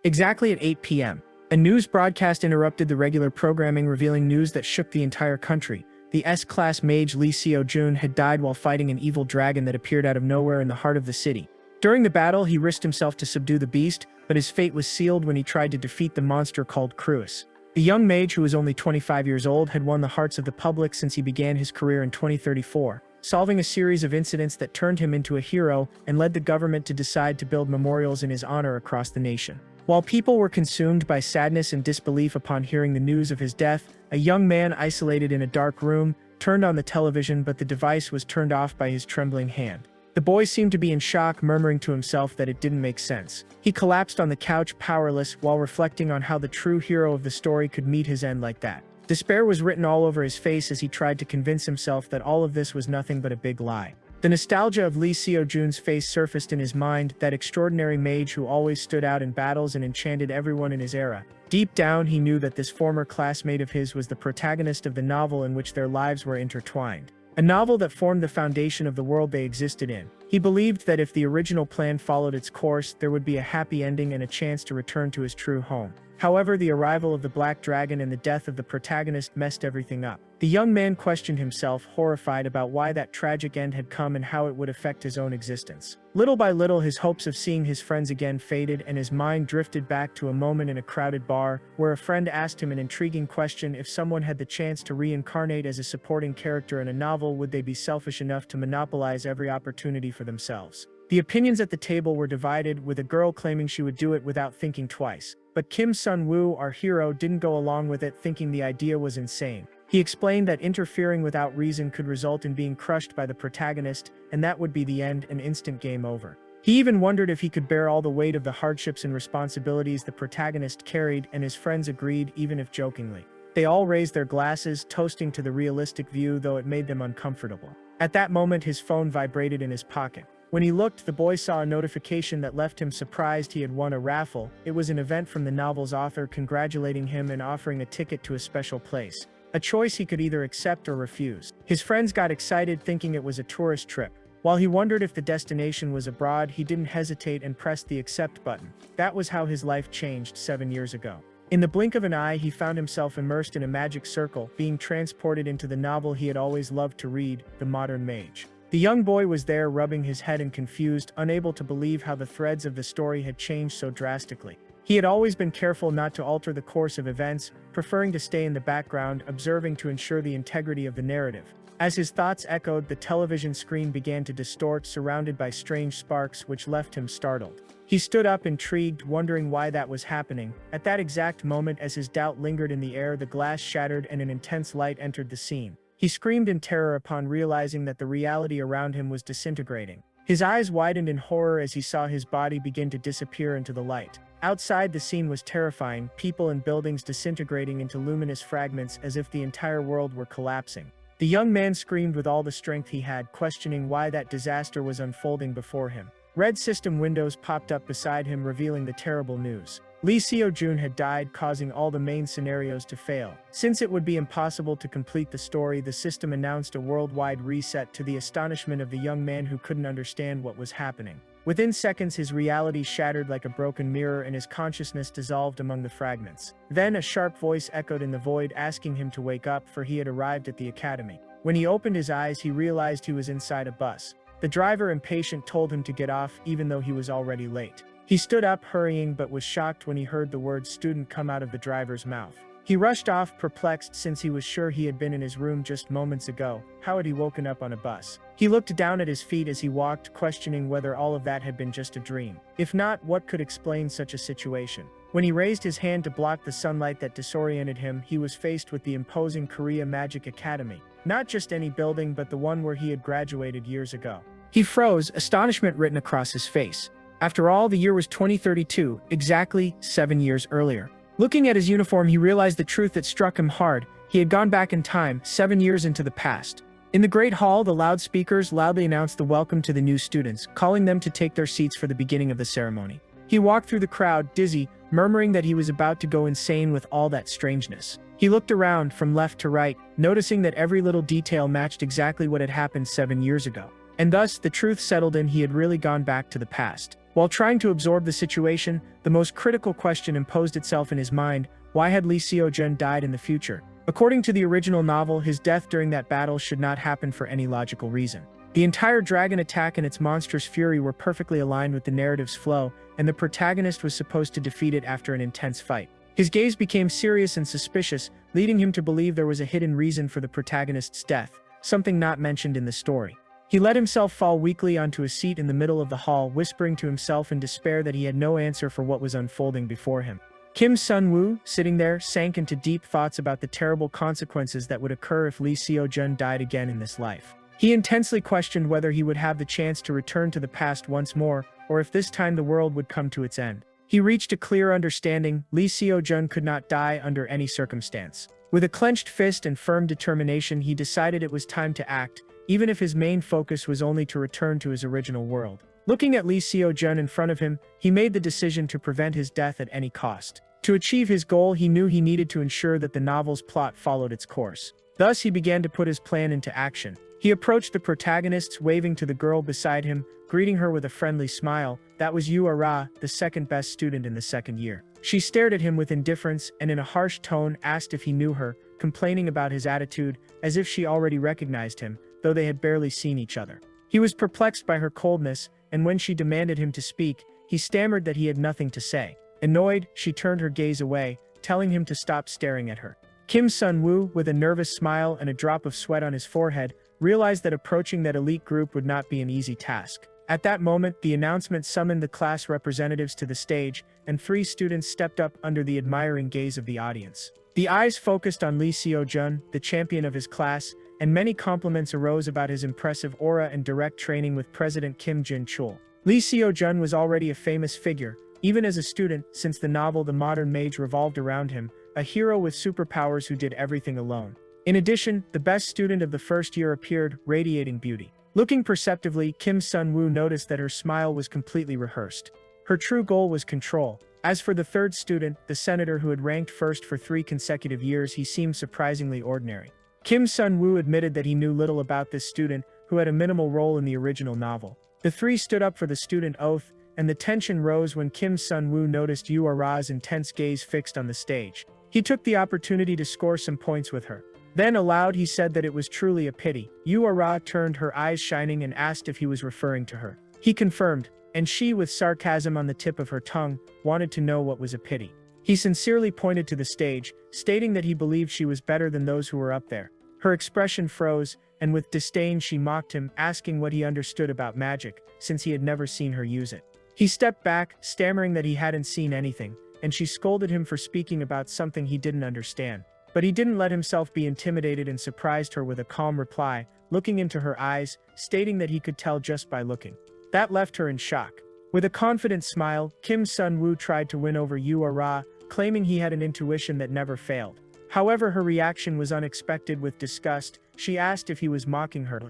Exactly at 8 p.m., a news broadcast interrupted the regular programming, revealing news that shook the entire country. The S-class mage Lee Seo-jun had died while fighting an evil dragon that appeared out of nowhere in the heart of the city. During the battle, he risked himself to subdue the beast, but his fate was sealed when he tried to defeat the monster called Cruis. The young mage, who was only 25 years old, had won the hearts of the public since he began his career in 2034, solving a series of incidents that turned him into a hero and led the government to decide to build memorials in his honor across the nation. While people were consumed by sadness and disbelief upon hearing the news of his death, a young man isolated in a dark room turned on the television, but the device was turned off by his trembling hand. The boy seemed to be in shock, murmuring to himself that it didn't make sense. He collapsed on the couch, powerless, while reflecting on how the true hero of the story could meet his end like that. Despair was written all over his face as he tried to convince himself that all of this was nothing but a big lie. The nostalgia of Lee Seo-jun's face surfaced in his mind, that extraordinary mage who always stood out in battles and enchanted everyone in his era. Deep down, he knew that this former classmate of his was the protagonist of the novel in which their lives were intertwined. A novel that formed the foundation of the world they existed in. He believed that if the original plan followed its course, there would be a happy ending and a chance to return to his true home. However, the arrival of the Black Dragon and the death of the protagonist messed everything up. The young man questioned himself, horrified about why that tragic end had come and how it would affect his own existence. Little by little, his hopes of seeing his friends again faded, and his mind drifted back to a moment in a crowded bar, where a friend asked him an intriguing question: if someone had the chance to reincarnate as a supporting character in a novel, would they be selfish enough to monopolize every opportunity for themselves? The opinions at the table were divided, with a girl claiming she would do it without thinking twice. But Kim Sun-woo, our hero, didn't go along with it, thinking the idea was insane. He explained that interfering without reason could result in being crushed by the protagonist, and that would be the end, an instant game over. He even wondered if he could bear all the weight of the hardships and responsibilities the protagonist carried, and his friends agreed, even if jokingly. They all raised their glasses, toasting to the realistic view, though it made them uncomfortable. At that moment, his phone vibrated in his pocket. When he looked, the boy saw a notification that left him surprised. He had won a raffle. It was an event from the novel's author congratulating him and offering a ticket to a special place. A choice he could either accept or refuse. His friends got excited, thinking it was a tourist trip. While he wondered if the destination was abroad, he didn't hesitate and pressed the accept button. That was how his life changed 7 years ago. In the blink of an eye, he found himself immersed in a magic circle, being transported into the novel he had always loved to read, The Modern Mage. The young boy was there, rubbing his head and confused, unable to believe how the threads of the story had changed so drastically. He had always been careful not to alter the course of events, preferring to stay in the background, observing to ensure the integrity of the narrative. As his thoughts echoed, the television screen began to distort, surrounded by strange sparks, which left him startled. He stood up, intrigued, wondering why that was happening. At that exact moment, as his doubt lingered in the air, the glass shattered and an intense light entered the scene. He screamed in terror upon realizing that the reality around him was disintegrating. His eyes widened in horror as he saw his body begin to disappear into the light. Outside, the scene was terrifying, people and buildings disintegrating into luminous fragments as if the entire world were collapsing. The young man screamed with all the strength he had, questioning why that disaster was unfolding before him. Red system windows popped up beside him, revealing the terrible news. Lee Seo-jun had died, causing all the main scenarios to fail. Since it would be impossible to complete the story, the system announced a worldwide reset, to the astonishment of the young man who couldn't understand what was happening. Within seconds, his reality shattered like a broken mirror and his consciousness dissolved among the fragments. Then a sharp voice echoed in the void, asking him to wake up, for he had arrived at the academy. When he opened his eyes, he realized he was inside a bus. The driver, impatient, told him to get off, even though he was already late. He stood up, hurrying, but was shocked when he heard the word student come out of the driver's mouth. He rushed off, perplexed, since he was sure he had been in his room just moments ago. How had he woken up on a bus? He looked down at his feet as he walked, questioning whether all of that had been just a dream. If not, what could explain such a situation? When he raised his hand to block the sunlight that disoriented him, he was faced with the imposing Korea Magic Academy. Not just any building, but the one where he had graduated years ago. He froze, astonishment written across his face. After all, the year was 2032, exactly 7 years earlier. Looking at his uniform, he realized the truth that struck him hard. He had gone back in time, 7 years into the past. In the Great Hall, the loudspeakers loudly announced the welcome to the new students, calling them to take their seats for the beginning of the ceremony. He walked through the crowd, dizzy, murmuring that he was about to go insane with all that strangeness. He looked around from left to right, noticing that every little detail matched exactly what had happened 7 years ago. And thus, the truth settled in: he had really gone back to the past. While trying to absorb the situation, the most critical question imposed itself in his mind: why had Lee Seo-jun died in the future? According to the original novel, his death during that battle should not happen for any logical reason. The entire dragon attack and its monstrous fury were perfectly aligned with the narrative's flow, and the protagonist was supposed to defeat it after an intense fight. His gaze became serious and suspicious, leading him to believe there was a hidden reason for the protagonist's death, something not mentioned in the story. He let himself fall weakly onto a seat in the middle of the hall, whispering to himself in despair that he had no answer for what was unfolding before him. Kim Sun-woo, sitting there, sank into deep thoughts about the terrible consequences that would occur if Lee Seo-jun died again in this life. He intensely questioned whether he would have the chance to return to the past once more, or if this time the world would come to its end. He reached a clear understanding: Lee Seo-jun could not die under any circumstance. With a clenched fist and firm determination, he decided it was time to act, even if his main focus was only to return to his original world. Looking at Lee Seo-jun in front of him, he made the decision to prevent his death at any cost. To achieve his goal, he knew he needed to ensure that the novel's plot followed its course. Thus, he began to put his plan into action. He approached the protagonists, waving to the girl beside him, greeting her with a friendly smile. That was Yuna, the second-best student in the second year. She stared at him with indifference and in a harsh tone asked if he knew her, complaining about his attitude, as if she already recognized him, though they had barely seen each other. He was perplexed by her coldness, and when she demanded him to speak, he stammered that he had nothing to say. Annoyed, she turned her gaze away, telling him to stop staring at her. Kim Sun-woo, with a nervous smile and a drop of sweat on his forehead, realized that approaching that elite group would not be an easy task. At that moment, the announcement summoned the class representatives to the stage, and 3 students stepped up under the admiring gaze of the audience. The eyes focused on Lee Seo-jun, the champion of his class, and many compliments arose about his impressive aura and direct training with President Kim Jin-chul. Lee Seo-jun was already a famous figure, even as a student, since the novel The Modern Mage revolved around him, a hero with superpowers who did everything alone. In addition, the best student of the first year appeared, radiating beauty. Looking perceptively, Kim Sun-woo noticed that her smile was completely rehearsed. Her true goal was control. As for the third student, the senator who had ranked first for 3 consecutive years, he seemed surprisingly ordinary. Kim Sun-woo admitted that he knew little about this student, who had a minimal role in the original novel. The 3 stood up for the student oath, and the tension rose when Kim Sun-woo noticed Yuara's intense gaze fixed on the stage. He took the opportunity to score some points with her. Then aloud he said that it was truly a pity. Yuna turned, her eyes shining, and asked if he was referring to her. He confirmed, and she, with sarcasm on the tip of her tongue, wanted to know what was a pity. He sincerely pointed to the stage, stating that he believed she was better than those who were up there. Her expression froze, and with disdain she mocked him, asking what he understood about magic, since he had never seen her use it. He stepped back, stammering that he hadn't seen anything, and she scolded him for speaking about something he didn't understand. But he didn't let himself be intimidated and surprised her with a calm reply, looking into her eyes, stating that he could tell just by looking. That left her in shock. With a confident smile, Kim Sun-woo tried to win over Yuna, claiming he had an intuition that never failed. However, her reaction was unexpected. With disgust, she asked if he was mocking her,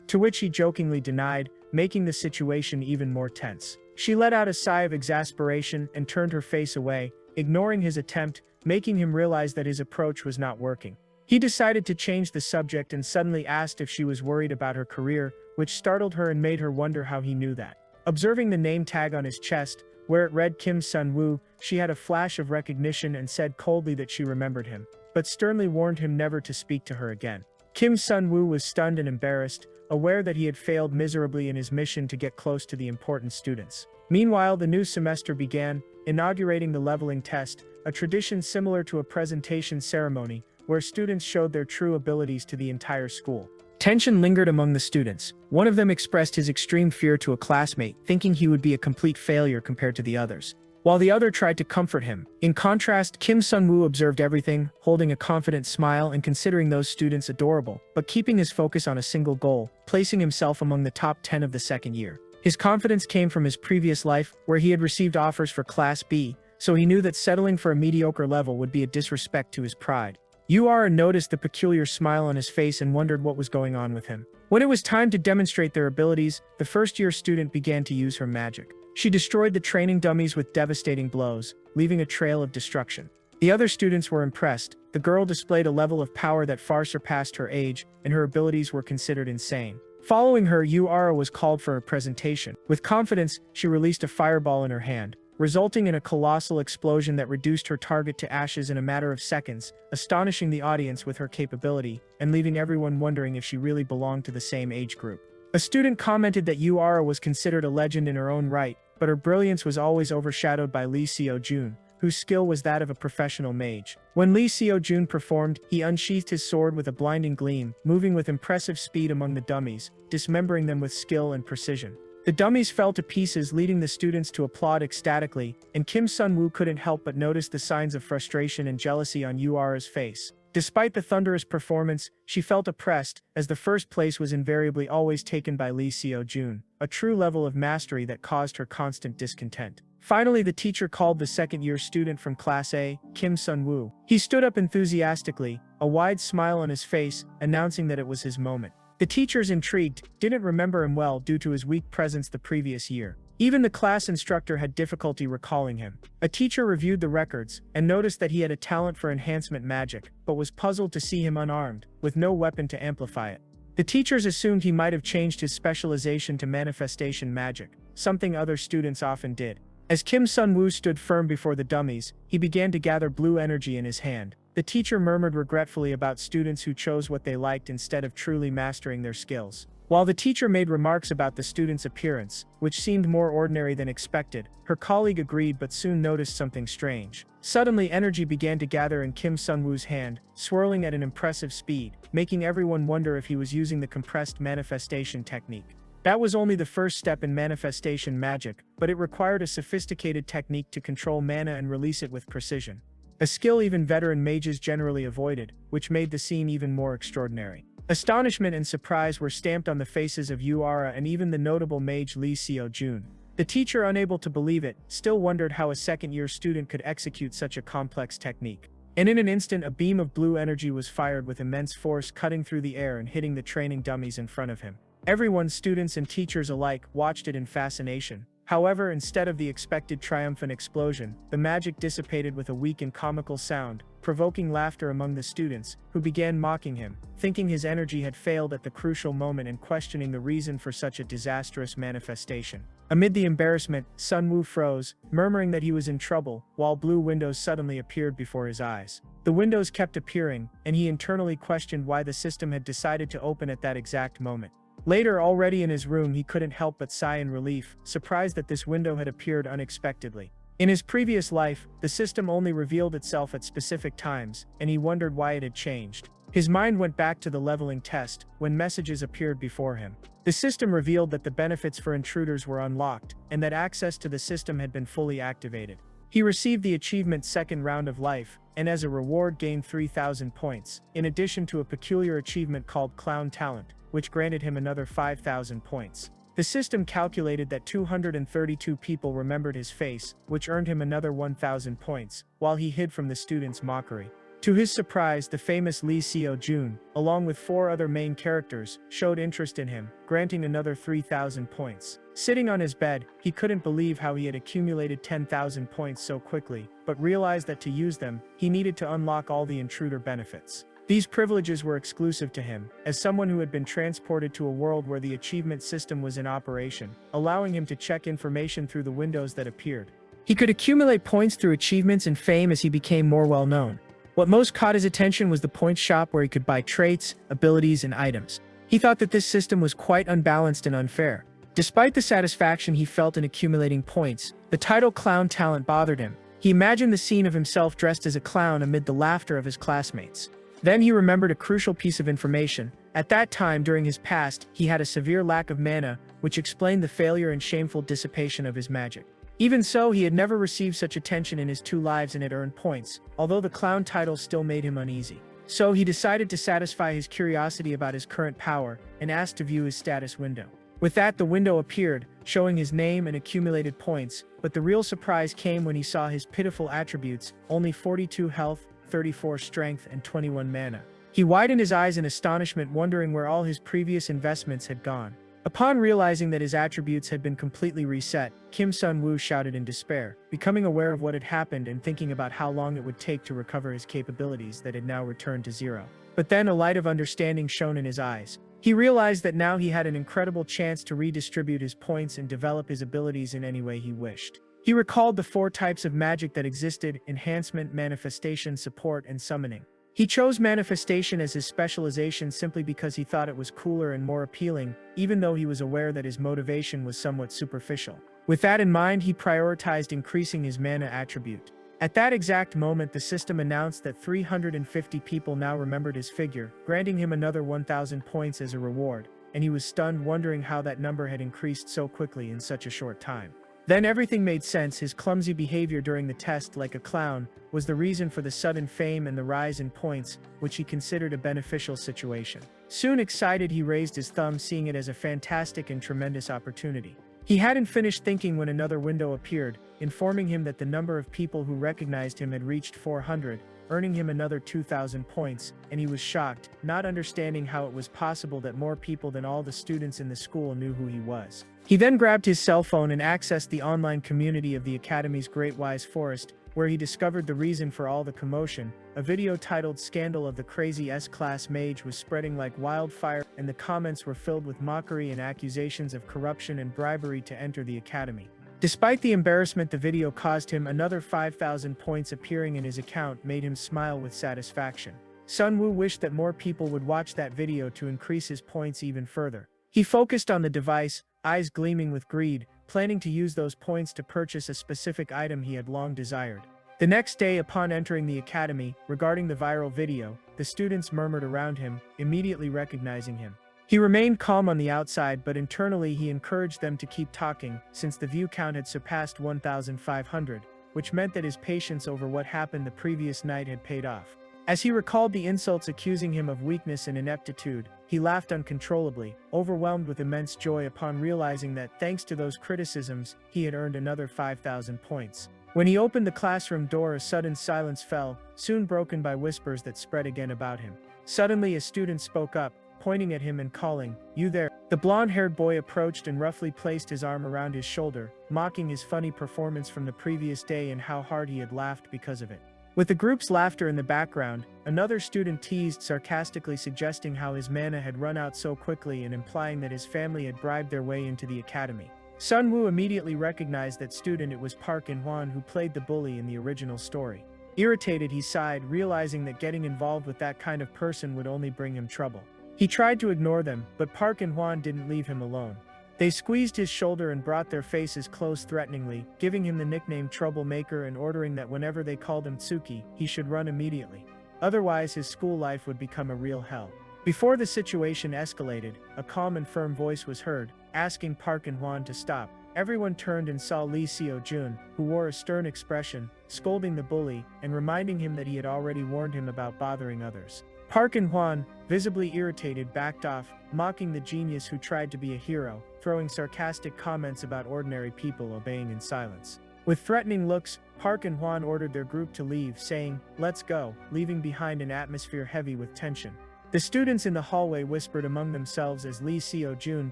to which he jokingly denied, making the situation even more tense. She let out a sigh of exasperation and turned her face away, ignoring his attempt, making him realize that his approach was not working. He decided to change the subject and suddenly asked if she was worried about her career, which startled her and made her wonder how he knew that. Observing the name tag on his chest, where it read Kim Sun-woo, she had a flash of recognition and said coldly that she remembered him, but sternly warned him never to speak to her again. Kim Sun-woo was stunned and embarrassed, aware that he had failed miserably in his mission to get close to the important students. Meanwhile, the new semester began, inaugurating the leveling test, a tradition similar to a presentation ceremony, where students showed their true abilities to the entire school. Tension lingered among the students. One of them expressed his extreme fear to a classmate, thinking he would be a complete failure compared to the others, while the other tried to comfort him. In contrast, Kim Sun-woo observed everything, holding a confident smile and considering those students adorable, but keeping his focus on a single goal, placing himself among the top 10 of the second year. His confidence came from his previous life, where he had received offers for Class B, so he knew that settling for a mediocre level would be a disrespect to his pride. Yuna noticed the peculiar smile on his face and wondered what was going on with him. When it was time to demonstrate their abilities, the first-year student began to use her magic. She destroyed the training dummies with devastating blows, leaving a trail of destruction. The other students were impressed. The girl displayed a level of power that far surpassed her age, and her abilities were considered insane. Following her, Yura was called for a presentation. With confidence, she released a fireball in her hand, resulting in a colossal explosion that reduced her target to ashes in a matter of seconds, astonishing the audience with her capability, and leaving everyone wondering if she really belonged to the same age group. A student commented that Yura was considered a legend in her own right, but her brilliance was always overshadowed by Lee Seo-jun, whose skill was that of a professional mage. When Lee Seo-jun performed, he unsheathed his sword with a blinding gleam, moving with impressive speed among the dummies, dismembering them with skill and precision. The dummies fell to pieces, leading the students to applaud ecstatically, and Kim Sun-woo couldn't help but notice the signs of frustration and jealousy on Yura's face. Despite the thunderous performance, she felt oppressed, as the first place was invariably always taken by Lee Seo-jun, a true level of mastery that caused her constant discontent. Finally, the teacher called the second-year student from Class A, Kim Sun-woo. He stood up enthusiastically, a wide smile on his face, announcing that it was his moment. The teachers, intrigued, didn't remember him well due to his weak presence the previous year. Even the class instructor had difficulty recalling him. A teacher reviewed the records, and noticed that he had a talent for enhancement magic, but was puzzled to see him unarmed, with no weapon to amplify it. The teachers assumed he might have changed his specialization to manifestation magic, something other students often did. As Kim Sun-woo stood firm before the dummies, he began to gather blue energy in his hand. The teacher murmured regretfully about students who chose what they liked instead of truly mastering their skills. While the teacher made remarks about the student's appearance, which seemed more ordinary than expected, her colleague agreed but soon noticed something strange. Suddenly, energy began to gather in Kim Sun-woo's hand, swirling at an impressive speed, making everyone wonder if he was using the compressed manifestation technique. That was only the first step in manifestation magic, but it required a sophisticated technique to control mana and release it with precision. A skill even veteran mages generally avoided, which made the scene even more extraordinary. Astonishment and surprise were stamped on the faces of Yura and even the notable mage Lee Seo-jun. The teacher, unable to believe it, still wondered how a second-year student could execute such a complex technique. And in an instant, a beam of blue energy was fired with immense force, cutting through the air and hitting the training dummies in front of him. Everyone, students and teachers alike, watched it in fascination. However, instead of the expected triumphant explosion, the magic dissipated with a weak and comical sound, provoking laughter among the students, who began mocking him, thinking his energy had failed at the crucial moment and questioning the reason for such a disastrous manifestation. Amid the embarrassment, Sun-woo froze, murmuring that he was in trouble, while blue windows suddenly appeared before his eyes. The windows kept appearing, and he internally questioned why the system had decided to open at that exact moment. Later, already in his room, he couldn't help but sigh in relief, surprised that this window had appeared unexpectedly. In his previous life, the system only revealed itself at specific times, and he wondered why it had changed. His mind went back to the leveling test, when messages appeared before him. The system revealed that the benefits for intruders were unlocked, and that access to the system had been fully activated. He received the achievement Second Round of Life, and as a reward gained 3,000 points, in addition to a peculiar achievement called Clown Talent, which granted him another 5,000 points. The system calculated that 232 people remembered his face, which earned him another 1,000 points, while he hid from the students' mockery. To his surprise, the famous Lee Seo-jun, along with 4 other main characters, showed interest in him, granting another 3,000 points. Sitting on his bed, he couldn't believe how he had accumulated 10,000 points so quickly, but realized that to use them, he needed to unlock all the intruder benefits. These privileges were exclusive to him, as someone who had been transported to a world where the achievement system was in operation, allowing him to check information through the windows that appeared. He could accumulate points through achievements and fame as he became more well-known. What most caught his attention was the point shop where he could buy traits, abilities, and items. He thought that this system was quite unbalanced and unfair. Despite the satisfaction he felt in accumulating points, the title Clown Talent bothered him. He imagined the scene of himself dressed as a clown amid the laughter of his classmates. Then he remembered a crucial piece of information. At that time during his past, he had a severe lack of mana, which explained the failure and shameful dissipation of his magic. Even so, he had never received such attention in his 2 lives and had earned points, although the clown title still made him uneasy. So he decided to satisfy his curiosity about his current power, and asked to view his status window. With that, the window appeared, showing his name and accumulated points, but the real surprise came when he saw his pitiful attributes: only 42 health, 34 strength, and 21 mana. He widened his eyes in astonishment, wondering where all his previous investments had gone. Upon realizing that his attributes had been completely reset, Kim Sun-woo shouted in despair, becoming aware of what had happened and thinking about how long it would take to recover his capabilities that had now returned to 0. But then a light of understanding shone in his eyes. He realized that now he had an incredible chance to redistribute his points and develop his abilities in any way he wished. He recalled the 4 types of magic that existed: enhancement, manifestation, support, and summoning. He chose manifestation as his specialization simply because he thought it was cooler and more appealing, even though he was aware that his motivation was somewhat superficial. With that in mind, he prioritized increasing his mana attribute. At that exact moment, the system announced that 350 people now remembered his figure, granting him another 1,000 points as a reward, and he was stunned, wondering how that number had increased so quickly in such a short time. Then everything made sense. His clumsy behavior during the test, like a clown, was the reason for the sudden fame and the rise in points, which he considered a beneficial situation. Soon excited, he raised his thumb, seeing it as a fantastic and tremendous opportunity. He hadn't finished thinking when another window appeared, informing him that the number of people who recognized him had reached 400, earning him another 2,000 points, and he was shocked, not understanding how it was possible that more people than all the students in the school knew who he was. He then grabbed his cell phone and accessed the online community of the Academy's Great Wise Forest, where he discovered the reason for all the commotion. A video titled "Scandal of the Crazy S-Class Mage" was spreading like wildfire, and the comments were filled with mockery and accusations of corruption and bribery to enter the Academy. Despite the embarrassment the video caused him, another 5,000 points appearing in his account made him smile with satisfaction. Sunwoo wished that more people would watch that video to increase his points even further. He focused on the device, eyes gleaming with greed, planning to use those points to purchase a specific item he had long desired. The next day, upon entering the academy, regarding the viral video, the students murmured around him, immediately recognizing him. He remained calm on the outside, but internally he encouraged them to keep talking, since the view count had surpassed 1,500, which meant that his patience over what happened the previous night had paid off. As he recalled the insults accusing him of weakness and ineptitude, he laughed uncontrollably, overwhelmed with immense joy upon realizing that, thanks to those criticisms, he had earned another 5,000 points. When he opened the classroom door, a sudden silence fell, soon broken by whispers that spread again about him. Suddenly a student spoke up, pointing at him and calling, "You there?" The blonde-haired boy approached and roughly placed his arm around his shoulder, mocking his funny performance from the previous day and how hard he had laughed because of it. With the group's laughter in the background, another student teased, sarcastically suggesting how his mana had run out so quickly and implying that his family had bribed their way into the academy. Sunwoo immediately recognized that student. It was Park In-hwan, who played the bully in the original story. Irritated, he sighed, realizing that getting involved with that kind of person would only bring him trouble. He tried to ignore them, but Park In-hwan didn't leave him alone. They squeezed his shoulder and brought their faces close threateningly, giving him the nickname Troublemaker and ordering that whenever they called him Tsuki, he should run immediately. Otherwise, his school life would become a real hell. Before the situation escalated, a calm and firm voice was heard, asking Park In-hwan to stop. Everyone turned and saw Lee Seo-jun, who wore a stern expression, scolding the bully, and reminding him that he had already warned him about bothering others. Park In-hwan, visibly irritated, backed off, mocking the genius who tried to be a hero, throwing sarcastic comments about ordinary people obeying in silence. With threatening looks, Park In-hwan ordered their group to leave, saying, "Let's go," leaving behind an atmosphere heavy with tension. The students in the hallway whispered among themselves as Lee Seo-jun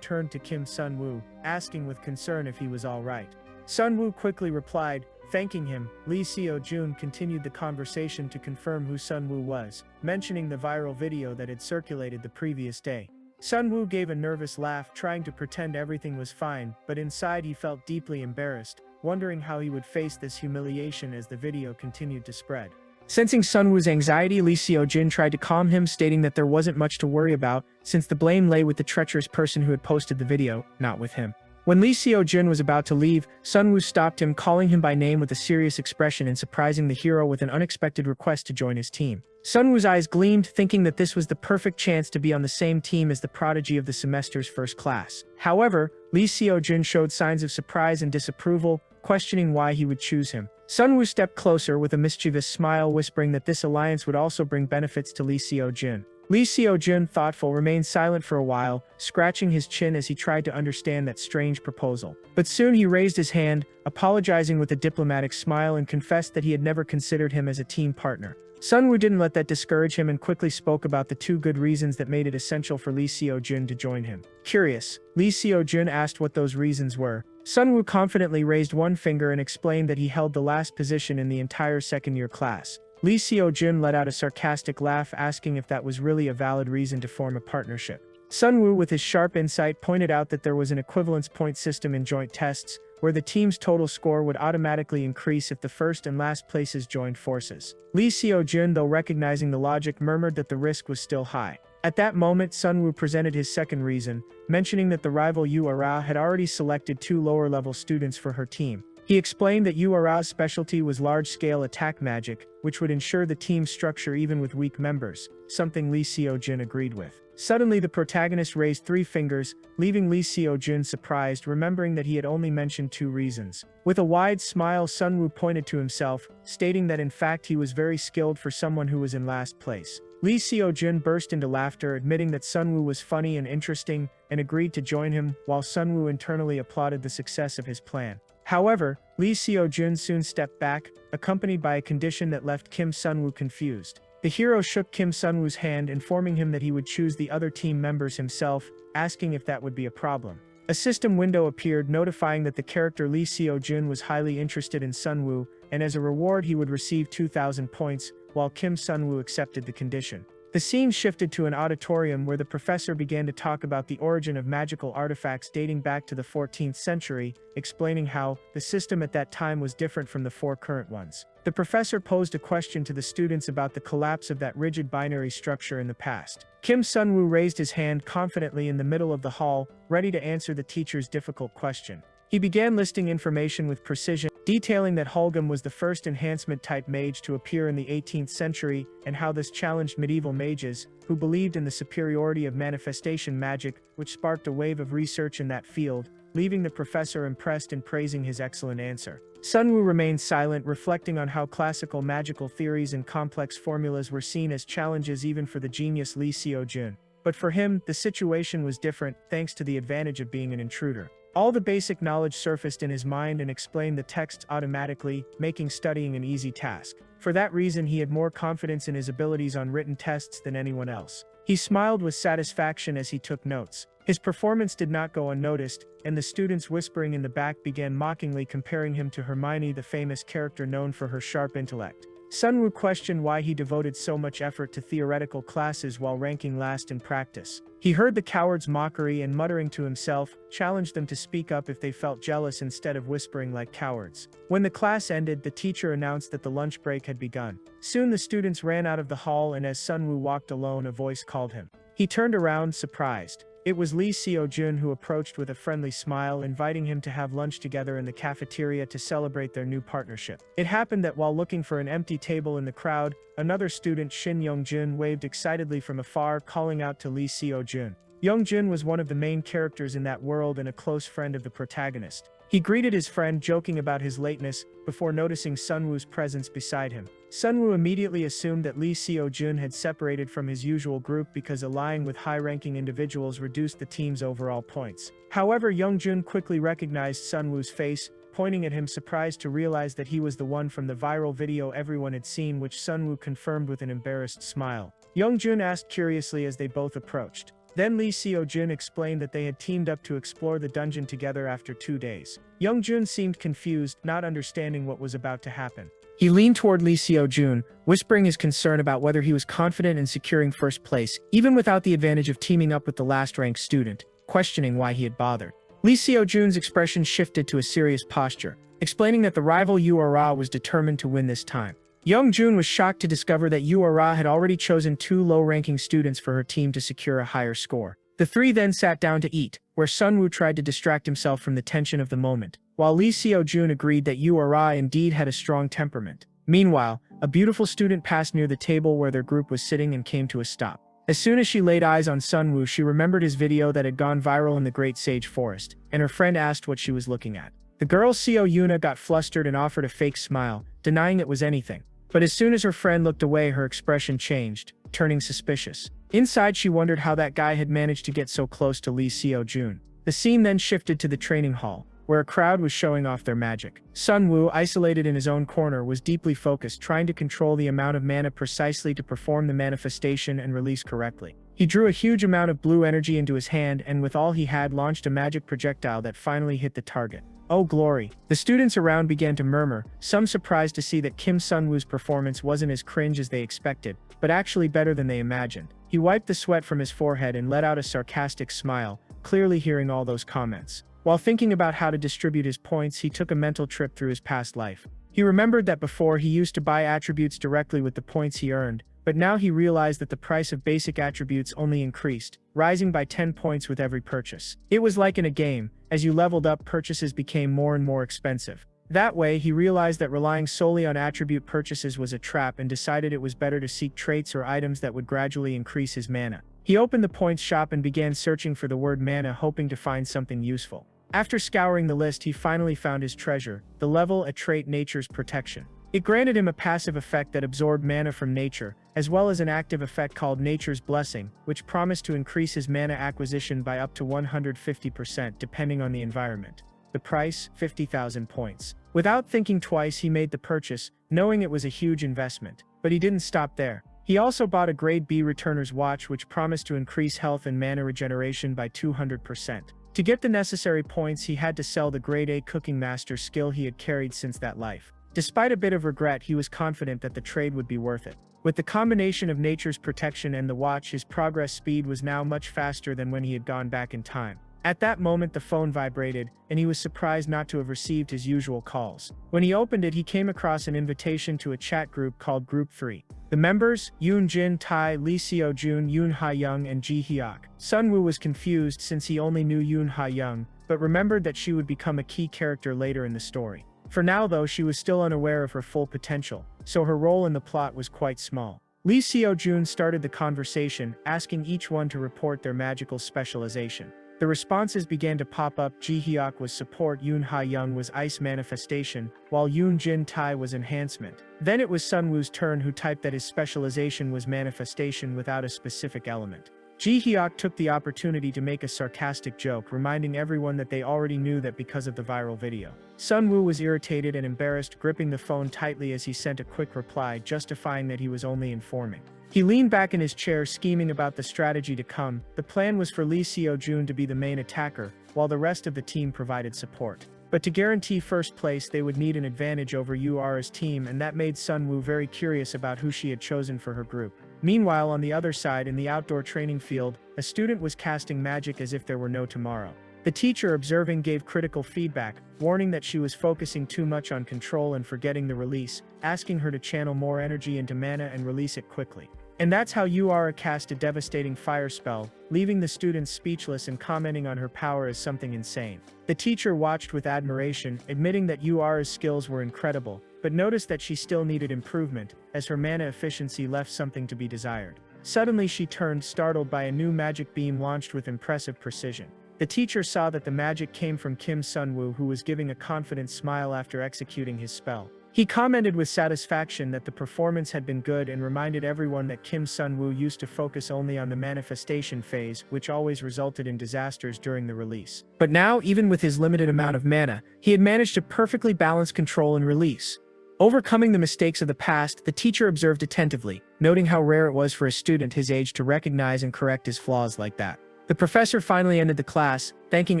turned to Kim Sunwoo, asking with concern if he was all right. Sunwoo quickly replied, thanking him. Lee Seo-jun continued the conversation to confirm who Sunwoo was, mentioning the viral video that had circulated the previous day. Sunwoo gave a nervous laugh, trying to pretend everything was fine, but inside he felt deeply embarrassed, wondering how he would face this humiliation as the video continued to spread. Sensing Sunwoo's anxiety, Lee Seo-jun tried to calm him, stating that there wasn't much to worry about, since the blame lay with the treacherous person who had posted the video, not with him. When Lee Seo-jun was about to leave, Sunwoo stopped him, calling him by name with a serious expression and surprising the hero with an unexpected request to join his team. Sunwoo's eyes gleamed, thinking that this was the perfect chance to be on the same team as the prodigy of the semester's first class. However, Lee Seo-jun showed signs of surprise and disapproval, questioning why he would choose him. Sunwoo stepped closer with a mischievous smile, whispering that this alliance would also bring benefits to Lee Seo-jun. Lee Seo-jun, thoughtful, remained silent for a while, scratching his chin as he tried to understand that strange proposal. But soon he raised his hand, apologizing with a diplomatic smile, and confessed that he had never considered him as a team partner. Sunwoo didn't let that discourage him and quickly spoke about the two good reasons that made it essential for Lee Seo-jun to join him. Curious, Lee Seo-jun asked what those reasons were. Sunwoo confidently raised one finger and explained that he held the last position in the entire second-year class. Lee Seo-jun let out a sarcastic laugh, asking if that was really a valid reason to form a partnership. Sunwoo, with his sharp insight, pointed out that there was an equivalence point system in joint tests, where the team's total score would automatically increase if the first and last places joined forces. Lee Seo-jun, though recognizing the logic, murmured that the risk was still high. At that moment, Sunwoo presented his second reason, mentioning that the rival Yura had already selected 2 lower-level students for her team. He explained that Yura's specialty was large-scale attack magic, which would ensure the team's structure even with weak members, something Lee Seo-jun agreed with. Suddenly, the protagonist raised 3 fingers, leaving Lee Seo-jun surprised, remembering that he had only mentioned 2 reasons. With a wide smile, Sunwoo pointed to himself, stating that in fact he was very skilled for someone who was in last place. Lee Seo-jun burst into laughter, admitting that Sunwoo was funny and interesting, and agreed to join him, while Sunwoo internally applauded the success of his plan. However, Lee Seo-jun soon stepped back, accompanied by a condition that left Kim Sunwoo confused. The hero shook Kim Sunwoo's hand, informing him that he would choose the other team members himself, asking if that would be a problem. A system window appeared, notifying that the character Lee Seo-jun was highly interested in Sunwoo, and as a reward he would receive 2,000 points, while Kim Sunwoo accepted the condition. The scene shifted to an auditorium where the professor began to talk about the origin of magical artifacts dating back to the 14th century, explaining how the system at that time was different from the 4 current ones. The professor posed a question to the students about the collapse of that rigid binary structure in the past. Kim Sunwoo raised his hand confidently in the middle of the hall, ready to answer the teacher's difficult question. He began listing information with precision, detailing that Hulgum was the first enhancement-type mage to appear in the 18th century, and how this challenged medieval mages, who believed in the superiority of manifestation magic, which sparked a wave of research in that field, leaving the professor impressed and praising his excellent answer. Sunwoo remained silent, reflecting on how classical magical theories and complex formulas were seen as challenges even for the genius Lee Seo-jun. But for him, the situation was different, thanks to the advantage of being an intruder. All the basic knowledge surfaced in his mind and explained the text automatically, making studying an easy task. For that reason, he had more confidence in his abilities on written tests than anyone else. He smiled with satisfaction as he took notes. His performance did not go unnoticed, and the students whispering in the back began mockingly comparing him to Hermione, the famous character known for her sharp intellect. Sunwoo questioned why he devoted so much effort to theoretical classes while ranking last in practice. He heard the coward's mockery and, muttering to himself, challenged them to speak up if they felt jealous instead of whispering like cowards. When the class ended, the teacher announced that the lunch break had begun. Soon the students ran out of the hall, and as Sunwoo walked alone, a voice called him. He turned around, surprised. It was Lee Seo-jun, who approached with a friendly smile, inviting him to have lunch together in the cafeteria to celebrate their new partnership. It happened that while looking for an empty table in the crowd, another student, Shin Young-jun, waved excitedly from afar, calling out to Lee Seo-jun. Young-jun was one of the main characters in that world and a close friend of the protagonist. He greeted his friend, joking about his lateness, before noticing Sunwoo's presence beside him. Sunwoo immediately assumed that Lee Seo-jun had separated from his usual group because allying with high-ranking individuals reduced the team's overall points. However, Young-jun quickly recognized Sunwoo's face, pointing at him, surprised to realize that he was the one from the viral video everyone had seen, which Sunwoo confirmed with an embarrassed smile. Young-jun asked curiously as they both approached. Then Lee Seo-jun explained that they had teamed up to explore the dungeon together after 2 days. Young-jun seemed confused, not understanding what was about to happen. He leaned toward Lee Seo-jun, whispering his concern about whether he was confident in securing first place, even without the advantage of teaming up with the last-ranked student, questioning why he had bothered. Lee Seo-jun's expression shifted to a serious posture, explaining that the rival Yura was determined to win this time. Young-jun was shocked to discover that Yura had already chosen 2 low-ranking students for her team to secure a higher score. The 3 then sat down to eat, where Sunwoo tried to distract himself from the tension of the moment, while Lee Seo-jun agreed that Yura indeed had a strong temperament. Meanwhile, a beautiful student passed near the table where their group was sitting and came to a stop. As soon as she laid eyes on Sunwoo, she remembered his video that had gone viral in the Great Sage Forest, and her friend asked what she was looking at. The girl Yuna got flustered and offered a fake smile, denying it was anything. But as soon as her friend looked away, her expression changed, turning suspicious. Inside, she wondered how that guy had managed to get so close to Lee Seo-jun. The scene then shifted to the training hall, where a crowd was showing off their magic. Sunwoo, isolated in his own corner, was deeply focused, trying to control the amount of mana precisely to perform the manifestation and release correctly. He drew a huge amount of blue energy into his hand and with all he had launched a magic projectile that finally hit the target. Oh glory. The students around began to murmur, some surprised to see that Kim Sun-woo's performance wasn't as cringe as they expected, but actually better than they imagined. He wiped the sweat from his forehead and let out a sarcastic smile, clearly hearing all those comments. While thinking about how to distribute his points, he took a mental trip through his past life. He remembered that before he used to buy attributes directly with the points he earned, but now he realized that the price of basic attributes only increased, rising by 10 points with every purchase. It was like in a game, as you leveled up, purchases became more and more expensive. That way, he realized that relying solely on attribute purchases was a trap and decided it was better to seek traits or items that would gradually increase his mana. He opened the points shop and began searching for the word mana, hoping to find something useful. After scouring the list, he finally found his treasure, the level a trait Nature's Protection. It granted him a passive effect that absorbed mana from nature, as well as an active effect called Nature's Blessing, which promised to increase his mana acquisition by up to 150% depending on the environment. The price, 50,000 points. Without thinking twice, he made the purchase, knowing it was a huge investment. But he didn't stop there. He also bought a Grade B Returner's Watch, which promised to increase health and mana regeneration by 200%. To get the necessary points, he had to sell the Grade A Cooking Master skill he had carried since that life. Despite a bit of regret, he was confident that the trade would be worth it. With the combination of Nature's Protection and the watch, his progress speed was now much faster than when he had gone back in time. At that moment, the phone vibrated, and he was surprised not to have received his usual calls. When he opened it, he came across an invitation to a chat group called Group 3. The members, Yoon Jin Tai, Lee Seo Jun, Yoon Ha-young, and Ji Hyuk. Sun-woo was confused since he only knew Yoon Ha-young, but remembered that she would become a key character later in the story. For now though, she was still unaware of her full potential, so her role in the plot was quite small. Lee Seo Jun started the conversation, asking each one to report their magical specialization. The responses began to pop up. Ji Hyuk was support, Yoon Ha-young was ice manifestation, while Yoon Jin Tai was enhancement. Then it was Sun-woo's turn, who typed that his specialization was manifestation without a specific element. Ji Hyuk took the opportunity to make a sarcastic joke, reminding everyone that they already knew that because of the viral video. Sun-woo was irritated and embarrassed, gripping the phone tightly as he sent a quick reply justifying that he was only informing. He leaned back in his chair, scheming about the strategy to come. The plan was for Lee Seo Jun to be the main attacker, while the rest of the team provided support. But to guarantee first place, they would need an advantage over Yura's team, and that made Sun-woo very curious about who she had chosen for her group. Meanwhile, on the other side, in the outdoor training field, a student was casting magic as if there were no tomorrow. The teacher, observing, gave critical feedback, warning that she was focusing too much on control and forgetting the release, asking her to channel more energy into mana and release it quickly. And that's how Yura cast a devastating fire spell, leaving the students speechless and commenting on her power as something insane. The teacher watched with admiration, admitting that Yura's skills were incredible, but noticed that she still needed improvement, as her mana efficiency left something to be desired. Suddenly she turned, startled by a new magic beam launched with impressive precision. The teacher saw that the magic came from Kim Sun-woo, who was giving a confident smile after executing his spell. He commented with satisfaction that the performance had been good and reminded everyone that Kim Sun-woo used to focus only on the manifestation phase, which always resulted in disasters during the release. But now, even with his limited amount of mana, he had managed to perfectly balance control and release. Overcoming the mistakes of the past, the teacher observed attentively, noting how rare it was for a student his age to recognize and correct his flaws like that. The professor finally ended the class, thanking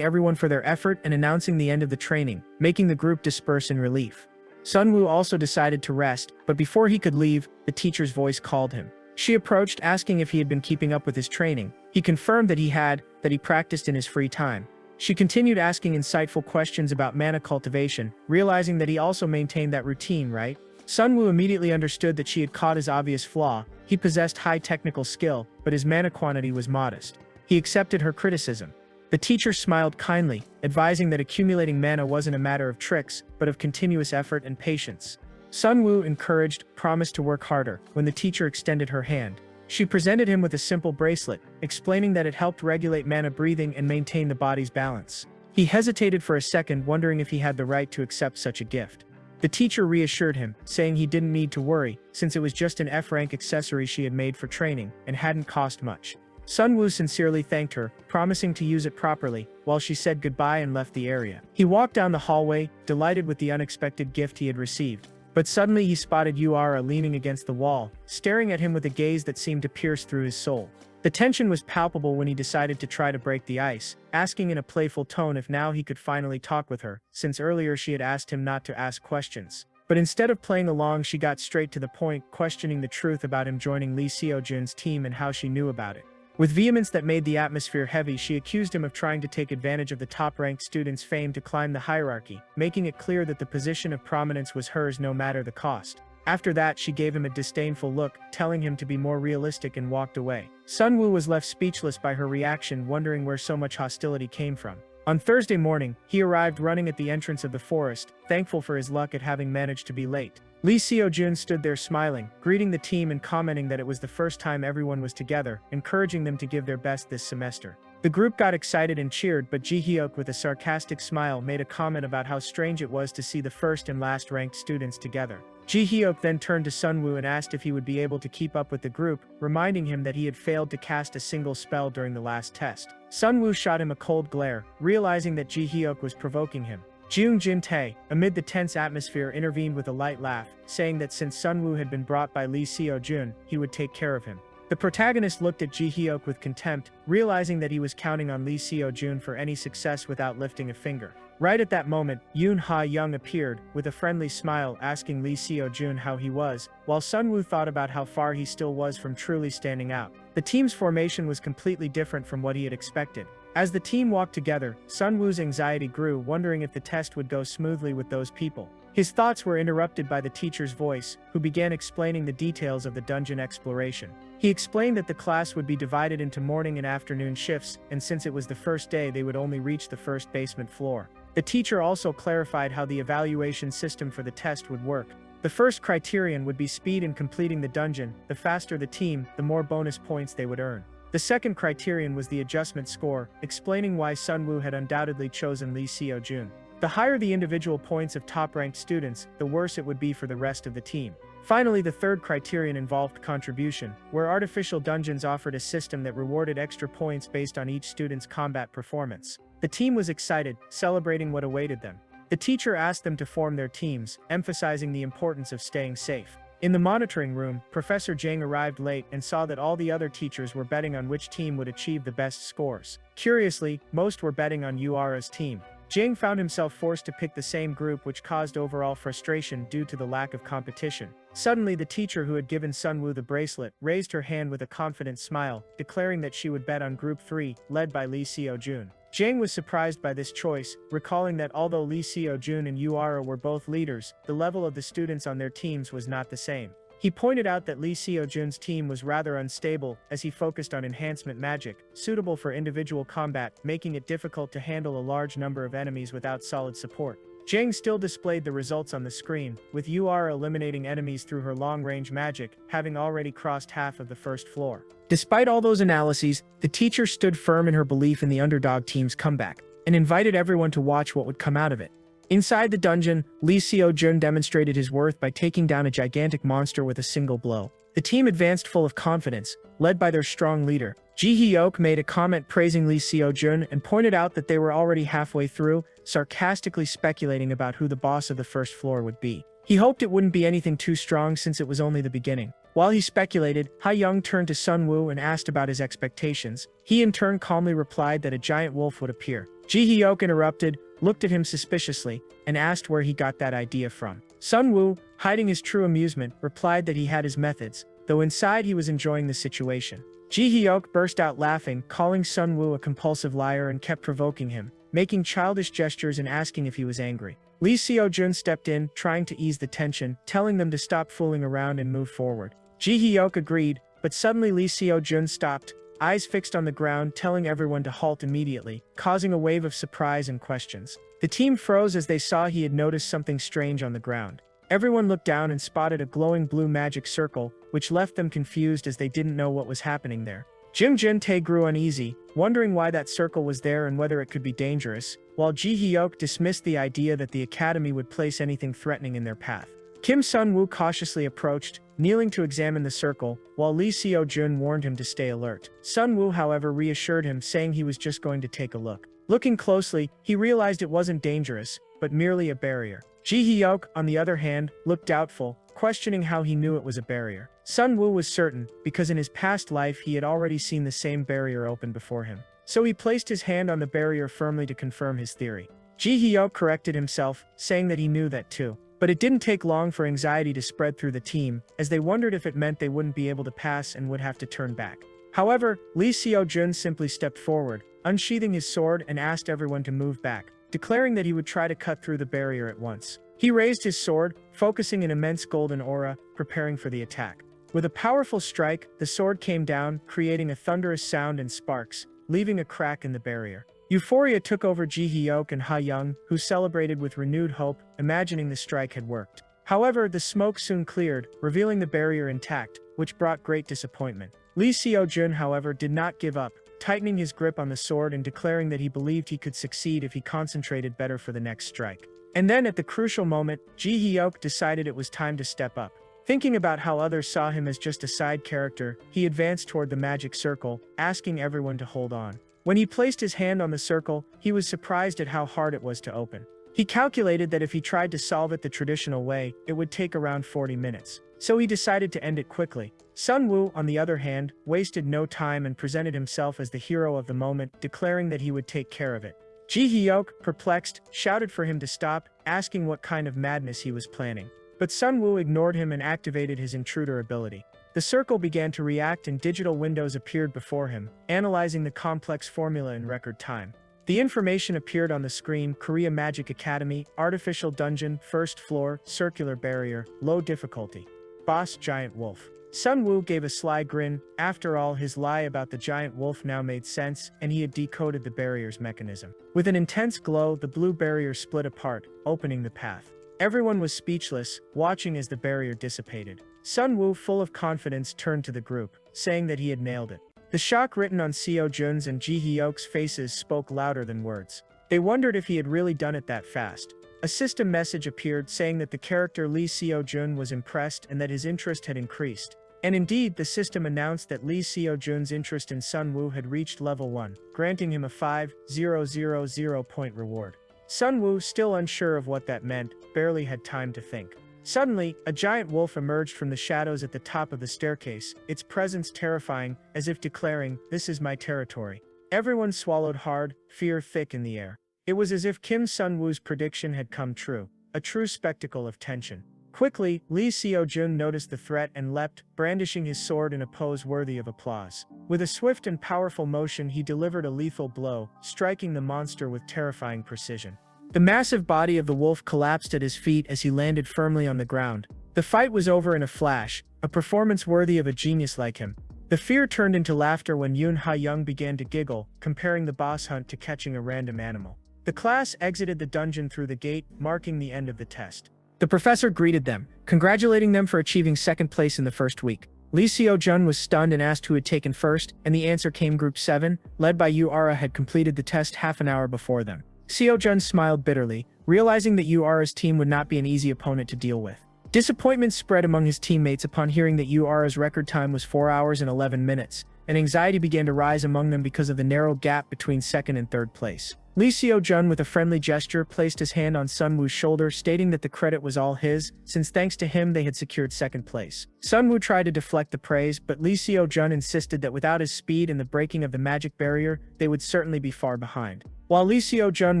everyone for their effort and announcing the end of the training, making the group disperse in relief. Sun-woo also decided to rest, but before he could leave, the teacher's voice called him. She approached, asking if he had been keeping up with his training. He confirmed that he had, that he practiced in his free time. She continued asking insightful questions about mana cultivation, realizing that he also maintained that routine, right? Sun-woo immediately understood that she had caught his obvious flaw. He possessed high technical skill, but his mana quantity was modest. He accepted her criticism. The teacher smiled kindly, advising that accumulating mana wasn't a matter of tricks, but of continuous effort and patience. Sun-woo, encouraged, promised to work harder. When the teacher extended her hand, she presented him with a simple bracelet, explaining that it helped regulate mana breathing and maintain the body's balance. He hesitated for a second, wondering if he had the right to accept such a gift. The teacher reassured him, saying he didn't need to worry, since it was just an F-rank accessory she had made for training, and hadn't cost much. Sun-woo sincerely thanked her, promising to use it properly, while she said goodbye and left the area. He walked down the hallway, delighted with the unexpected gift he had received. But suddenly he spotted Yura leaning against the wall, staring at him with a gaze that seemed to pierce through his soul. The tension was palpable when he decided to try to break the ice, asking in a playful tone if now he could finally talk with her, since earlier she had asked him not to ask questions. But instead of playing along, she got straight to the point, questioning the truth about him joining Lee Seo-jun's team and how she knew about it. With vehemence that made the atmosphere heavy, she accused him of trying to take advantage of the top-ranked student's fame to climb the hierarchy, making it clear that the position of prominence was hers no matter the cost. After that, she gave him a disdainful look, telling him to be more realistic, and walked away. Sunwoo was left speechless by her reaction, wondering where so much hostility came from. On Thursday morning, he arrived running at the entrance of the forest, thankful for his luck at having managed to be late. Lee Seo-jun stood there smiling, greeting the team and commenting that it was the first time everyone was together, encouraging them to give their best this semester. The group got excited and cheered, but Ji-hyuk, with a sarcastic smile, made a comment about how strange it was to see the first and last ranked students together. Ji-hyuk then turned to Sunwoo and asked if he would be able to keep up with the group, reminding him that he had failed to cast a single spell during the last test. Sunwoo shot him a cold glare, realizing that Ji-hyuk was provoking him. Jeong Jin-tae, amid the tense atmosphere, intervened with a light laugh, saying that since Sunwoo had been brought by Lee Seo-jun, he would take care of him. The protagonist looked at Ji-hyuk with contempt, realizing that he was counting on Lee Seo-jun for any success without lifting a finger. Right at that moment, Yoon Ha-young appeared, with a friendly smile, asking Lee Seo-jun how he was, while Sunwoo thought about how far he still was from truly standing out. The team's formation was completely different from what he had expected. As the team walked together, Sunwoo's anxiety grew, wondering if the test would go smoothly with those people. His thoughts were interrupted by the teacher's voice, who began explaining the details of the dungeon exploration. He explained that the class would be divided into morning and afternoon shifts, and since it was the first day, they would only reach the first basement floor. The teacher also clarified how the evaluation system for the test would work. The first criterion would be speed in completing the dungeon. The faster the team, the more bonus points they would earn. The second criterion was the adjustment score, explaining why Sunwoo had undoubtedly chosen Lee Seo-jun. The higher the individual points of top-ranked students, the worse it would be for the rest of the team. Finally, the third criterion involved contribution, where artificial dungeons offered a system that rewarded extra points based on each student's combat performance. The team was excited, celebrating what awaited them. The teacher asked them to form their teams, emphasizing the importance of staying safe. In the monitoring room, Professor Jang arrived late and saw that all the other teachers were betting on which team would achieve the best scores. Curiously, most were betting on Yura's team. Jang found himself forced to pick the same group, which caused overall frustration due to the lack of competition. Suddenly, the teacher who had given Sunwoo the bracelet raised her hand with a confident smile, declaring that she would bet on Group 3, led by Lee Seo-jun. Jang was surprised by this choice, recalling that although Lee Seo-jun and Yura were both leaders, the level of the students on their teams was not the same. He pointed out that Lee Seo-jun's team was rather unstable, as he focused on enhancement magic, suitable for individual combat, making it difficult to handle a large number of enemies without solid support. Jang still displayed the results on the screen, with Yura eliminating enemies through her long-range magic, having already crossed half of the first floor. Despite all those analyses, the teacher stood firm in her belief in the underdog team's comeback, and invited everyone to watch what would come out of it. Inside the dungeon, Lee Seo-jun demonstrated his worth by taking down a gigantic monster with a single blow. The team advanced full of confidence, led by their strong leader. Ji-hyuk made a comment praising Lee Seo-jun and pointed out that they were already halfway through, sarcastically speculating about who the boss of the first floor would be. He hoped it wouldn't be anything too strong since it was only the beginning. While he speculated, Hayong turned to Sunwoo and asked about his expectations. He in turn calmly replied that a giant wolf would appear. Ji-hyuk interrupted, looked at him suspiciously, and asked where he got that idea from. Sunwoo, hiding his true amusement, replied that he had his methods, though inside he was enjoying the situation. Ji-hyuk burst out laughing, calling Sunwoo a compulsive liar, and kept provoking him, making childish gestures and asking if he was angry. Lee Seo-jun stepped in, trying to ease the tension, telling them to stop fooling around and move forward. Ji-hyuk agreed, but suddenly Lee Seo-jun stopped, eyes fixed on the ground, telling everyone to halt immediately, causing a wave of surprise and questions. The team froze as they saw he had noticed something strange on the ground. Everyone looked down and spotted a glowing blue magic circle, which left them confused as they didn't know what was happening there. Jeong Jin-tae grew uneasy, wondering why that circle was there and whether it could be dangerous, while Ji-hyuk dismissed the idea that the academy would place anything threatening in their path. Kim Sunwoo cautiously approached, kneeling to examine the circle, while Lee Seo-jun warned him to stay alert. Sunwoo, however, reassured him, saying he was just going to take a look. Looking closely, he realized it wasn't dangerous, but merely a barrier. Ji Hyuk, on the other hand, looked doubtful, questioning how he knew it was a barrier. Sun Woo was certain, because in his past life he had already seen the same barrier open before him. So he placed his hand on the barrier firmly to confirm his theory. Ji Hyuk corrected himself, saying that he knew that too. But it didn't take long for anxiety to spread through the team, as they wondered if it meant they wouldn't be able to pass and would have to turn back. However, Lee Seo-jun simply stepped forward, unsheathing his sword and asked everyone to move back, declaring that he would try to cut through the barrier at once. He raised his sword, focusing an immense golden aura, preparing for the attack. With a powerful strike, the sword came down, creating a thunderous sound and sparks, leaving a crack in the barrier. Euphoria took over Ji Hyuk and Hayong, who celebrated with renewed hope, imagining the strike had worked. However, the smoke soon cleared, revealing the barrier intact, which brought great disappointment. Lee Seo-jun, however, did not give up, tightening his grip on the sword and declaring that he believed he could succeed if he concentrated better for the next strike. And then, at the crucial moment, Ji Hyuk decided it was time to step up. Thinking about how others saw him as just a side character, he advanced toward the magic circle, asking everyone to hold on. When he placed his hand on the circle, he was surprised at how hard it was to open. He calculated that if he tried to solve it the traditional way, it would take around 40 minutes. So he decided to end it quickly. Sun Woo, on the other hand, wasted no time and presented himself as the hero of the moment, declaring that he would take care of it. Ji Hyuk, perplexed, shouted for him to stop, asking what kind of madness he was planning. But Sun Woo ignored him and activated his intruder ability. The circle began to react and digital windows appeared before him, analyzing the complex formula in record time. The information appeared on the screen: Korea Magic Academy, Artificial Dungeon, First Floor, Circular Barrier, Low Difficulty. Boss Giant Wolf. Sun Woo gave a sly grin. After all, his lie about the giant wolf now made sense, and he had decoded the barrier's mechanism. With an intense glow, the blue barrier split apart, opening the path. Everyone was speechless, watching as the barrier dissipated. Sun Woo, full of confidence, turned to the group, saying that he had nailed it. The shock written on Seo-jun's and Ji Hyuk's faces spoke louder than words. They wondered if he had really done it that fast. A system message appeared saying that the character Lee Seo-jun was impressed and that his interest had increased. And indeed, the system announced that Lee Seo-jun's interest in Sun Woo had reached level 1, granting him a 5,000 point reward. Sun Woo, still unsure of what that meant, barely had time to think. Suddenly, a giant wolf emerged from the shadows at the top of the staircase, its presence terrifying, as if declaring, "This is my territory." Everyone swallowed hard, fear thick in the air. It was as if Kim Sun Woo's prediction had come true, a true spectacle of tension. Quickly, Lee Seo-jun noticed the threat and leapt, brandishing his sword in a pose worthy of applause. With a swift and powerful motion, he delivered a lethal blow, striking the monster with terrifying precision. The massive body of the wolf collapsed at his feet as he landed firmly on the ground. The fight was over in a flash, a performance worthy of a genius like him. The fear turned into laughter when Yoon Ha-young began to giggle, comparing the boss hunt to catching a random animal. The class exited the dungeon through the gate, marking the end of the test. The professor greeted them, congratulating them for achieving second place in the first week. Lee Seo-jun was stunned and asked who had taken first, and the answer came: Group 7, led by Yu-ara, had completed the test half an hour before them. Seo-jun smiled bitterly, realizing that Yu-ara's team would not be an easy opponent to deal with. Disappointment spread among his teammates upon hearing that Yu-ara's record time was 4 hours and 11 minutes, and anxiety began to rise among them because of the narrow gap between second and third place. Lee Seo-jun, with a friendly gesture, placed his hand on Sun Woo's shoulder, stating that the credit was all his, since thanks to him they had secured second place. Sun Woo tried to deflect the praise, but Lee Seo-jun insisted that without his speed and the breaking of the magic barrier, they would certainly be far behind. While Lee Seo-jun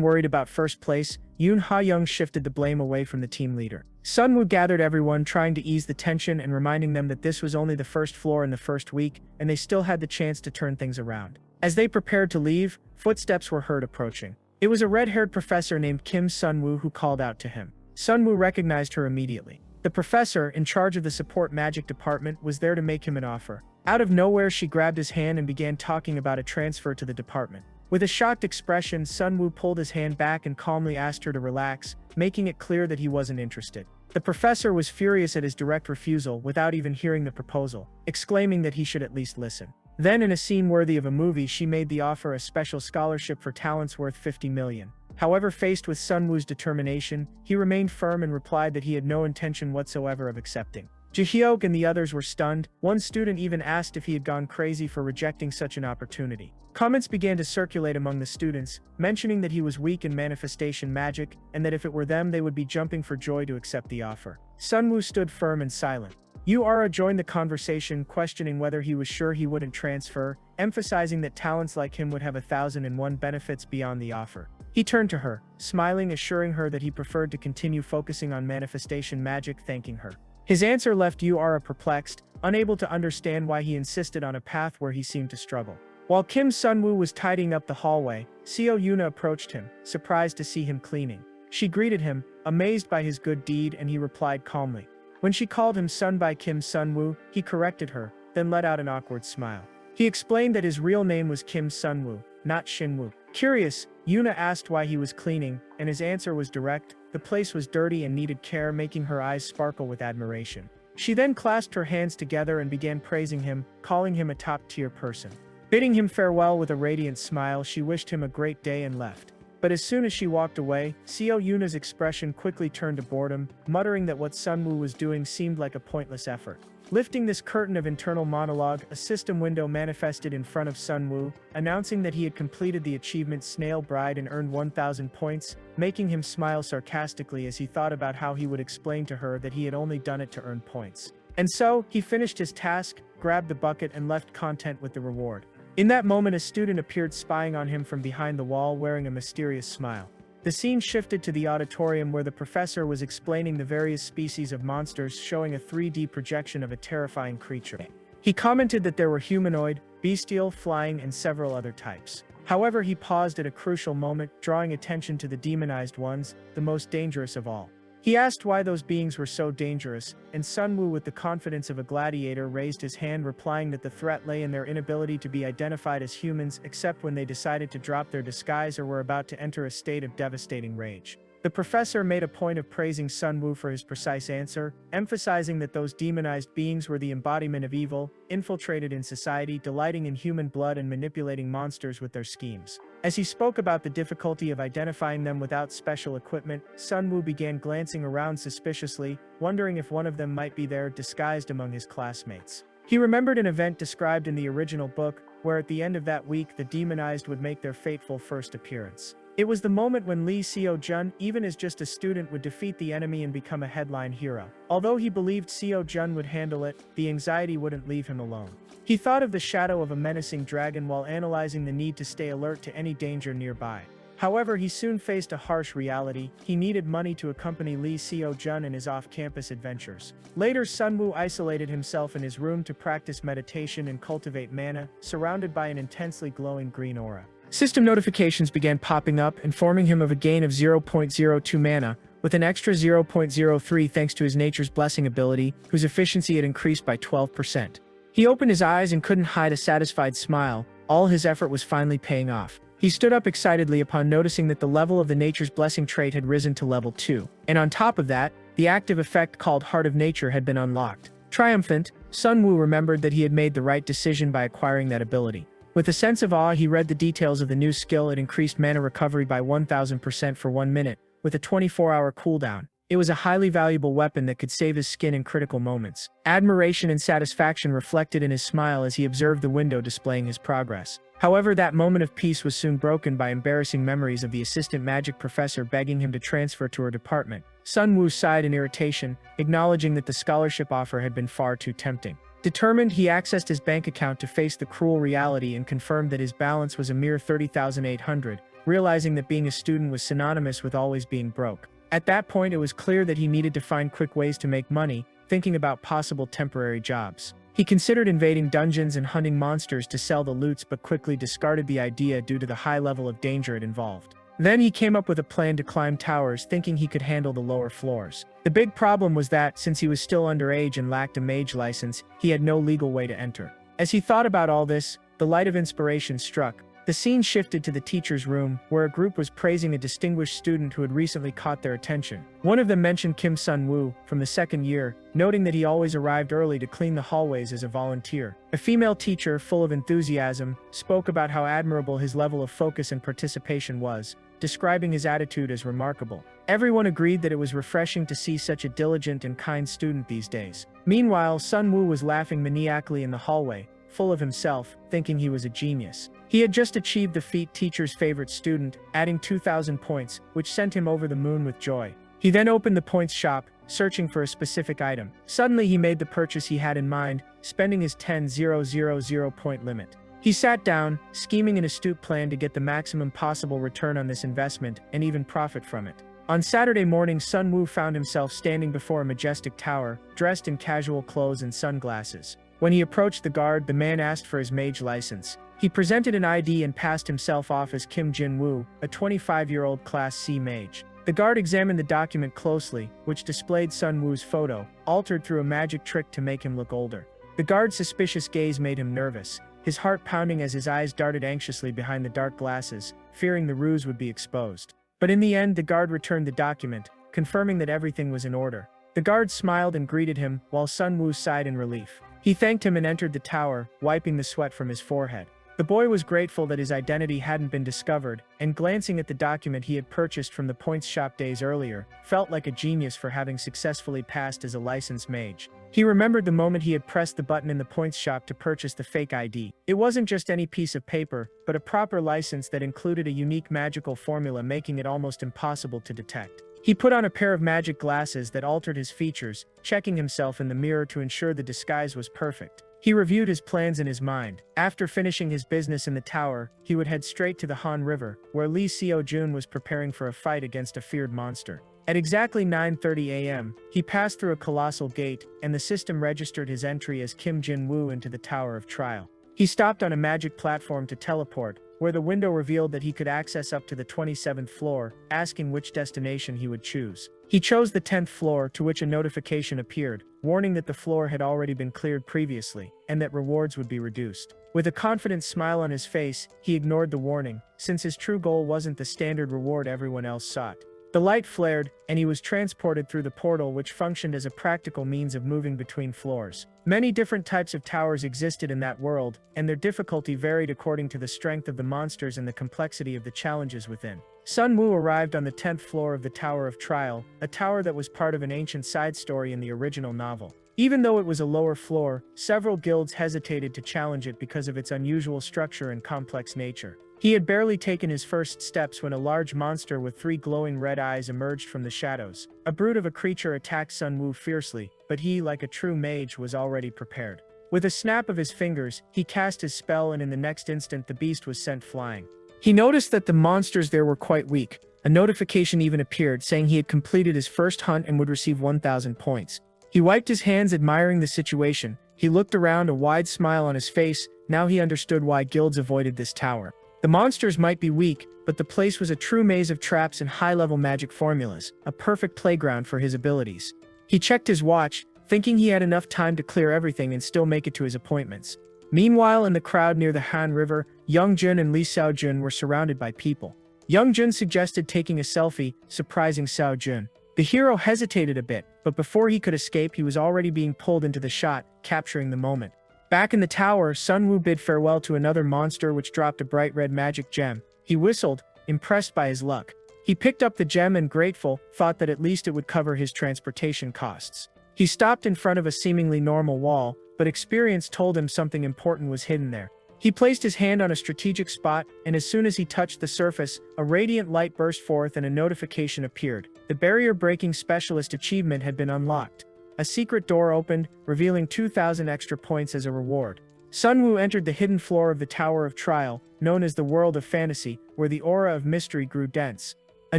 worried about first place, Yoon Ha-young shifted the blame away from the team leader. Sun Woo gathered everyone, trying to ease the tension and reminding them that this was only the first floor in the first week, and they still had the chance to turn things around. As they prepared to leave, footsteps were heard approaching. It was a red-haired professor named Kim Sun Woo who called out to him. Sun Woo recognized her immediately. The professor, in charge of the support magic department, was there to make him an offer. Out of nowhere, she grabbed his hand and began talking about a transfer to the department. With a shocked expression, Sun Woo pulled his hand back and calmly asked her to relax, making it clear that he wasn't interested. The professor was furious at his direct refusal without even hearing the proposal, exclaiming that he should at least listen. Then, in a scene worthy of a movie, she made the offer a special scholarship for talents worth 50 million. However, faced with Sun Woo's determination, he remained firm and replied that he had no intention whatsoever of accepting. Jahyok and the others were stunned. One student even asked if he had gone crazy for rejecting such an opportunity. Comments began to circulate among the students, mentioning that he was weak in manifestation magic, and that if it were them they would be jumping for joy to accept the offer. Sunwoo stood firm and silent. Yura joined the conversation, questioning whether he was sure he wouldn't transfer, emphasizing that talents like him would have 1,001 benefits beyond the offer. He turned to her, smiling, assuring her that he preferred to continue focusing on manifestation magic, thanking her. His answer left Yura perplexed, unable to understand why he insisted on a path where he seemed to struggle. While Kim Sunwoo was tidying up the hallway, Yuna approached him, surprised to see him cleaning. She greeted him, amazed by his good deed, and he replied calmly. When she called him son by Kim Sunwoo, he corrected her, then let out an awkward smile. He explained that his real name was Kim Sunwoo, not Shinwoo. Curious, Yuna asked why he was cleaning, and his answer was direct. The place was dirty and needed care, making her eyes sparkle with admiration. She then clasped her hands together and began praising him, calling him a top-tier person. Bidding him farewell with a radiant smile, she wished him a great day and left. But as soon as she walked away, Yuna's expression quickly turned to boredom, muttering that what Sunwoo was doing seemed like a pointless effort. Lifting this curtain of internal monologue, a system window manifested in front of Sunwoo, announcing that he had completed the achievement Snail Bride and earned 1,000 points, making him smile sarcastically as he thought about how he would explain to her that he had only done it to earn points. And so, he finished his task, grabbed the bucket and left content with the reward. In that moment, a student appeared spying on him from behind the wall wearing a mysterious smile. The scene shifted to the auditorium where the professor was explaining the various species of monsters, showing a 3D projection of a terrifying creature. He commented that there were humanoid, bestial, flying, and several other types. However, he paused at a crucial moment, drawing attention to the demonized ones, the most dangerous of all. He asked why those beings were so dangerous, and Sunwoo, with the confidence of a gladiator, raised his hand, replying that the threat lay in their inability to be identified as humans except when they decided to drop their disguise or were about to enter a state of devastating rage. The professor made a point of praising Sunwoo for his precise answer, emphasizing that those demonized beings were the embodiment of evil, infiltrated in society, delighting in human blood and manipulating monsters with their schemes. As he spoke about the difficulty of identifying them without special equipment, Sunwoo began glancing around suspiciously, wondering if one of them might be there disguised among his classmates. He remembered an event described in the original book, where at the end of that week the Demonized would make their fateful first appearance. It was the moment when Lee Seo-jun, even as just a student, would defeat the enemy and become a headline hero. Although he believed Seo-jun would handle it, the anxiety wouldn't leave him alone. He thought of the shadow of a menacing dragon while analyzing the need to stay alert to any danger nearby. However, he soon faced a harsh reality. He needed money to accompany Lee Seo-jun in his off-campus adventures. Later, Sunwoo isolated himself in his room to practice meditation and cultivate mana, surrounded by an intensely glowing green aura. System notifications began popping up, informing him of a gain of 0.02 mana, with an extra 0.03 thanks to his Nature's Blessing ability, whose efficiency had increased by 12%. He opened his eyes and couldn't hide a satisfied smile. All his effort was finally paying off. He stood up excitedly upon noticing that the level of the Nature's Blessing trait had risen to level 2, and on top of that, the active effect called Heart of Nature had been unlocked. Triumphant, Sunwoo remembered that he had made the right decision by acquiring that ability. With a sense of awe, he read the details of the new skill. It increased mana recovery by 1000% for 1 minute, with a 24-hour cooldown. It was a highly valuable weapon that could save his skin in critical moments. Admiration and satisfaction reflected in his smile as he observed the window displaying his progress. However, that moment of peace was soon broken by embarrassing memories of the assistant magic professor begging him to transfer to her department. Sunwoo sighed in irritation, acknowledging that the scholarship offer had been far too tempting. Determined, he accessed his bank account to face the cruel reality and confirmed that his balance was a mere 30,800, realizing that being a student was synonymous with always being broke. At that point, it was clear that he needed to find quick ways to make money, thinking about possible temporary jobs. He considered invading dungeons and hunting monsters to sell the loots, but quickly discarded the idea due to the high level of danger it involved. Then he came up with a plan to climb towers, thinking he could handle the lower floors. The big problem was that, since he was still underage and lacked a mage license, he had no legal way to enter. As he thought about all this, the light of inspiration struck. The scene shifted to the teacher's room, where a group was praising a distinguished student who had recently caught their attention. One of them mentioned Kim Sunwoo, from the second year, noting that he always arrived early to clean the hallways as a volunteer. A female teacher, full of enthusiasm, spoke about how admirable his level of focus and participation was, describing his attitude as remarkable. Everyone agreed that it was refreshing to see such a diligent and kind student these days. Meanwhile, Sun Woo was laughing maniacally in the hallway, full of himself, thinking he was a genius. He had just achieved the feat teacher's favorite student, adding 2,000 points, which sent him over the moon with joy. He then opened the points shop, searching for a specific item. Suddenly he made the purchase he had in mind, spending his 10,000 point limit. He sat down, scheming an astute plan to get the maximum possible return on this investment, and even profit from it. On Saturday morning, Sun Woo found himself standing before a majestic tower, dressed in casual clothes and sunglasses. When he approached the guard, the man asked for his mage license. He presented an ID and passed himself off as Kim Jin-woo, a 25-year-old Class C mage. The guard examined the document closely, which displayed Sun Woo's photo, altered through a magic trick to make him look older. The guard's suspicious gaze made him nervous, his heart pounding as his eyes darted anxiously behind the dark glasses, fearing the ruse would be exposed. But in the end, the guard returned the document, confirming that everything was in order. The guard smiled and greeted him, while Sun Woo sighed in relief. He thanked him and entered the tower, wiping the sweat from his forehead. The boy was grateful that his identity hadn't been discovered, and glancing at the document he had purchased from the points shop days earlier, felt like a genius for having successfully passed as a licensed mage. He remembered the moment he had pressed the button in the points shop to purchase the fake ID. It wasn't just any piece of paper, but a proper license that included a unique magical formula, making it almost impossible to detect. He put on a pair of magic glasses that altered his features, checking himself in the mirror to ensure the disguise was perfect. He reviewed his plans in his mind. After finishing his business in the tower, he would head straight to the Han River, where Lee Seo-jun was preparing for a fight against a feared monster. At exactly 9:30 a.m., he passed through a colossal gate, and the system registered his entry as Kim Jin-woo into the Tower of Trial. He stopped on a magic platform to teleport, where the window revealed that he could access up to the 27th floor, asking which destination he would choose. He chose the 10th floor, to which a notification appeared, warning that the floor had already been cleared previously, and that rewards would be reduced. With a confident smile on his face, he ignored the warning, since his true goal wasn't the standard reward everyone else sought. The light flared, and he was transported through the portal, which functioned as a practical means of moving between floors. Many different types of towers existed in that world, and their difficulty varied according to the strength of the monsters and the complexity of the challenges within. Sun Woo arrived on the 10th floor of the Tower of Trial, a tower that was part of an ancient side story in the original novel. Even though it was a lower floor, several guilds hesitated to challenge it because of its unusual structure and complex nature. He had barely taken his first steps when a large monster with 3 glowing red eyes emerged from the shadows. A brute of a creature attacked Sun Woo fiercely, but he, like a true mage, was already prepared. With a snap of his fingers, he cast his spell, and in the next instant the beast was sent flying. He noticed that the monsters there were quite weak. A notification even appeared saying he had completed his first hunt and would receive 1,000 points. He wiped his hands, admiring the situation. He looked around, a wide smile on his face. Now he understood why guilds avoided this tower. The monsters might be weak, but the place was a true maze of traps and high-level magic formulas, a perfect playground for his abilities. He checked his watch, thinking he had enough time to clear everything and still make it to his appointments. Meanwhile, in the crowd near the Han River, Young-jun and Lee Seo-jun were surrounded by people. Young-jun suggested taking a selfie, surprising Seo-jun. The hero hesitated a bit, but before he could escape, he was already being pulled into the shot, capturing the moment. Back in the tower, Sun Woo bid farewell to another monster which dropped a bright red magic gem. He whistled, impressed by his luck. He picked up the gem and, grateful, thought that at least it would cover his transportation costs. He stopped in front of a seemingly normal wall, but experience told him something important was hidden there. He placed his hand on a strategic spot, and as soon as he touched the surface, a radiant light burst forth and a notification appeared. The barrier-breaking specialist achievement had been unlocked. A secret door opened, revealing 2,000 extra points as a reward. Sun Woo entered the hidden floor of the Tower of Trial, known as the World of Fantasy, where the aura of mystery grew dense. A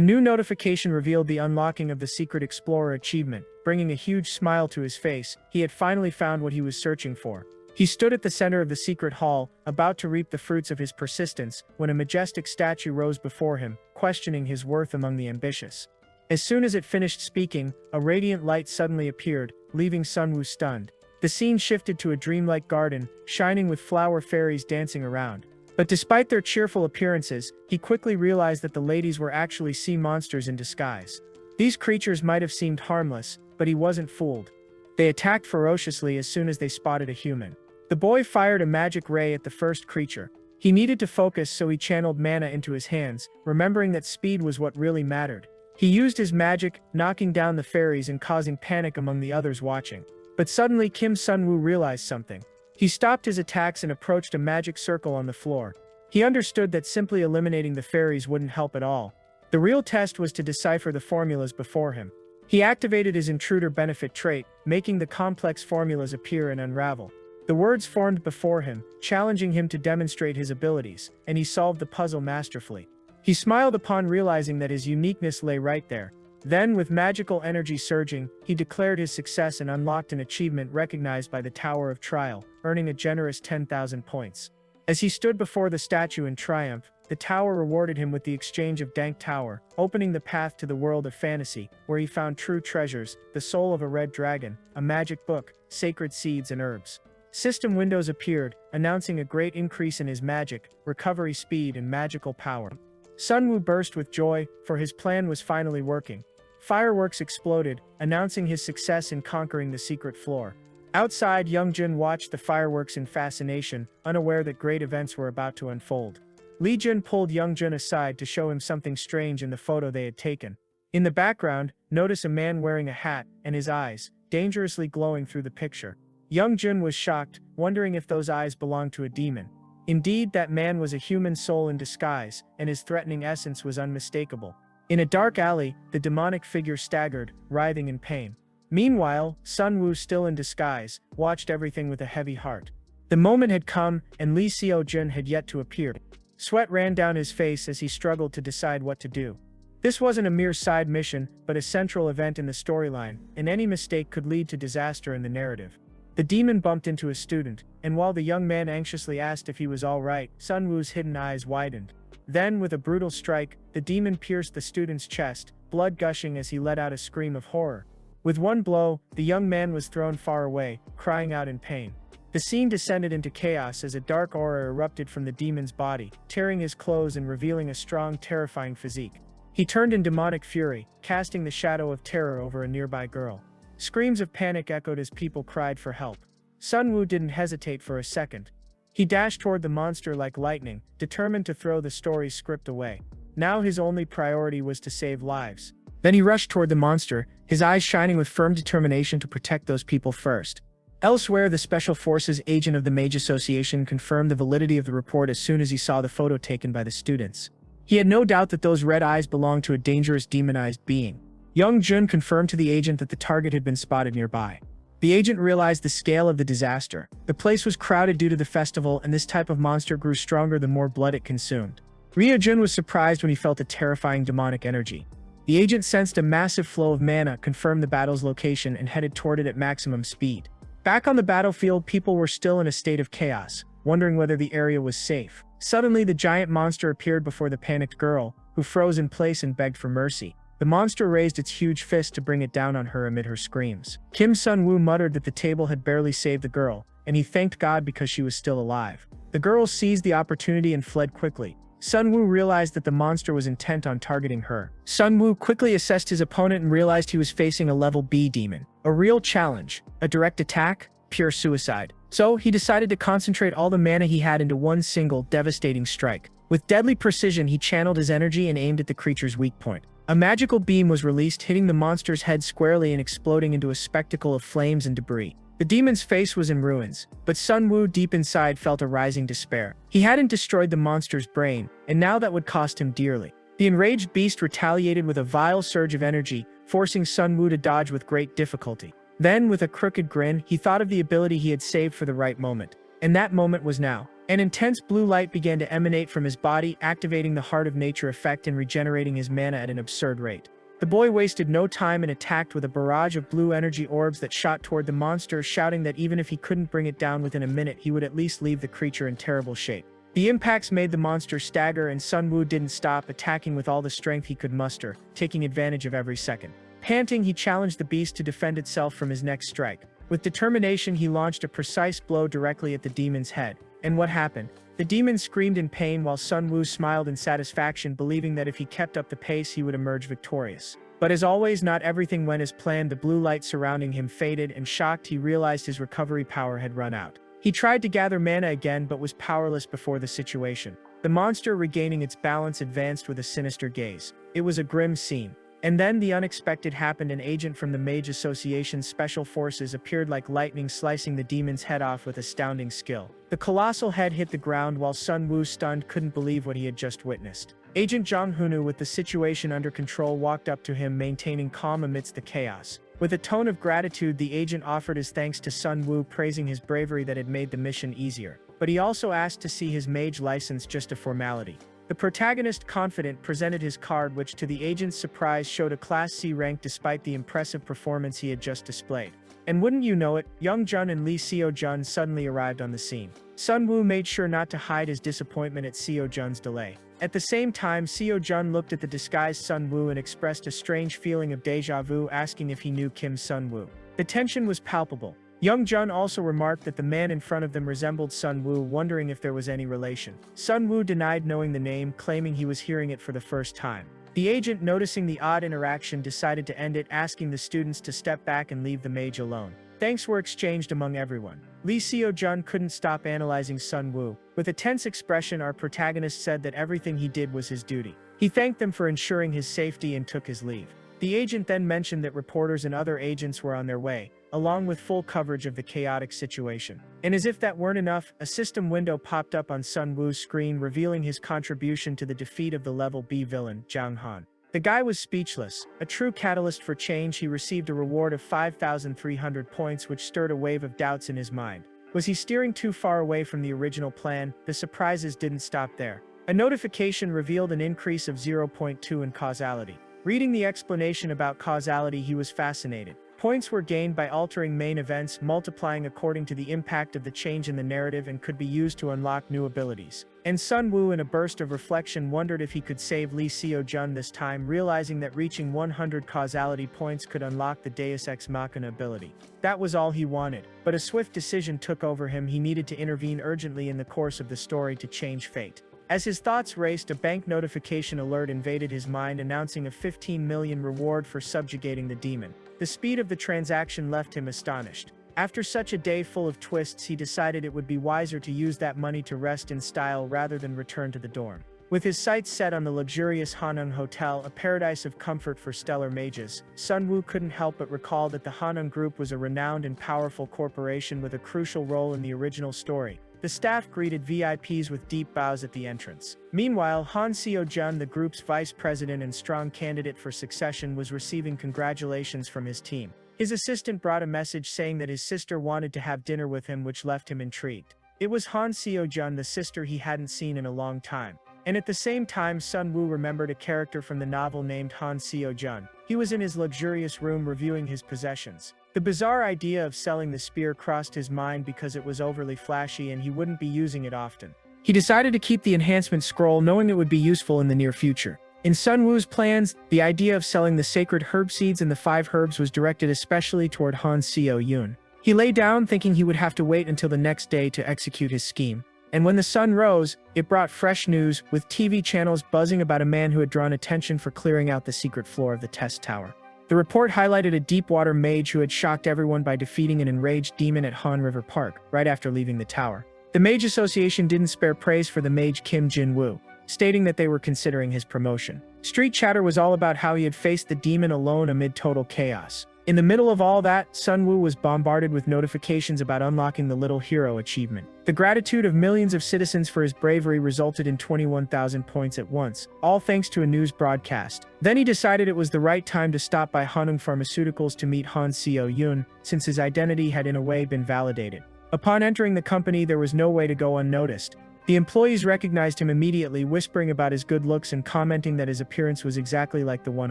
new notification revealed the unlocking of the Secret Explorer achievement, bringing a huge smile to his face. He had finally found what he was searching for. He stood at the center of the secret hall, about to reap the fruits of his persistence, when a majestic statue rose before him, questioning his worth among the ambitious. As soon as it finished speaking, a radiant light suddenly appeared, leaving Sun Woo stunned. The scene shifted to a dreamlike garden, shining with flower fairies dancing around. But despite their cheerful appearances, he quickly realized that the ladies were actually sea monsters in disguise. These creatures might have seemed harmless, but he wasn't fooled. They attacked ferociously as soon as they spotted a human. The boy fired a magic ray at the first creature. He needed to focus, so he channeled mana into his hands, remembering that speed was what really mattered. He used his magic, knocking down the fairies and causing panic among the others watching. But suddenly Kim Sun-woo realized something. He stopped his attacks and approached a magic circle on the floor. He understood that simply eliminating the fairies wouldn't help at all. The real test was to decipher the formulas before him. He activated his intruder benefit trait, making the complex formulas appear and unravel. The words formed before him, challenging him to demonstrate his abilities, and he solved the puzzle masterfully. He smiled upon realizing that his uniqueness lay right there. Then, with magical energy surging, he declared his success and unlocked an achievement recognized by the Tower of Trial, earning a generous 10,000 points. As he stood before the statue in triumph, the tower rewarded him with the exchange of Dank Tower, opening the path to the world of fantasy, where he found true treasures, the soul of a red dragon, a magic book, sacred seeds and herbs. System windows appeared, announcing a great increase in his magic, recovery speed and magical power. Sun-woo burst with joy, for his plan was finally working. Fireworks exploded, announcing his success in conquering the secret floor. Outside, Young-jin watched the fireworks in fascination, unaware that great events were about to unfold. Lee-jin pulled Young-jin aside to show him something strange in the photo they had taken. In the background, notice a man wearing a hat, and his eyes, dangerously glowing through the picture. Young-jin was shocked, wondering if those eyes belonged to a demon. Indeed, that man was a human soul in disguise, and his threatening essence was unmistakable. In a dark alley, the demonic figure staggered, writhing in pain. Meanwhile, Sun-woo, still in disguise, watched everything with a heavy heart. The moment had come, and Lee Seo-jin had yet to appear. Sweat ran down his face as he struggled to decide what to do. This wasn't a mere side mission, but a central event in the storyline, and any mistake could lead to disaster in the narrative. The demon bumped into a student, and while the young man anxiously asked if he was all right, Sun-woo's hidden eyes widened. Then, with a brutal strike, the demon pierced the student's chest, blood gushing as he let out a scream of horror. With one blow, the young man was thrown far away, crying out in pain. The scene descended into chaos as a dark aura erupted from the demon's body, tearing his clothes and revealing a strong, terrifying physique. He turned in demonic fury, casting the shadow of terror over a nearby girl. Screams of panic echoed as people cried for help. Sun-woo didn't hesitate for a second. He dashed toward the monster like lightning, determined to throw the story's script away. Now his only priority was to save lives. Then he rushed toward the monster, his eyes shining with firm determination to protect those people first. Elsewhere, the Special Forces agent of the Mage Association confirmed the validity of the report as soon as he saw the photo taken by the students. He had no doubt that those red eyes belonged to a dangerous demonized being. Young-jun confirmed to the agent that the target had been spotted nearby. The agent realized the scale of the disaster. The place was crowded due to the festival, and this type of monster grew stronger the more blood it consumed. Ryo-jun was surprised when he felt a terrifying demonic energy. The agent sensed a massive flow of mana, confirmed the battle's location, and headed toward it at maximum speed. Back on the battlefield, people were still in a state of chaos, wondering whether the area was safe. Suddenly, the giant monster appeared before the panicked girl, who froze in place and begged for mercy. The monster raised its huge fist to bring it down on her amid her screams. Kim Sun-woo muttered that the table had barely saved the girl, and he thanked God because she was still alive. The girl seized the opportunity and fled quickly. Sun-woo realized that the monster was intent on targeting her. Sun-woo quickly assessed his opponent and realized he was facing a level B demon. A real challenge. A direct attack? Pure suicide. So, he decided to concentrate all the mana he had into one single, devastating strike. With deadly precision, he channeled his energy and aimed at the creature's weak point. A magical beam was released, hitting the monster's head squarely and exploding into a spectacle of flames and debris. The demon's face was in ruins, but Sun-woo deep inside felt a rising despair. He hadn't destroyed the monster's brain, and now that would cost him dearly. The enraged beast retaliated with a vile surge of energy, forcing Sun-woo to dodge with great difficulty. Then, with a crooked grin, he thought of the ability he had saved for the right moment. And that moment was now. An intense blue light began to emanate from his body, activating the Heart of Nature effect and regenerating his mana at an absurd rate. The boy wasted no time and attacked with a barrage of blue energy orbs that shot toward the monster, shouting that even if he couldn't bring it down within a minute, he would at least leave the creature in terrible shape. The impacts made the monster stagger, and Sun-woo didn't stop, attacking with all the strength he could muster, taking advantage of every second. Panting, he challenged the beast to defend itself from his next strike. With determination, he launched a precise blow directly at the demon's head. And what happened? The demon screamed in pain while Sun-woo smiled in satisfaction, believing that if he kept up the pace, he would emerge victorious. But as always, not everything went as planned. The blue light surrounding him faded, and shocked, he realized his recovery power had run out. He tried to gather mana again, but was powerless before the situation. The monster, regaining its balance, advanced with a sinister gaze. It was a grim scene. And then the unexpected happened. An agent from the Mage Association's special forces appeared like lightning, slicing the demon's head off with astounding skill. The colossal head hit the ground while Sun Wu, stunned, couldn't believe what he had just witnessed. Agent Zhang Hunu, with the situation under control, walked up to him, maintaining calm amidst the chaos. With a tone of gratitude, the agent offered his thanks to Sun Wu, praising his bravery that had made the mission easier. But he also asked to see his mage license, just a formality. The protagonist, confident, presented his card, which to the agent's surprise showed a Class C rank despite the impressive performance he had just displayed. And wouldn't you know it, Young Jun and Lee Seo Jun suddenly arrived on the scene. Sun Wu made sure not to hide his disappointment at Seo Jun's delay. At the same time, Seo Jun looked at the disguised Sun Wu and expressed a strange feeling of deja vu, asking if he knew Kim Sun Wu. The tension was palpable. Young Jun also remarked that the man in front of them resembled Sun Wu, wondering if there was any relation. Sun Wu denied knowing the name, claiming he was hearing it for the first time. The agent, noticing the odd interaction, decided to end it, asking the students to step back and leave the mage alone. Thanks were exchanged among everyone. Lee Seo Jun couldn't stop analyzing Sun Wu. With a tense expression, our protagonist said that everything he did was his duty. He thanked them for ensuring his safety and took his leave. The agent then mentioned that reporters and other agents were on their way, along with full coverage of the chaotic situation. And as if that weren't enough, a system window popped up on Sun Wu's screen, revealing his contribution to the defeat of the Level B villain, Zhang Han. The guy was speechless. A true catalyst for change, he received a reward of 5,300 points, which stirred a wave of doubts in his mind. Was he steering too far away from the original plan? The surprises didn't stop there. A notification revealed an increase of 0.2 in causality. Reading the explanation about causality, he was fascinated. Points were gained by altering main events, multiplying according to the impact of the change in the narrative, and could be used to unlock new abilities. And Sun Wu, in a burst of reflection, wondered if he could save Lee Seo Jun this time, realizing that reaching 100 causality points could unlock the Deus Ex Machina ability. That was all he wanted, but a swift decision took over him. He needed to intervene urgently in the course of the story to change fate. As his thoughts raced, a bank notification alert invaded his mind, announcing a 15 million reward for subjugating the demon. The speed of the transaction left him astonished. After such a day full of twists, he decided it would be wiser to use that money to rest in style rather than return to the dorm. With his sights set on the luxurious Hanung Hotel, a paradise of comfort for stellar mages, Sun Wu couldn't help but recall that the Hanung Group was a renowned and powerful corporation with a crucial role in the original story. The staff greeted VIPs with deep bows at the entrance. Meanwhile, Han Seo-jun, the group's vice president and strong candidate for succession, was receiving congratulations from his team. His assistant brought a message saying that his sister wanted to have dinner with him, which left him intrigued. It was Han Seo-jun, the sister he hadn't seen in a long time. And at the same time, Sun Wu remembered a character from the novel named Han Seo-jun. He was in his luxurious room reviewing his possessions. The bizarre idea of selling the spear crossed his mind because it was overly flashy and he wouldn't be using it often. He decided to keep the enhancement scroll, knowing it would be useful in the near future. In Sun Wu's plans, the idea of selling the sacred herb seeds and the 5 herbs was directed especially toward Han Seo-yun. He lay down thinking he would have to wait until the next day to execute his scheme. And when the sun rose, it brought fresh news, with TV channels buzzing about a man who had drawn attention for clearing out the secret floor of the test tower. The report highlighted a deep-water mage who had shocked everyone by defeating an enraged demon at Han River Park, right after leaving the tower. The Mage Association didn't spare praise for the mage Kim Jin-woo, stating that they were considering his promotion. Street chatter was all about how he had faced the demon alone amid total chaos. In the middle of all that, Sun Wu was bombarded with notifications about unlocking the Little Hero achievement. The gratitude of millions of citizens for his bravery resulted in 21,000 points at once, all thanks to a news broadcast. Then he decided it was the right time to stop by Hanung Pharmaceuticals to meet Han Seo-yun, since his identity had in a way been validated. Upon entering the company, there was no way to go unnoticed. The employees recognized him immediately, whispering about his good looks and commenting that his appearance was exactly like the one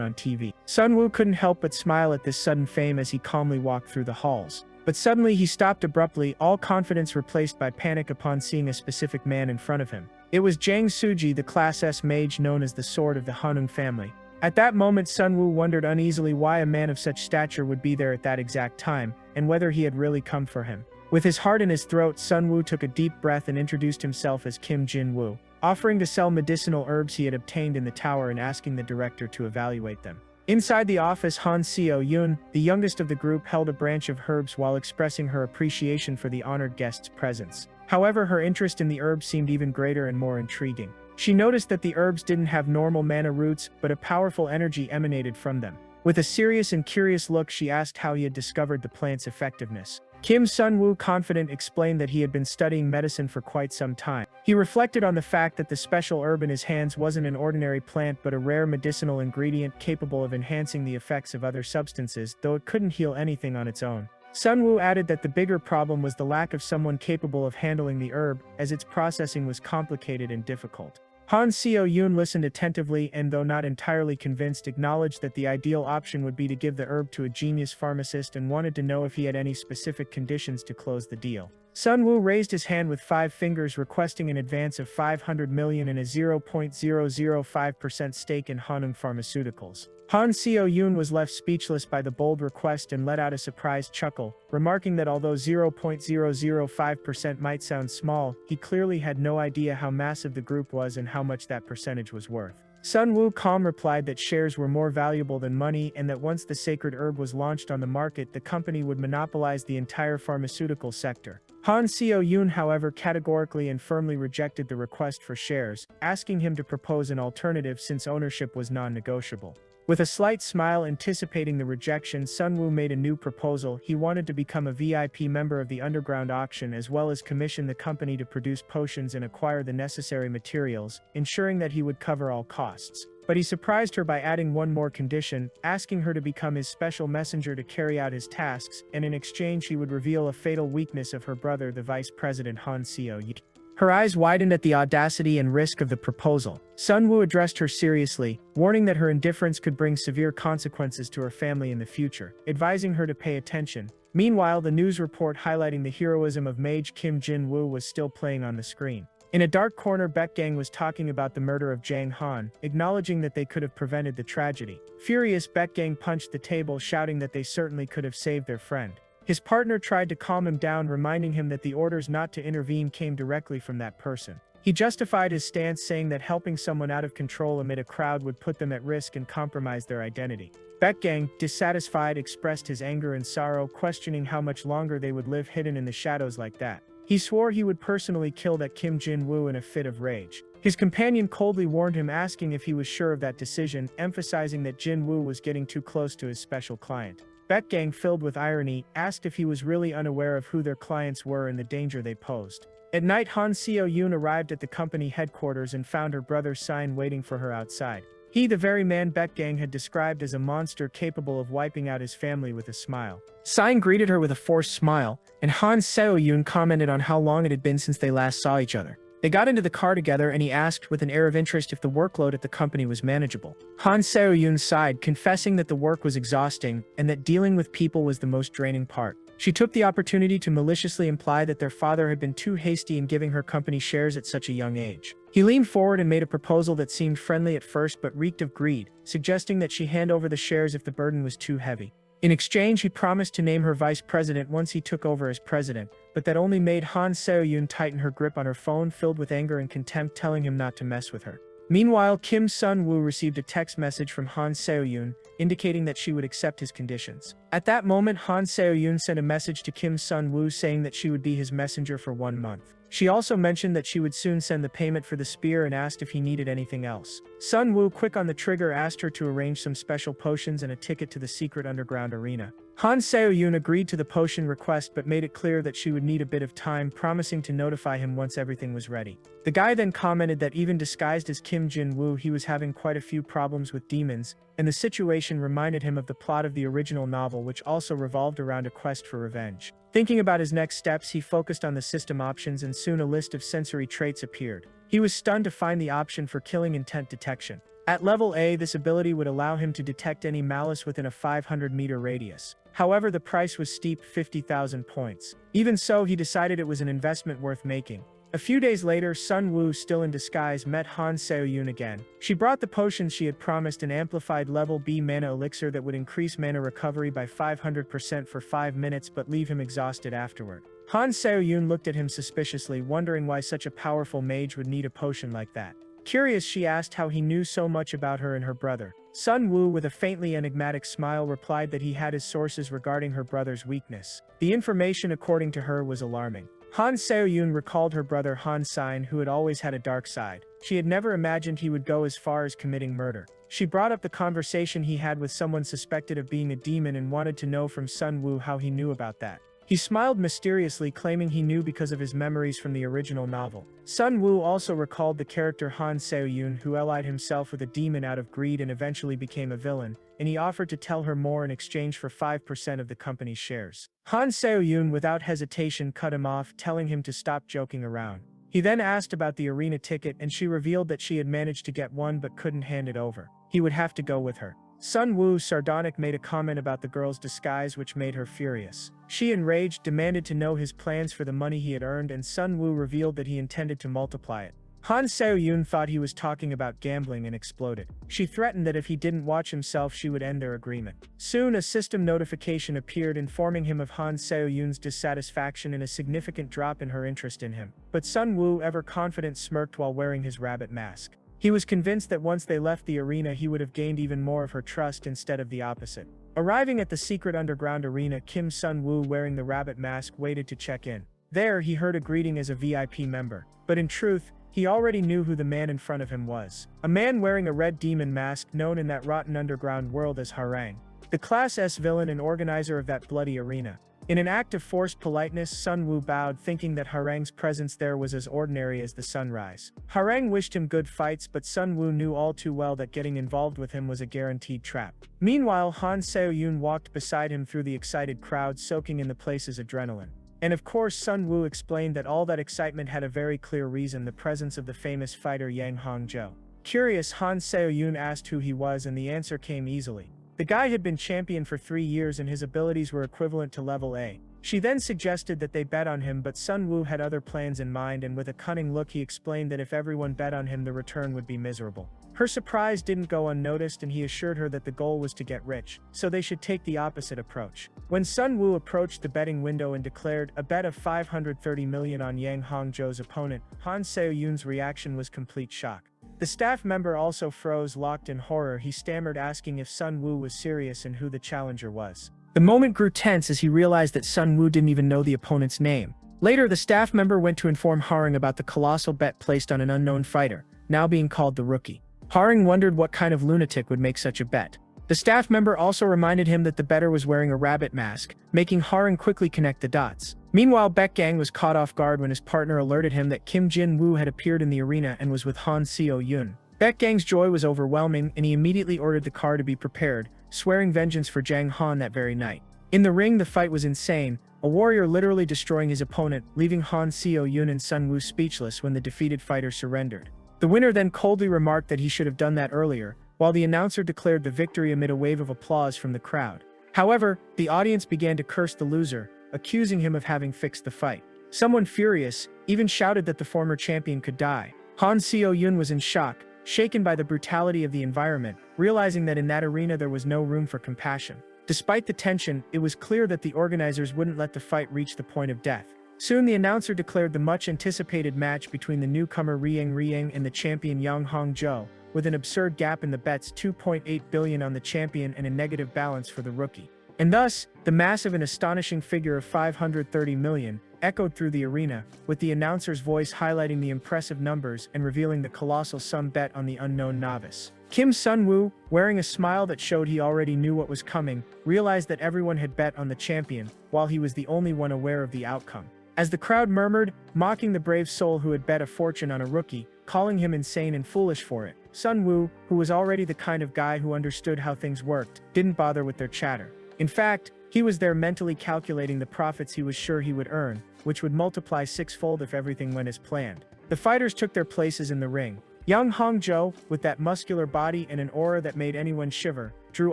on TV. Sun Wu couldn't help but smile at this sudden fame as he calmly walked through the halls. But suddenly he stopped abruptly, all confidence replaced by panic upon seeing a specific man in front of him. It was Jang Suji, the Class S mage known as the Sword of the Hanung family. At that moment, Sun Wu wondered uneasily why a man of such stature would be there at that exact time, and whether he had really come for him. With his heart in his throat, Sun Wu took a deep breath and introduced himself as Kim Jin-woo, offering to sell medicinal herbs he had obtained in the tower and asking the director to evaluate them. Inside the office, Han Seo-yun, the youngest of the group, held a branch of herbs while expressing her appreciation for the honored guest's presence. However, her interest in the herbs seemed even greater and more intriguing. She noticed that the herbs didn't have normal mana roots, but a powerful energy emanated from them. With a serious and curious look, she asked how he had discovered the plant's effectiveness. Kim Sun-woo, confident, explained that he had been studying medicine for quite some time. He reflected on the fact that the special herb in his hands wasn't an ordinary plant but a rare medicinal ingredient capable of enhancing the effects of other substances, though it couldn't heal anything on its own. Sun-woo added that the bigger problem was the lack of someone capable of handling the herb, as its processing was complicated and difficult. Han Seo-yoon listened attentively and, though not entirely convinced, acknowledged that the ideal option would be to give the herb to a genius pharmacist and wanted to know if he had any specific conditions to close the deal. Sun-woo raised his hand with 5 fingers, requesting an advance of 500 million and a 0.005% stake in Hanung Pharmaceuticals. Han Seo-yoon was left speechless by the bold request and let out a surprised chuckle, remarking that although 0.005% might sound small, he clearly had no idea how massive the group was and how much that percentage was worth. Sun-woo calm replied that shares were more valuable than money and that once the sacred herb was launched on the market, the company would monopolize the entire pharmaceutical sector. Han Seo-yoon, however, categorically and firmly rejected the request for shares, asking him to propose an alternative since ownership was non-negotiable. With a slight smile anticipating the rejection, Sun-woo made a new proposal. He wanted to become a VIP member of the underground auction as well as commission the company to produce potions and acquire the necessary materials, ensuring that he would cover all costs. But he surprised her by adding one more condition, asking her to become his special messenger to carry out his tasks, and in exchange he would reveal a fatal weakness of her brother, the vice president Han Seo-yoon. Her eyes widened at the audacity and risk of the proposal. Sun-woo addressed her seriously, warning that her indifference could bring severe consequences to her family in the future, advising her to pay attention. Meanwhile, the news report highlighting the heroism of Mage Kim Jin-woo was still playing on the screen. In a dark corner, Beck Gang was talking about the murder of Jang Han, acknowledging that they could have prevented the tragedy. Furious, Beck Gang punched the table, shouting that they certainly could have saved their friend. His partner tried to calm him down, reminding him that the orders not to intervene came directly from that person. He justified his stance, saying that helping someone out of control amid a crowd would put them at risk and compromise their identity. Beck Gang, dissatisfied, expressed his anger and sorrow, questioning how much longer they would live hidden in the shadows like that. He swore he would personally kill that Kim Jin-woo in a fit of rage. His companion coldly warned him, asking if he was sure of that decision, emphasizing that Jin-woo was getting too close to his special client. Beck Gang, filled with irony, asked if he was really unaware of who their clients were and the danger they posed. At night, Han Seo-yoon arrived at the company headquarters and found her brother Sign waiting for her outside. He, the very man Beck Gang had described as a monster capable of wiping out his family, with a smile. Sign greeted her with a forced smile, and Han Seo-yoon commented on how long it had been since they last saw each other. They got into the car together and he asked with an air of interest if the workload at the company was manageable. Han Seo-yoon sighed, confessing that the work was exhausting and that dealing with people was the most draining part. She took the opportunity to maliciously imply that their father had been too hasty in giving her company shares at such a young age. He leaned forward and made a proposal that seemed friendly at first but reeked of greed, suggesting that she hand over the shares if the burden was too heavy. In exchange, he promised to name her vice president once he took over as president, but that only made Han Seo-yoon tighten her grip on her phone, filled with anger and contempt, telling him not to mess with her. Meanwhile, Kim Sun-woo received a text message from Han Seo-yoon, indicating that she would accept his conditions. At that moment, Han Seo-yoon sent a message to Kim Sun-woo saying that she would be his messenger for 1 month. She also mentioned that she would soon send the payment for the spear and asked if he needed anything else. Sun-woo, quick on the trigger, asked her to arrange some special potions and a ticket to the secret underground arena. Han Seo-yoon agreed to the potion request but made it clear that she would need a bit of time, promising to notify him once everything was ready. The guy then commented that even disguised as Kim Jin-woo, he was having quite a few problems with demons, and the situation reminded him of the plot of the original novel, which also revolved around a quest for revenge. Thinking about his next steps, he focused on the system options and soon a list of sensory traits appeared. He was stunned to find the option for killing intent detection. At level A, this ability would allow him to detect any malice within a 500-meter radius. However, the price was steep, 50,000 points. Even so, he decided it was an investment worth making. A few days later, Sun-woo, still in disguise, met Han Seo-yoon again. She brought the potions she had promised, an amplified level B mana elixir that would increase mana recovery by 500% for 5 minutes but leave him exhausted afterward. Han Seo-yoon looked at him suspiciously, wondering why such a powerful mage would need a potion like that. Curious, she asked how he knew so much about her and her brother. Sun-woo, with a faintly enigmatic smile, replied that he had his sources regarding her brother's weakness. The information, according to her, was alarming. Han Seo-yoon recalled her brother Han Sein, who had always had a dark side. She had never imagined he would go as far as committing murder. She brought up the conversation he had with someone suspected of being a demon and wanted to know from Sun Woo how he knew about that. He smiled mysteriously, claiming he knew because of his memories from the original novel. Sun Woo also recalled the character Han Seo-yoon, who allied himself with a demon out of greed and eventually became a villain, and he offered to tell her more in exchange for 5% of the company's shares. Han Seo-yoon without hesitation cut him off, telling him to stop joking around. He then asked about the arena ticket and she revealed that she had managed to get one but couldn't hand it over. He would have to go with her. Sun Woo sardonic made a comment about the girl's disguise which made her furious. She, enraged, demanded to know his plans for the money he had earned, and Sun Woo revealed that he intended to multiply it. Han Seo-yoon thought he was talking about gambling and exploded. She threatened that if he didn't watch himself she would end their agreement. Soon a system notification appeared informing him of Han Seo-yoon's dissatisfaction and a significant drop in her interest in him. But Sun Woo, ever confident, smirked while wearing his rabbit mask. He was convinced that once they left the arena he would have gained even more of her trust instead of the opposite. Arriving at the secret underground arena, Kim Sun Woo, wearing the rabbit mask, waited to check in. There he heard a greeting as a VIP member. But in truth, he already knew who the man in front of him was. A man wearing a red demon mask known in that rotten underground world as Harang, the Class S villain and organizer of that bloody arena. In an act of forced politeness, Sun Woo bowed, thinking that Harang's presence there was as ordinary as the sunrise. Harang wished him good fights, but Sun Woo knew all too well that getting involved with him was a guaranteed trap. Meanwhile, Han Seo-yoon walked beside him through the excited crowd, soaking in the place's adrenaline. And of course, Sun Woo explained that all that excitement had a very clear reason: the presence of the famous fighter Yang Hongzhou. Curious, Han Seo-yoon asked who he was, and the answer came easily. The guy had been champion for 3 years and his abilities were equivalent to level A. She then suggested that they bet on him, but Sun Woo had other plans in mind, and with a cunning look he explained that if everyone bet on him the return would be miserable. Her surprise didn't go unnoticed, and he assured her that the goal was to get rich, so they should take the opposite approach. When Sun Woo approached the betting window and declared a bet of 530 million on Yang Hongzhou's opponent, Han Seo-yoon's reaction was complete shock. The staff member also froze, locked in horror. He stammered, asking if Sun Woo was serious and who the challenger was. The moment grew tense as he realized that Sun Woo didn't even know the opponent's name. Later, the staff member went to inform Harang about the colossal bet placed on an unknown fighter, now being called the Rookie. Harang wondered what kind of lunatic would make such a bet. The staff member also reminded him that the bettor was wearing a rabbit mask, making Harang quickly connect the dots. Meanwhile, Beck Gang was caught off guard when his partner alerted him that Kim Jin-woo had appeared in the arena and was with Han Seo-yoon. Beck Gang's joy was overwhelming, and he immediately ordered the car to be prepared, swearing vengeance for Jang Han that very night. In the ring, the fight was insane, a warrior literally destroying his opponent, leaving Han Seo-yoon and Sun Woo speechless when the defeated fighter surrendered. The winner then coldly remarked that he should have done that earlier, while the announcer declared the victory amid a wave of applause from the crowd. However, the audience began to curse the loser, accusing him of having fixed the fight. Someone, furious, even shouted that the former champion could die. Han Seo-yoon was in shock, shaken by the brutality of the environment, realizing that in that arena there was no room for compassion. Despite the tension, it was clear that the organizers wouldn't let the fight reach the point of death. Soon the announcer declared the much-anticipated match between the newcomer Rying and the champion Yang Hongzhou, with an absurd gap in the bets: 2.8 billion on the champion and a negative balance for the rookie. And thus, the massive and astonishing figure of 530 million echoed through the arena, with the announcer's voice highlighting the impressive numbers and revealing the colossal sum bet on the unknown novice. Kim Sun Woo, wearing a smile that showed he already knew what was coming, realized that everyone had bet on the champion, while he was the only one aware of the outcome. As the crowd murmured, mocking the brave soul who had bet a fortune on a rookie, calling him insane and foolish for it, Sun Woo, who was already the kind of guy who understood how things worked, didn't bother with their chatter. In fact, he was there mentally calculating the profits he was sure he would earn, which would multiply sixfold if everything went as planned. The fighters took their places in the ring. Yang Hongzhou, with that muscular body and an aura that made anyone shiver, drew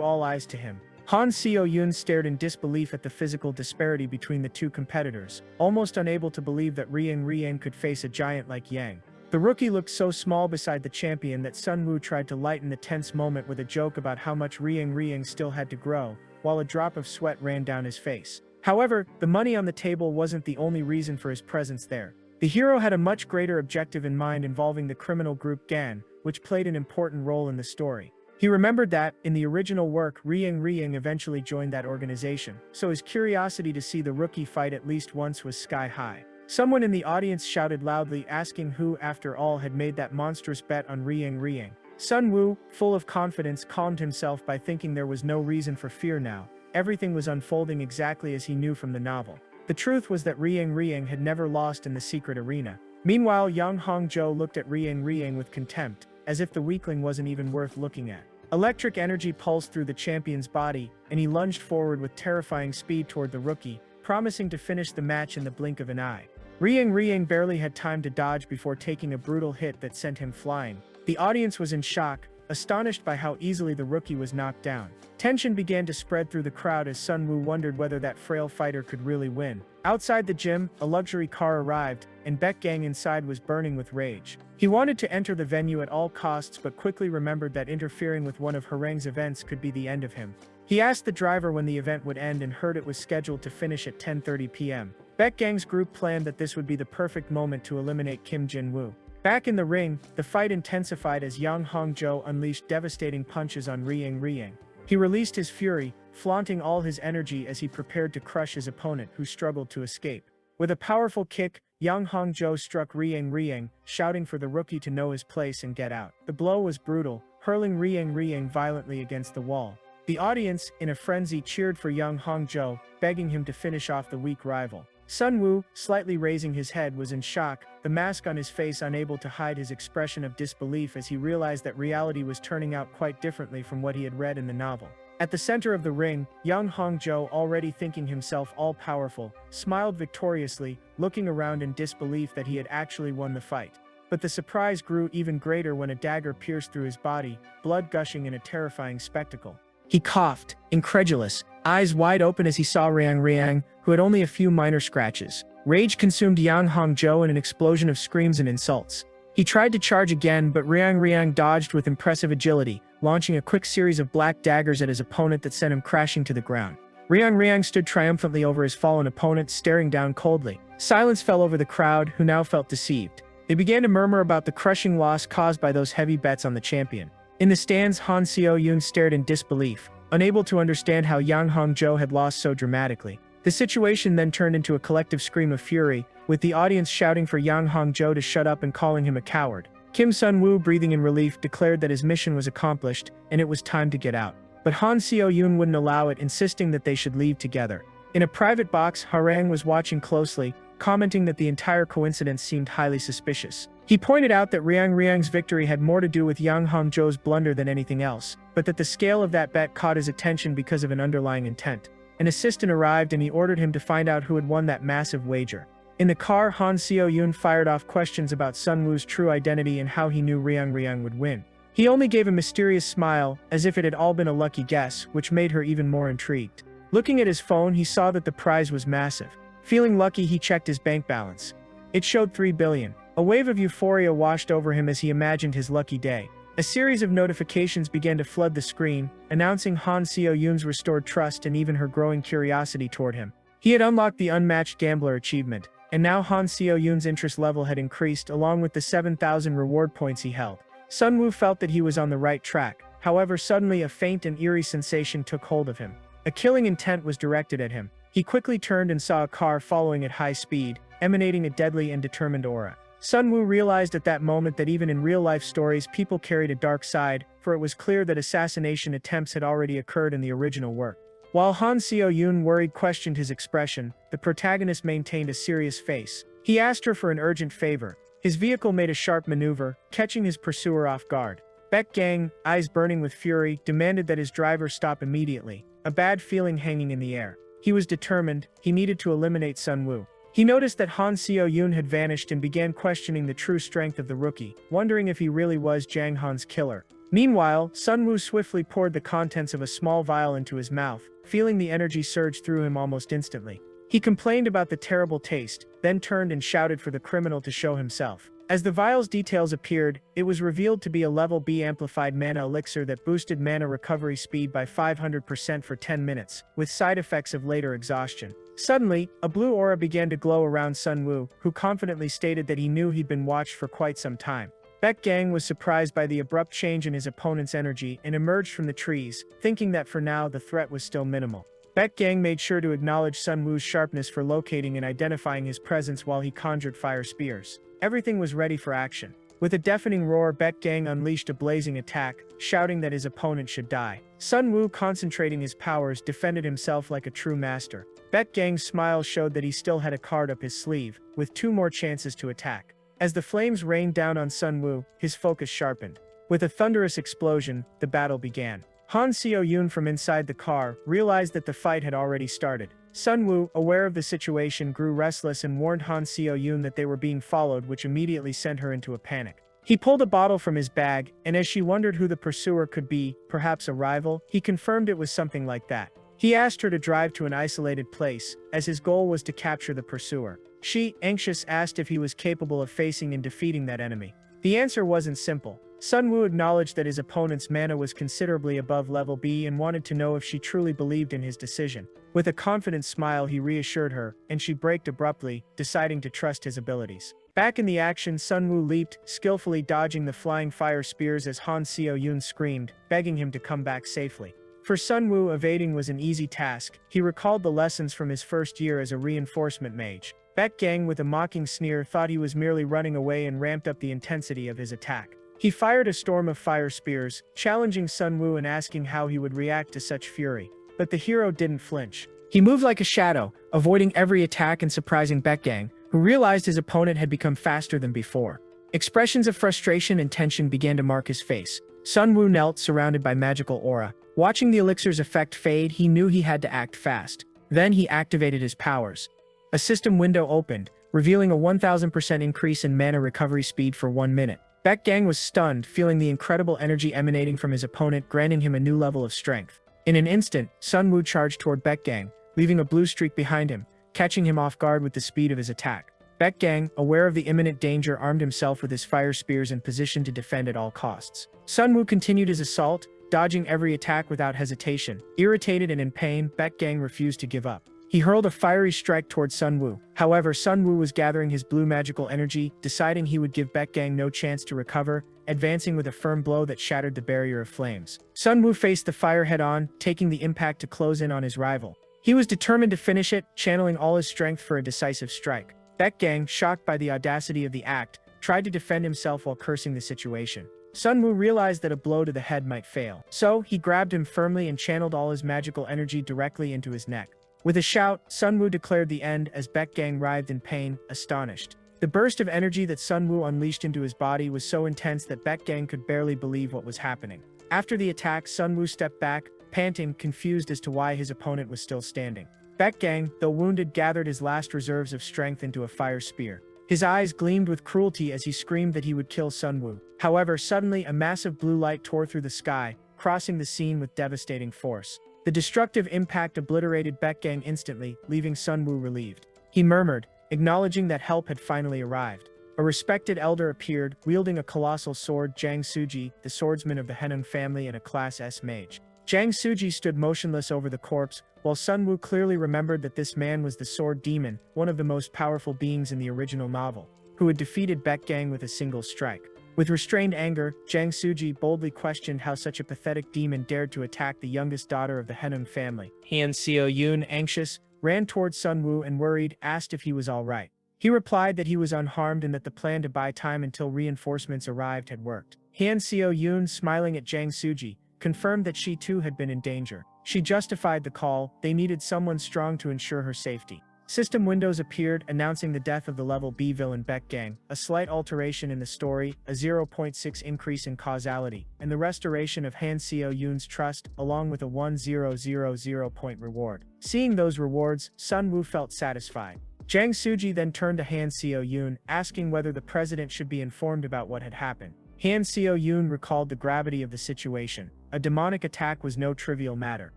all eyes to him. Han Seo-yoon stared in disbelief at the physical disparity between the two competitors, almost unable to believe that Rying could face a giant like Yang. The rookie looked so small beside the champion that Sun Woo tried to lighten the tense moment with a joke about how much Rying still had to grow, while a drop of sweat ran down his face. However, the money on the table wasn't the only reason for his presence there. The hero had a much greater objective in mind, involving the criminal group Gan, which played an important role in the story. He remembered that, in the original work, Rying eventually joined that organization, so his curiosity to see the rookie fight at least once was sky high. Someone in the audience shouted loudly, asking who, after all, had made that monstrous bet on Rying. Sun Woo, full of confidence, calmed himself by thinking there was no reason for fear now. Everything was unfolding exactly as he knew from the novel. The truth was that Rying had never lost in the secret arena. Meanwhile, Yang Hongzhou looked at Rying with contempt, as if the weakling wasn't even worth looking at. Electric energy pulsed through the champion's body, and he lunged forward with terrifying speed toward the rookie, promising to finish the match in the blink of an eye. Rying barely had time to dodge before taking a brutal hit that sent him flying. The audience was in shock, astonished by how easily the rookie was knocked down. Tension began to spread through the crowd as Sun Woo wondered whether that frail fighter could really win. Outside the gym, a luxury car arrived, and Beck Gang inside was burning with rage. He wanted to enter the venue at all costs but quickly remembered that interfering with one of Harang's events could be the end of him. He asked the driver when the event would end and heard it was scheduled to finish at 10:30 p.m. Beck Gang's group planned that this would be the perfect moment to eliminate Kim Jin-woo. Back in the ring, the fight intensified as Yang Hongzhou unleashed devastating punches on Rying. He released his fury, flaunting all his energy as he prepared to crush his opponent, who struggled to escape. With a powerful kick, Yang Hongzhou struck Rying, shouting for the rookie to know his place and get out. The blow was brutal, hurling Rying violently against the wall. The audience, in a frenzy, cheered for Yang Hongzhou, begging him to finish off the weak rival. Sun Woo, slightly raising his head, was in shock, the mask on his face unable to hide his expression of disbelief as he realized that reality was turning out quite differently from what he had read in the novel. At the center of the ring, Yang Hongzhou, already thinking himself all-powerful, smiled victoriously, looking around in disbelief that he had actually won the fight. But the surprise grew even greater when a dagger pierced through his body, blood gushing in a terrifying spectacle. He coughed, incredulous, eyes wide open as he saw Rying, who had only a few minor scratches. Rage consumed Yang Hongzhou in an explosion of screams and insults. He tried to charge again, but Rying dodged with impressive agility, launching a quick series of black daggers at his opponent that sent him crashing to the ground. Rying stood triumphantly over his fallen opponent, staring down coldly. Silence fell over the crowd, who now felt deceived. They began to murmur about the crushing loss caused by those heavy bets on the champion. In the stands, Han Seo-yoon stared in disbelief, unable to understand how Yang Hongzhou had lost so dramatically. The situation then turned into a collective scream of fury, with the audience shouting for Yang Hongzhou to shut up and calling him a coward. Kim Sun-woo, breathing in relief, declared that his mission was accomplished, and it was time to get out. But Han Seo-yoon wouldn't allow it, insisting that they should leave together. In a private box, Harang was watching closely, commenting that the entire coincidence seemed highly suspicious. He pointed out that Ryang's victory had more to do with Yang Hongzhou's blunder than anything else, but that the scale of that bet caught his attention because of an underlying intent. An assistant arrived and he ordered him to find out who had won that massive wager. In the car, Han Seo-yoon fired off questions about Sun Woo's true identity and how he knew Ryang would win. He only gave a mysterious smile, as if it had all been a lucky guess, which made her even more intrigued. Looking at his phone, he saw that the prize was massive. Feeling lucky, he checked his bank balance. It showed 3 billion. A wave of euphoria washed over him as he imagined his lucky day. A series of notifications began to flood the screen, announcing Han Seo-yoon's restored trust and even her growing curiosity toward him. He had unlocked the Unmatched Gambler achievement, and now Han Seo-yoon's interest level had increased along with the 7,000 reward points he held. Sun Woo felt that he was on the right track. However, suddenly a faint and eerie sensation took hold of him. A killing intent was directed at him. He quickly turned and saw a car following at high speed, emanating a deadly and determined aura. Sun Woo realized at that moment that even in real-life stories, people carried a dark side, for it was clear that assassination attempts had already occurred in the original work. While Han Seo-yoon worried questioned his expression, the protagonist maintained a serious face. He asked her for an urgent favor. His vehicle made a sharp maneuver, catching his pursuer off guard. Beck Gang, eyes burning with fury, demanded that his driver stop immediately, a bad feeling hanging in the air. He was determined. He needed to eliminate Sun Woo. He noticed that Han Seo-yoon had vanished and began questioning the true strength of the rookie, wondering if he really was Jang Han's killer. Meanwhile, Sun Woo swiftly poured the contents of a small vial into his mouth, feeling the energy surge through him almost instantly. He complained about the terrible taste, then turned and shouted for the criminal to show himself. As the vial's details appeared, it was revealed to be a level B amplified mana elixir that boosted mana recovery speed by 500% for 10 minutes, with side effects of later exhaustion. Suddenly, a blue aura began to glow around Sun Woo, who confidently stated that he knew he'd been watched for quite some time. Beck Gang was surprised by the abrupt change in his opponent's energy and emerged from the trees, thinking that for now the threat was still minimal. Beck Gang made sure to acknowledge Sun Wu's sharpness for locating and identifying his presence while he conjured fire spears. Everything was ready for action. With a deafening roar, Beck Gang unleashed a blazing attack, shouting that his opponent should die. Sun Wu, concentrating his powers, defended himself like a true master. Beck Gang's smile showed that he still had a card up his sleeve, with 2 more chances to attack. As the flames rained down on Sun Wu, his focus sharpened. With a thunderous explosion, the battle began. Han Seo-yoon from inside the car realized that the fight had already started. Sun Wu, aware of the situation, grew restless and warned Han Seo-yoon that they were being followed, which immediately sent her into a panic. He pulled a bottle from his bag, and as she wondered who the pursuer could be, perhaps a rival, he confirmed it was something like that. He asked her to drive to an isolated place, as his goal was to capture the pursuer. She, anxious, asked if he was capable of facing and defeating that enemy. The answer wasn't simple. Sun Wu acknowledged that his opponent's mana was considerably above level B and wanted to know if she truly believed in his decision. With a confident smile, he reassured her, and she braked abruptly, deciding to trust his abilities. Back in the action, Sun Wu leaped, skillfully dodging the flying fire spears as Han Seo-yoon screamed, begging him to come back safely. For Sun Wu, evading was an easy task. He recalled the lessons from his first year as a reinforcement mage. Beck Gang, with a mocking sneer, thought he was merely running away and ramped up the intensity of his attack. He fired a storm of fire spears, challenging Sun Wu and asking how he would react to such fury. But the hero didn't flinch. He moved like a shadow, avoiding every attack and surprising Beck Gang, who realized his opponent had become faster than before. Expressions of frustration and tension began to mark his face. Sun Wu knelt, surrounded by magical aura. Watching the elixir's effect fade, he knew he had to act fast. Then he activated his powers. A system window opened, revealing a 1000% increase in mana recovery speed for 1 minute. Beck Gang was stunned, feeling the incredible energy emanating from his opponent, granting him a new level of strength. In an instant, Sun Wu charged toward Beck Gang, leaving a blue streak behind him, catching him off guard with the speed of his attack. Beck Gang, aware of the imminent danger, armed himself with his fire spears and positioned to defend at all costs. Sun Wu continued his assault, dodging every attack without hesitation. Irritated and in pain, Beck Gang refused to give up. He hurled a fiery strike towards Sun Wu. However, Sun Wu was gathering his blue magical energy, deciding he would give Beck Gang no chance to recover, advancing with a firm blow that shattered the barrier of flames. Sun Wu faced the fire head-on, taking the impact to close in on his rival. He was determined to finish it, channeling all his strength for a decisive strike. Beck Gang, shocked by the audacity of the act, tried to defend himself while cursing the situation. Sun Wu realized that a blow to the head might fail. So, he grabbed him firmly and channeled all his magical energy directly into his neck. With a shout, Sun Wu declared the end as Beck Gang writhed in pain, astonished. The burst of energy that Sun Wu unleashed into his body was so intense that Beck Gang could barely believe what was happening. After the attack, Sun Wu stepped back, panting, confused as to why his opponent was still standing. Beck Gang, though wounded, gathered his last reserves of strength into a fire spear. His eyes gleamed with cruelty as he screamed that he would kill Sun Wu. However, suddenly a massive blue light tore through the sky, crossing the scene with devastating force. The destructive impact obliterated Beck Gang instantly, leaving Sun Wu relieved. He murmured, acknowledging that help had finally arrived. A respected elder appeared, wielding a colossal sword, Jang Suji, the swordsman of the Hanung family and a Class S mage. Jang Suji stood motionless over the corpse, while Sun Wu clearly remembered that this man was the Sword Demon, one of the most powerful beings in the original novel, who had defeated Beck Gang with a single strike. With restrained anger, Jang Suji boldly questioned how such a pathetic demon dared to attack the youngest daughter of the Hanung family. Han Seo-yoon, anxious, ran towards Sun Wu and worried, asked if he was all right. He replied that he was unharmed and that the plan to buy time until reinforcements arrived had worked. Han Seo-yoon, smiling at Jang Suji, confirmed that she too had been in danger. She justified the call, they needed someone strong to ensure her safety. System windows appeared, announcing the death of the level B villain Beck Gang, a slight alteration in the story, a 0.6 increase in causality, and the restoration of Han Seo-yoon's trust, along with a 1000 point reward. Seeing those rewards, Sun Wu felt satisfied. Jang Suji then turned to Han Seo-yoon, asking whether the president should be informed about what had happened. Han Seo-yoon recalled the gravity of the situation. A demonic attack was no trivial matter.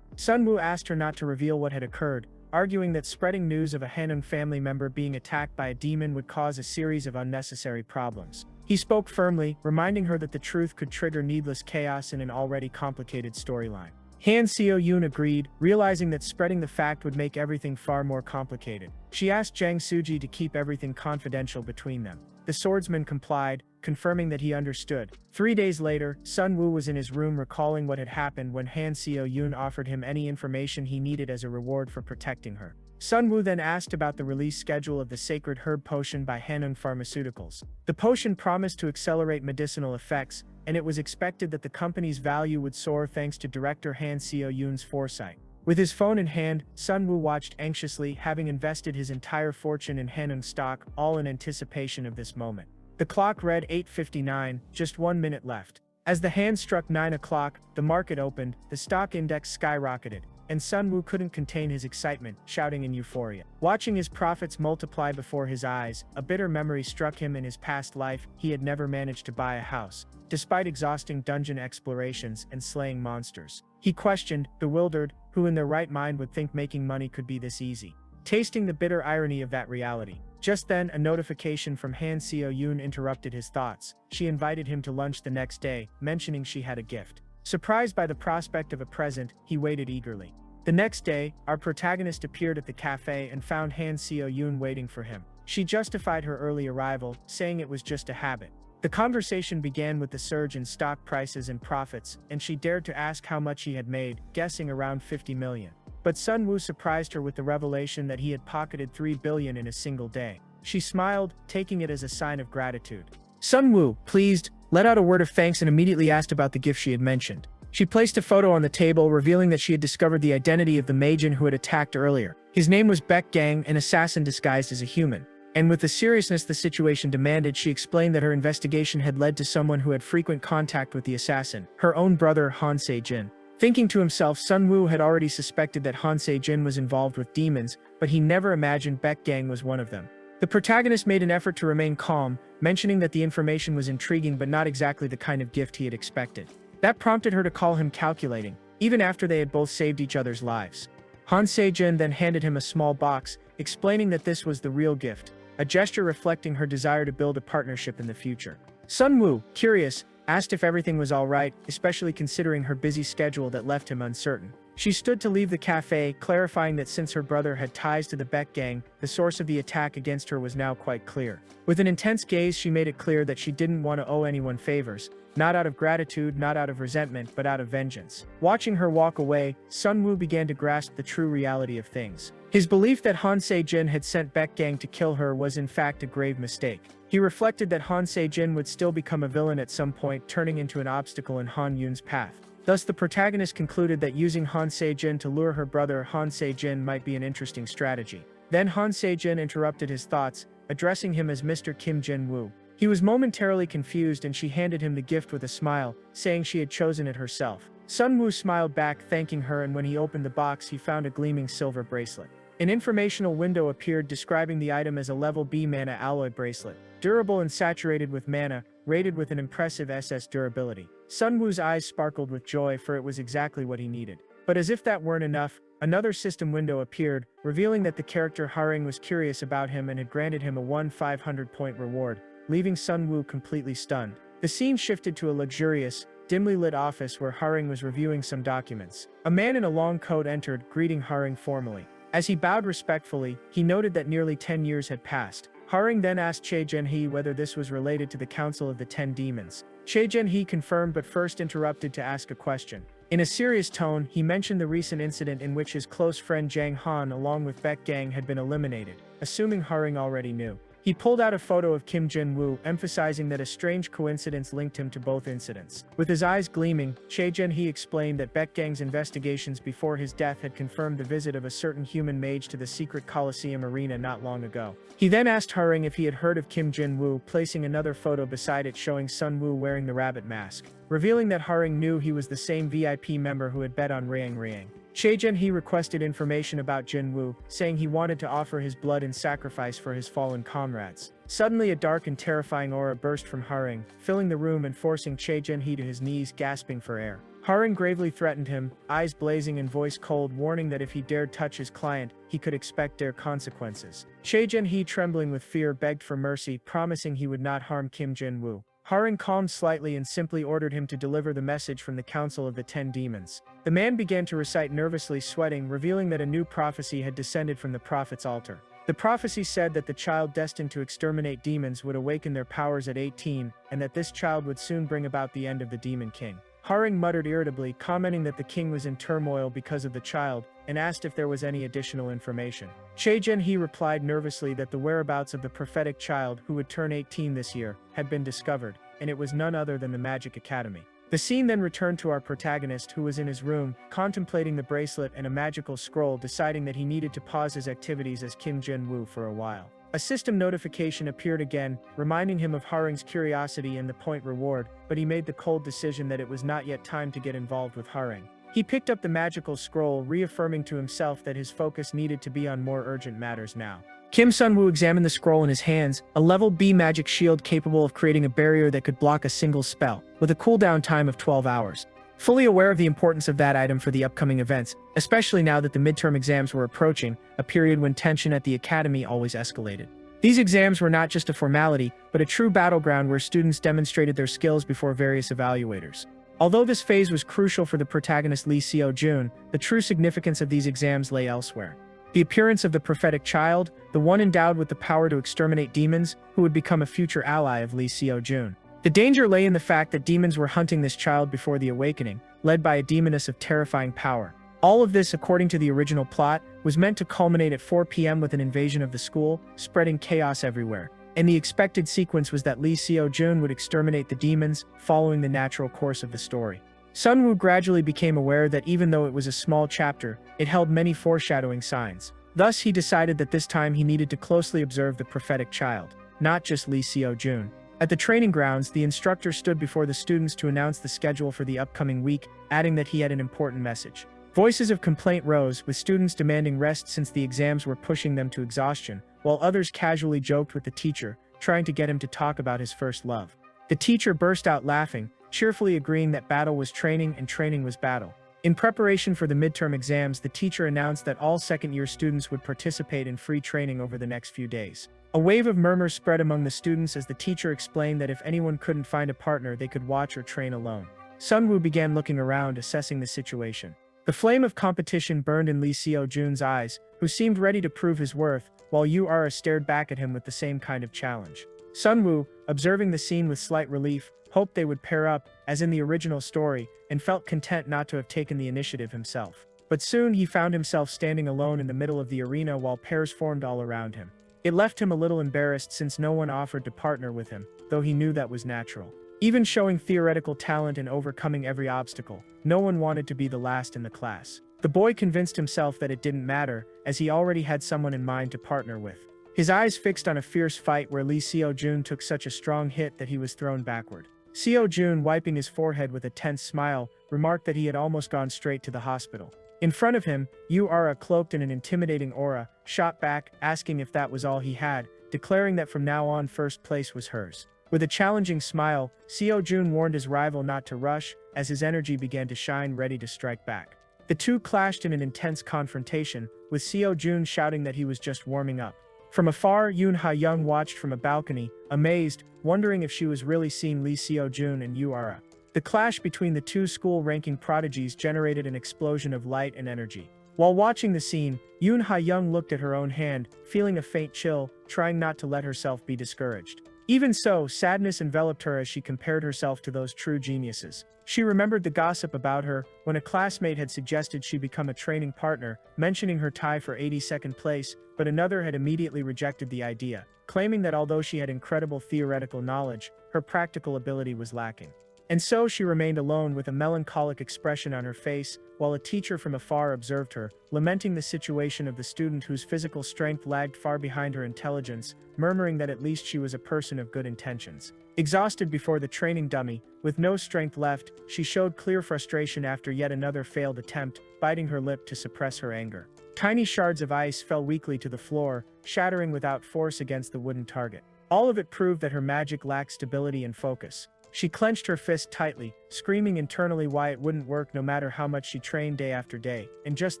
Sun Wu asked her not to reveal what had occurred, arguing that spreading news of a Hanung family member being attacked by a demon would cause a series of unnecessary problems. He spoke firmly, reminding her that the truth could trigger needless chaos in an already complicated storyline. Han Seo-yoon agreed, realizing that spreading the fact would make everything far more complicated. She asked Jang Suji to keep everything confidential between them. The swordsman complied, confirming that he understood. 3 days later, Sun Wu was in his room recalling what had happened when Han Seo-yoon offered him any information he needed as a reward for protecting her. Sun Wu then asked about the release schedule of the sacred herb potion by Hanung Pharmaceuticals. The potion promised to accelerate medicinal effects, and it was expected that the company's value would soar thanks to director Han Seo-yoon's foresight. With his phone in hand, Sun Wu watched anxiously, having invested his entire fortune in Hanung stock, all in anticipation of this moment. The clock read 8:59, just 1 minute left. As the hand struck 9 o'clock, the market opened, the stock index skyrocketed, and Sun Wu couldn't contain his excitement, shouting in euphoria. Watching his profits multiply before his eyes, a bitter memory struck him. In his past life, he had never managed to buy a house, despite exhausting dungeon explorations and slaying monsters. He questioned, bewildered, who in their right mind would think making money could be this easy. Tasting the bitter irony of that reality. Just then, a notification from Han Seo-yoon interrupted his thoughts. She invited him to lunch the next day, mentioning she had a gift. Surprised by the prospect of a present, he waited eagerly. The next day, our protagonist appeared at the cafe and found Han Seo-yoon waiting for him. She justified her early arrival, saying it was just a habit. The conversation began with the surge in stock prices and profits, and she dared to ask how much he had made, guessing around 50 million. But Sun Wu surprised her with the revelation that he had pocketed 3 billion in a single day. She smiled, taking it as a sign of gratitude. Sun Wu, pleased, let out a word of thanks and immediately asked about the gift she had mentioned. She placed a photo on the table, revealing that she had discovered the identity of the Mage who had attacked earlier. His name was Beck Gang, an assassin disguised as a human. And with the seriousness the situation demanded, she explained that her investigation had led to someone who had frequent contact with the assassin, her own brother Han Se-jin. Thinking to himself, Sun Wu had already suspected that Han Se-jin was involved with demons, but he never imagined Beck Gang was one of them. The protagonist made an effort to remain calm, mentioning that the information was intriguing but not exactly the kind of gift he had expected. That prompted her to call him calculating, even after they had both saved each other's lives. Han Se-jin then handed him a small box, explaining that this was the real gift, a gesture reflecting her desire to build a partnership in the future. Sun Wu, curious, asked if everything was all right, especially considering her busy schedule that left him uncertain. She stood to leave the cafe, clarifying that since her brother had ties to the Beck Gang, the source of the attack against her was now quite clear. With an intense gaze, she made it clear that she didn't want to owe anyone favors, not out of gratitude, not out of resentment, but out of vengeance. Watching her walk away, Sun Wu began to grasp the true reality of things. His belief that Han Se-jin had sent Beck Gang to kill her was in fact a grave mistake. He reflected that Han Se-jin would still become a villain at some point, turning into an obstacle in Han Yun's path. Thus, the protagonist concluded that using Han Se-jin to lure her brother Han Se-jin might be an interesting strategy. Then Han Se-jin interrupted his thoughts, addressing him as Mr. Kim Jin-woo. He was momentarily confused and she handed him the gift with a smile, saying she had chosen it herself. Sun Wu smiled back, thanking her, and when he opened the box he found a gleaming silver bracelet. An informational window appeared describing the item as a level B mana alloy bracelet, durable and saturated with mana, rated with an impressive SS durability. Sun Wu's eyes sparkled with joy, for it was exactly what he needed. But as if that weren't enough, another system window appeared, revealing that the character Harang was curious about him and had granted him a 500-point reward, leaving Sun Wu completely stunned. The scene shifted to a luxurious, dimly lit office where Harang was reviewing some documents. A man in a long coat entered, greeting Harang formally. As he bowed respectfully, he noted that nearly 10 years had passed. Harang then asked Che Zhenhe whether this was related to the Council of the 10 Demons. Che Zhenhe confirmed but first interrupted to ask a question. In a serious tone, he mentioned the recent incident in which his close friend Jang Han along with Beck Gang had been eliminated, assuming Harang already knew. He pulled out a photo of Kim Jin-woo, emphasizing that a strange coincidence linked him to both incidents. With his eyes gleaming, Che Zhenhe explained that Beck Gang's investigations before his death had confirmed the visit of a certain human mage to the secret Coliseum arena not long ago. He then asked Harang if he had heard of Kim Jin-woo, placing another photo beside it showing Sun Wu wearing the rabbit mask, revealing that Harang knew he was the same VIP member who had bet on Ryang. Che Zhenhe requested information about Jin-woo, saying he wanted to offer his blood in sacrifice for his fallen comrades. Suddenly a dark and terrifying aura burst from Harang, filling the room and forcing Che Zhenhe to his knees, gasping for air. Harang gravely threatened him, eyes blazing and voice cold, warning that if he dared touch his client, he could expect dire consequences. Che Zhenhe, trembling with fear, begged for mercy, promising he would not harm Kim Jin-woo. Harang calmed slightly and simply ordered him to deliver the message from the Council of the 10 Demons. The man began to recite nervously, sweating, revealing that a new prophecy had descended from the prophet's altar. The prophecy said that the child destined to exterminate demons would awaken their powers at 18, and that this child would soon bring about the end of the Demon King. Harang muttered irritably, commenting that the king was in turmoil because of the child, and asked if there was any additional information. He replied nervously that the whereabouts of the prophetic child, who would turn 18 this year, had been discovered, and it was none other than the Magic Academy. The scene then returned to our protagonist, who was in his room, contemplating the bracelet and a magical scroll, deciding that he needed to pause his activities as Kim Jin-woo for a while. A system notification appeared again, reminding him of Harang's curiosity and the point reward, but he made the cold decision that it was not yet time to get involved with Harang. He picked up the magical scroll, reaffirming to himself that his focus needed to be on more urgent matters now. Kim Sun-woo examined the scroll in his hands, a level B magic shield capable of creating a barrier that could block a single spell, with a cooldown time of 12 hours. Fully aware of the importance of that item for the upcoming events, especially now that the midterm exams were approaching, a period when tension at the academy always escalated. These exams were not just a formality, but a true battleground where students demonstrated their skills before various evaluators. Although this phase was crucial for the protagonist Lee Seo-jun, the true significance of these exams lay elsewhere. The appearance of the prophetic child, the one endowed with the power to exterminate demons, who would become a future ally of Lee Seo-jun. The danger lay in the fact that demons were hunting this child before the awakening, led by a demoness of terrifying power. All of this, according to the original plot, was meant to culminate at 4 p.m. with an invasion of the school, spreading chaos everywhere. And the expected sequence was that Lee Seo-jun would exterminate the demons, following the natural course of the story. Sun-woo gradually became aware that even though it was a small chapter, it held many foreshadowing signs. Thus, he decided that this time he needed to closely observe the prophetic child, not just Lee Seo-jun. At the training grounds, the instructor stood before the students to announce the schedule for the upcoming week, adding that he had an important message. Voices of complaint rose, with students demanding rest since the exams were pushing them to exhaustion, while others casually joked with the teacher, trying to get him to talk about his first love. The teacher burst out laughing, cheerfully agreeing that battle was training and training was battle. In preparation for the midterm exams, the teacher announced that all second-year students would participate in free training over the next few days. A wave of murmurs spread among the students as the teacher explained that if anyone couldn't find a partner, they could watch or train alone. Sun-woo began looking around, assessing the situation. The flame of competition burned in Lee Seo-jun's eyes, who seemed ready to prove his worth, while Yura stared back at him with the same kind of challenge. Sun-woo, observing the scene with slight relief, hoped they would pair up, as in the original story, and felt content not to have taken the initiative himself. But soon he found himself standing alone in the middle of the arena while pairs formed all around him. It left him a little embarrassed since no one offered to partner with him, though he knew that was natural. Even showing theoretical talent and overcoming every obstacle, no one wanted to be the last in the class. The boy convinced himself that it didn't matter, as he already had someone in mind to partner with. His eyes fixed on a fierce fight where Lee Seo-jun took such a strong hit that he was thrown backward. Seo-jun, wiping his forehead with a tense smile, remarked that he had almost gone straight to the hospital. In front of him, Yura, cloaked in an intimidating aura, shot back, asking if that was all he had, declaring that from now on first place was hers. With a challenging smile, Seo-jun warned his rival not to rush, as his energy began to shine, ready to strike back. The two clashed in an intense confrontation, with Seo-jun shouting that he was just warming up. From afar, Hayong watched from a balcony, amazed, wondering if she was really seeing Lee Seo-jun and Yura. The clash between the two school-ranking prodigies generated an explosion of light and energy. While watching the scene, Hayong looked at her own hand, feeling a faint chill, trying not to let herself be discouraged. Even so, sadness enveloped her as she compared herself to those true geniuses. She remembered the gossip about her when a classmate had suggested she become a training partner, mentioning her tie for 82nd place, but another had immediately rejected the idea, claiming that although she had incredible theoretical knowledge, her practical ability was lacking. And so she remained alone with a melancholic expression on her face, while a teacher from afar observed her, lamenting the situation of the student whose physical strength lagged far behind her intelligence, murmuring that at least she was a person of good intentions. Exhausted before the training dummy, with no strength left, she showed clear frustration after yet another failed attempt, biting her lip to suppress her anger. Tiny shards of ice fell weakly to the floor, shattering without force against the wooden target. All of it proved that her magic lacked stability and focus. She clenched her fist tightly, screaming internally why it wouldn't work no matter how much she trained day after day, and just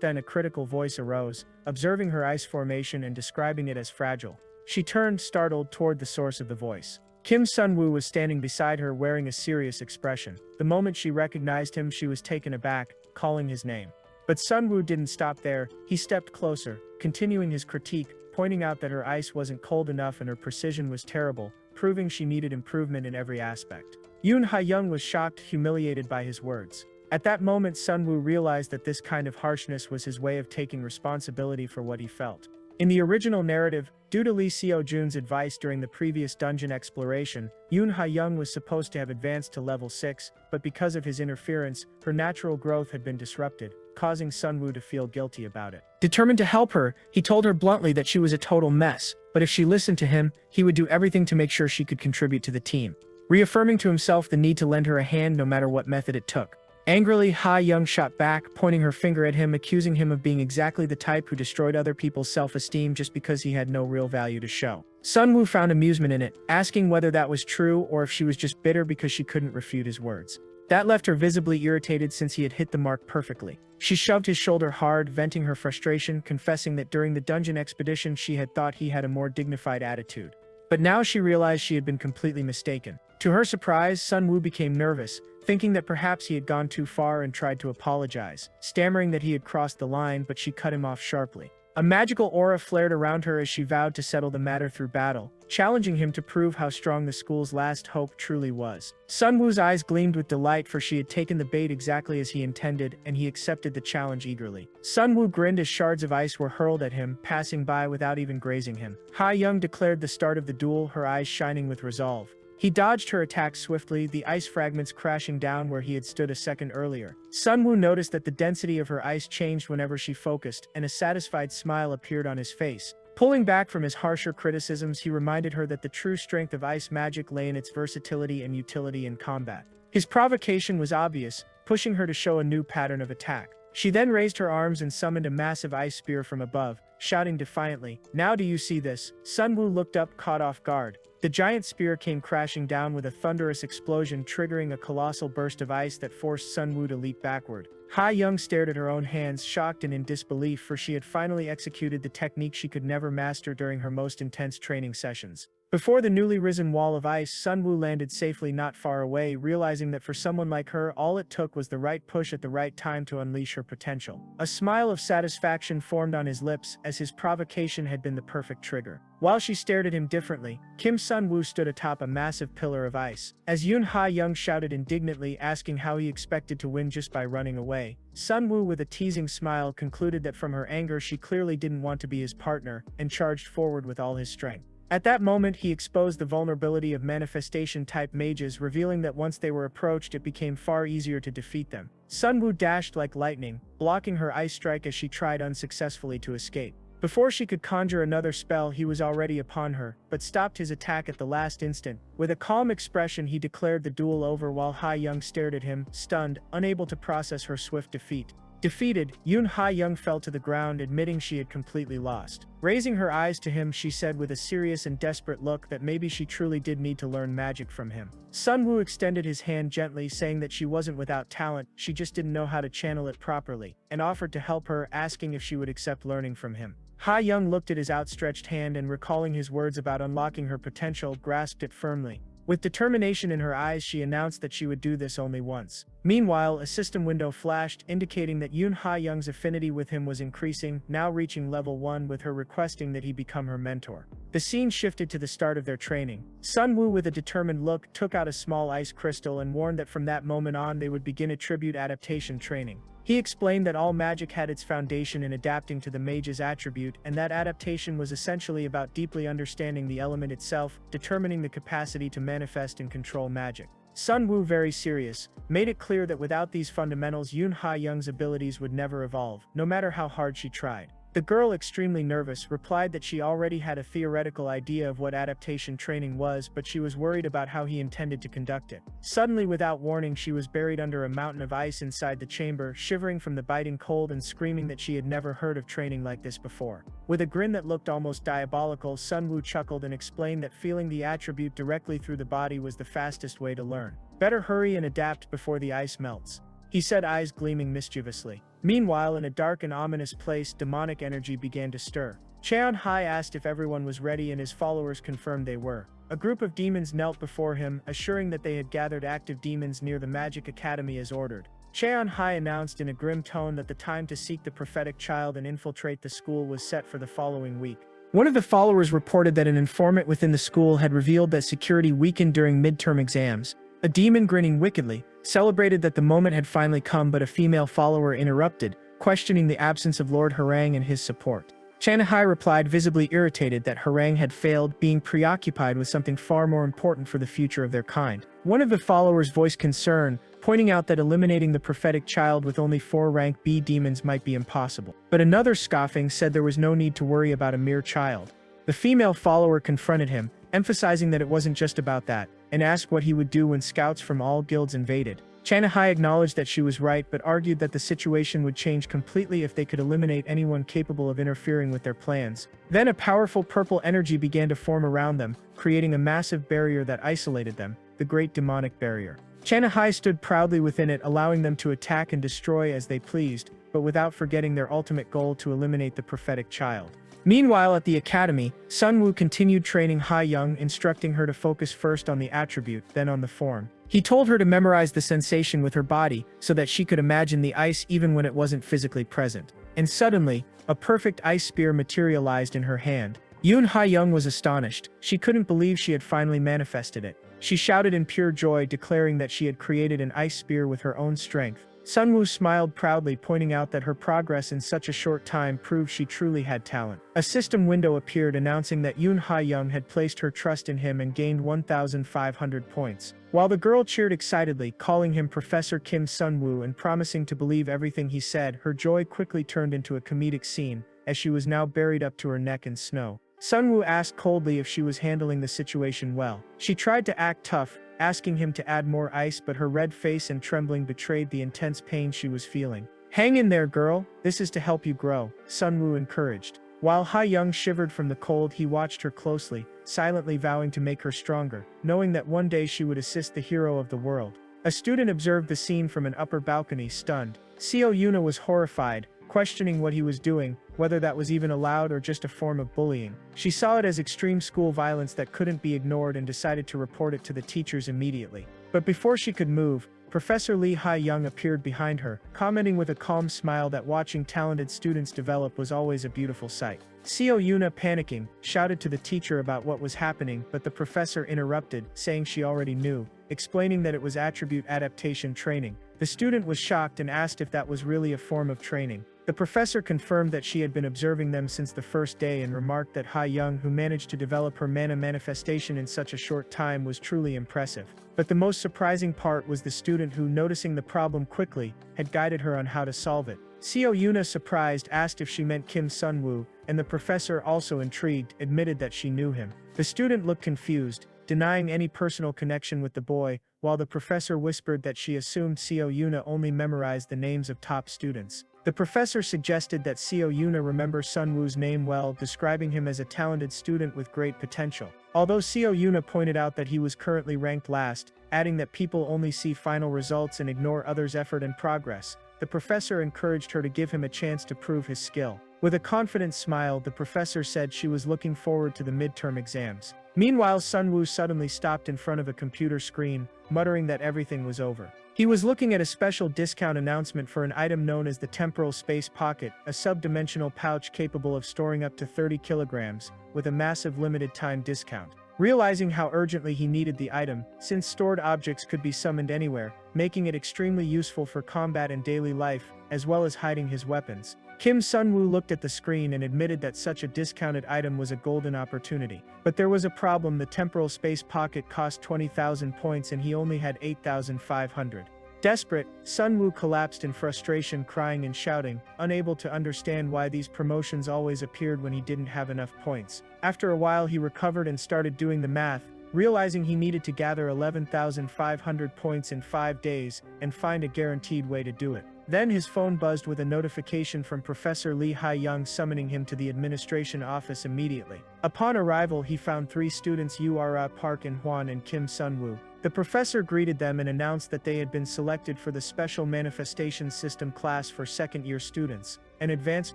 then a critical voice arose, observing her ice formation and describing it as fragile. She turned, startled, toward the source of the voice. Kim Sun-woo was standing beside her wearing a serious expression. The moment she recognized him, she was taken aback, calling his name. But Sun-woo didn't stop there. He stepped closer, continuing his critique, pointing out that her ice wasn't cold enough and her precision was terrible, proving she needed improvement in every aspect. Hayong was shocked, humiliated by his words. At that moment, Sunwoo realized that this kind of harshness was his way of taking responsibility for what he felt. In the original narrative, due to Lee Seo-jun's advice during the previous dungeon exploration, Hayong was supposed to have advanced to level 6, but because of his interference, her natural growth had been disrupted, causing Sunwoo to feel guilty about it. Determined to help her, he told her bluntly that she was a total mess, but if she listened to him, he would do everything to make sure she could contribute to the team, reaffirming to himself the need to lend her a hand no matter what method it took. Angrily, Hayong shot back, pointing her finger at him, accusing him of being exactly the type who destroyed other people's self-esteem just because he had no real value to show. Sunwoo found amusement in it, asking whether that was true or if she was just bitter because she couldn't refute his words. That left her visibly irritated since he had hit the mark perfectly. She shoved his shoulder hard, venting her frustration, confessing that during the dungeon expedition she had thought he had a more dignified attitude. But now she realized she had been completely mistaken. To her surprise, Sunwoo became nervous, thinking that perhaps he had gone too far and tried to apologize, stammering that he had crossed the line, but she cut him off sharply. A magical aura flared around her as she vowed to settle the matter through battle, challenging him to prove how strong the school's last hope truly was. Sunwoo's eyes gleamed with delight, for she had taken the bait exactly as he intended, and he accepted the challenge eagerly. Sunwoo grinned as shards of ice were hurled at him, passing by without even grazing him. Hayong declared the start of the duel, her eyes shining with resolve. He dodged her attacks swiftly, the ice fragments crashing down where he had stood a second earlier. Sunwoo noticed that the density of her ice changed whenever she focused, and a satisfied smile appeared on his face. Pulling back from his harsher criticisms, he reminded her that the true strength of ice magic lay in its versatility and utility in combat. His provocation was obvious, pushing her to show a new pattern of attack. She then raised her arms and summoned a massive ice spear from above, shouting defiantly, "Now do you see this?" Sunwoo looked up, caught off guard. The giant spear came crashing down with a thunderous explosion, triggering a colossal burst of ice that forced Sunwoo to leap backward. Hayong stared at her own hands, shocked and in disbelief, for she had finally executed the technique she could never master during her most intense training sessions. Before the newly risen wall of ice, Sunwoo landed safely not far away, realizing that for someone like her, all it took was the right push at the right time to unleash her potential. A smile of satisfaction formed on his lips, as his provocation had been the perfect trigger. While she stared at him differently, Kim Sunwoo stood atop a massive pillar of ice. As Hayong shouted indignantly, asking how he expected to win just by running away, Sunwoo, with a teasing smile, concluded that from her anger she clearly didn't want to be his partner, and charged forward with all his strength. At that moment, he exposed the vulnerability of manifestation-type mages, revealing that once they were approached, it became far easier to defeat them. Sunwoo dashed like lightning, blocking her ice strike as she tried unsuccessfully to escape. Before she could conjure another spell, he was already upon her, but stopped his attack at the last instant. With a calm expression, he declared the duel over while Hayong stared at him, stunned, unable to process her swift defeat. Defeated, Hayong fell to the ground, admitting she had completely lost. Raising her eyes to him, she said with a serious and desperate look that maybe she truly did need to learn magic from him. Sunwoo extended his hand gently, saying that she wasn't without talent, she just didn't know how to channel it properly, and offered to help her, asking if she would accept learning from him. Hayong looked at his outstretched hand and, recalling his words about unlocking her potential, grasped it firmly. With determination in her eyes, she announced that she would do this only once. Meanwhile, a system window flashed, indicating that Hayong's affinity with him was increasing, now reaching level 1, with her requesting that he become her mentor. The scene shifted to the start of their training. Sunwoo, with a determined look, took out a small ice crystal and warned that from that moment on they would begin attribute adaptation training. He explained that all magic had its foundation in adapting to the mage's attribute, and that adaptation was essentially about deeply understanding the element itself, determining the capacity to manifest and control magic. Sunwoo, very serious, made it clear that without these fundamentals, Hayong's abilities would never evolve, no matter how hard she tried. The girl, extremely nervous, replied that she already had a theoretical idea of what adaptation training was, but she was worried about how he intended to conduct it. Suddenly, without warning, she was buried under a mountain of ice inside the chamber, shivering from the biting cold and screaming that she had never heard of training like this before. With a grin that looked almost diabolical, Sunwoo chuckled and explained that feeling the attribute directly through the body was the fastest way to learn. Better hurry and adapt before the ice melts, he said, eyes gleaming mischievously. Meanwhile, in a dark and ominous place, demonic energy began to stir. Cheon-hai asked if everyone was ready, and his followers confirmed they were. A group of demons knelt before him, assuring that they had gathered active demons near the Magic Academy as ordered. Cheon-hai announced in a grim tone that the time to seek the prophetic child and infiltrate the school was set for the following week. One of the followers reported that an informant within the school had revealed that security weakened during midterm exams. A demon, grinning wickedly, celebrated that the moment had finally come, but a female follower interrupted, questioning the absence of Lord Harang and his support. Chanahai replied, visibly irritated that Harang had failed, being preoccupied with something far more important for the future of their kind. One of the followers voiced concern, pointing out that eliminating the prophetic child with only 4 rank B demons might be impossible. But another, scoffing, said there was no need to worry about a mere child. The female follower confronted him, emphasizing that it wasn't just about that, and asked what he would do when scouts from all guilds invaded. Chanahai acknowledged that she was right, but argued that the situation would change completely if they could eliminate anyone capable of interfering with their plans. Then a powerful purple energy began to form around them, creating a massive barrier that isolated them, the Great Demonic Barrier. Chanahai stood proudly within it, allowing them to attack and destroy as they pleased, but without forgetting their ultimate goal to eliminate the prophetic child. Meanwhile, at the academy, Sunwoo continued training Hayong, instructing her to focus first on the attribute, then on the form. He told her to memorize the sensation with her body so that she could imagine the ice even when it wasn't physically present. And suddenly, a perfect ice spear materialized in her hand. Hayong was astonished. She couldn't believe she had finally manifested it. She shouted in pure joy, declaring that she had created an ice spear with her own strength. Sunwoo smiled proudly, pointing out that her progress in such a short time proved she truly had talent. A system window appeared announcing that Hayong had placed her trust in him and gained 1,500 points. While the girl cheered excitedly, calling him Professor Kim Sunwoo and promising to believe everything he said, her joy quickly turned into a comedic scene, as she was now buried up to her neck in snow. Sunwoo asked coldly if she was handling the situation well. She tried to act tough, asking him to add more ice, but her red face and trembling betrayed the intense pain she was feeling. "Hang in there, girl. This is to help you grow," Sunwoo encouraged. While Hayong shivered from the cold, he watched her closely, silently vowing to make her stronger, knowing that one day she would assist the hero of the world. A student observed the scene from an upper balcony, stunned. Yuna was horrified, questioning what he was doing, whether that was even allowed or just a form of bullying. She saw it as extreme school violence that couldn't be ignored and decided to report it to the teachers immediately. But before she could move, Professor Lee Hae-young appeared behind her, commenting with a calm smile that watching talented students develop was always a beautiful sight. Yuna, panicking, shouted to the teacher about what was happening, but the professor interrupted, saying she already knew, explaining that it was attribute adaptation training. The student was shocked and asked if that was really a form of training. The professor confirmed that she had been observing them since the first day and remarked that Hayong, who managed to develop her mana manifestation in such a short time, was truly impressive. But the most surprising part was the student who, noticing the problem quickly, had guided her on how to solve it. Yuna, surprised, asked if she meant Kim Sunwoo, and the professor, also intrigued, admitted that she knew him. The student looked confused, denying any personal connection with the boy, while the professor whispered that she assumed Yuna only memorized the names of top students. The professor suggested that Yuna remember Sunwoo's name well, describing him as a talented student with great potential. Although Yuna pointed out that he was currently ranked last, adding that people only see final results and ignore others' effort and progress, the professor encouraged her to give him a chance to prove his skill. With a confident smile, the professor said she was looking forward to the midterm exams. Meanwhile, Sunwoo suddenly stopped in front of a computer screen, muttering that everything was over. He was looking at a special discount announcement for an item known as the Temporal Space Pocket, a sub-dimensional pouch capable of storing up to 30 kilograms, with a massive limited-time discount. Realizing how urgently he needed the item, since stored objects could be summoned anywhere, making it extremely useful for combat and daily life, as well as hiding his weapons, Kim Sunwoo looked at the screen and admitted that such a discounted item was a golden opportunity. But there was a problem: the Temporal Space Pocket cost 20,000 points and he only had 8,500. Desperate, Sunwoo collapsed in frustration, crying and shouting, unable to understand why these promotions always appeared when he didn't have enough points. After a while he recovered and started doing the math, realizing he needed to gather 11,500 points in 5 days, and find a guaranteed way to do it. Then his phone buzzed with a notification from Professor Lee Hae-young summoning him to the administration office immediately. Upon arrival he found 3 students, Yura, Park and Hwan and Kim Sunwoo. The professor greeted them and announced that they had been selected for the Special Manifestation System class for second-year students, an advanced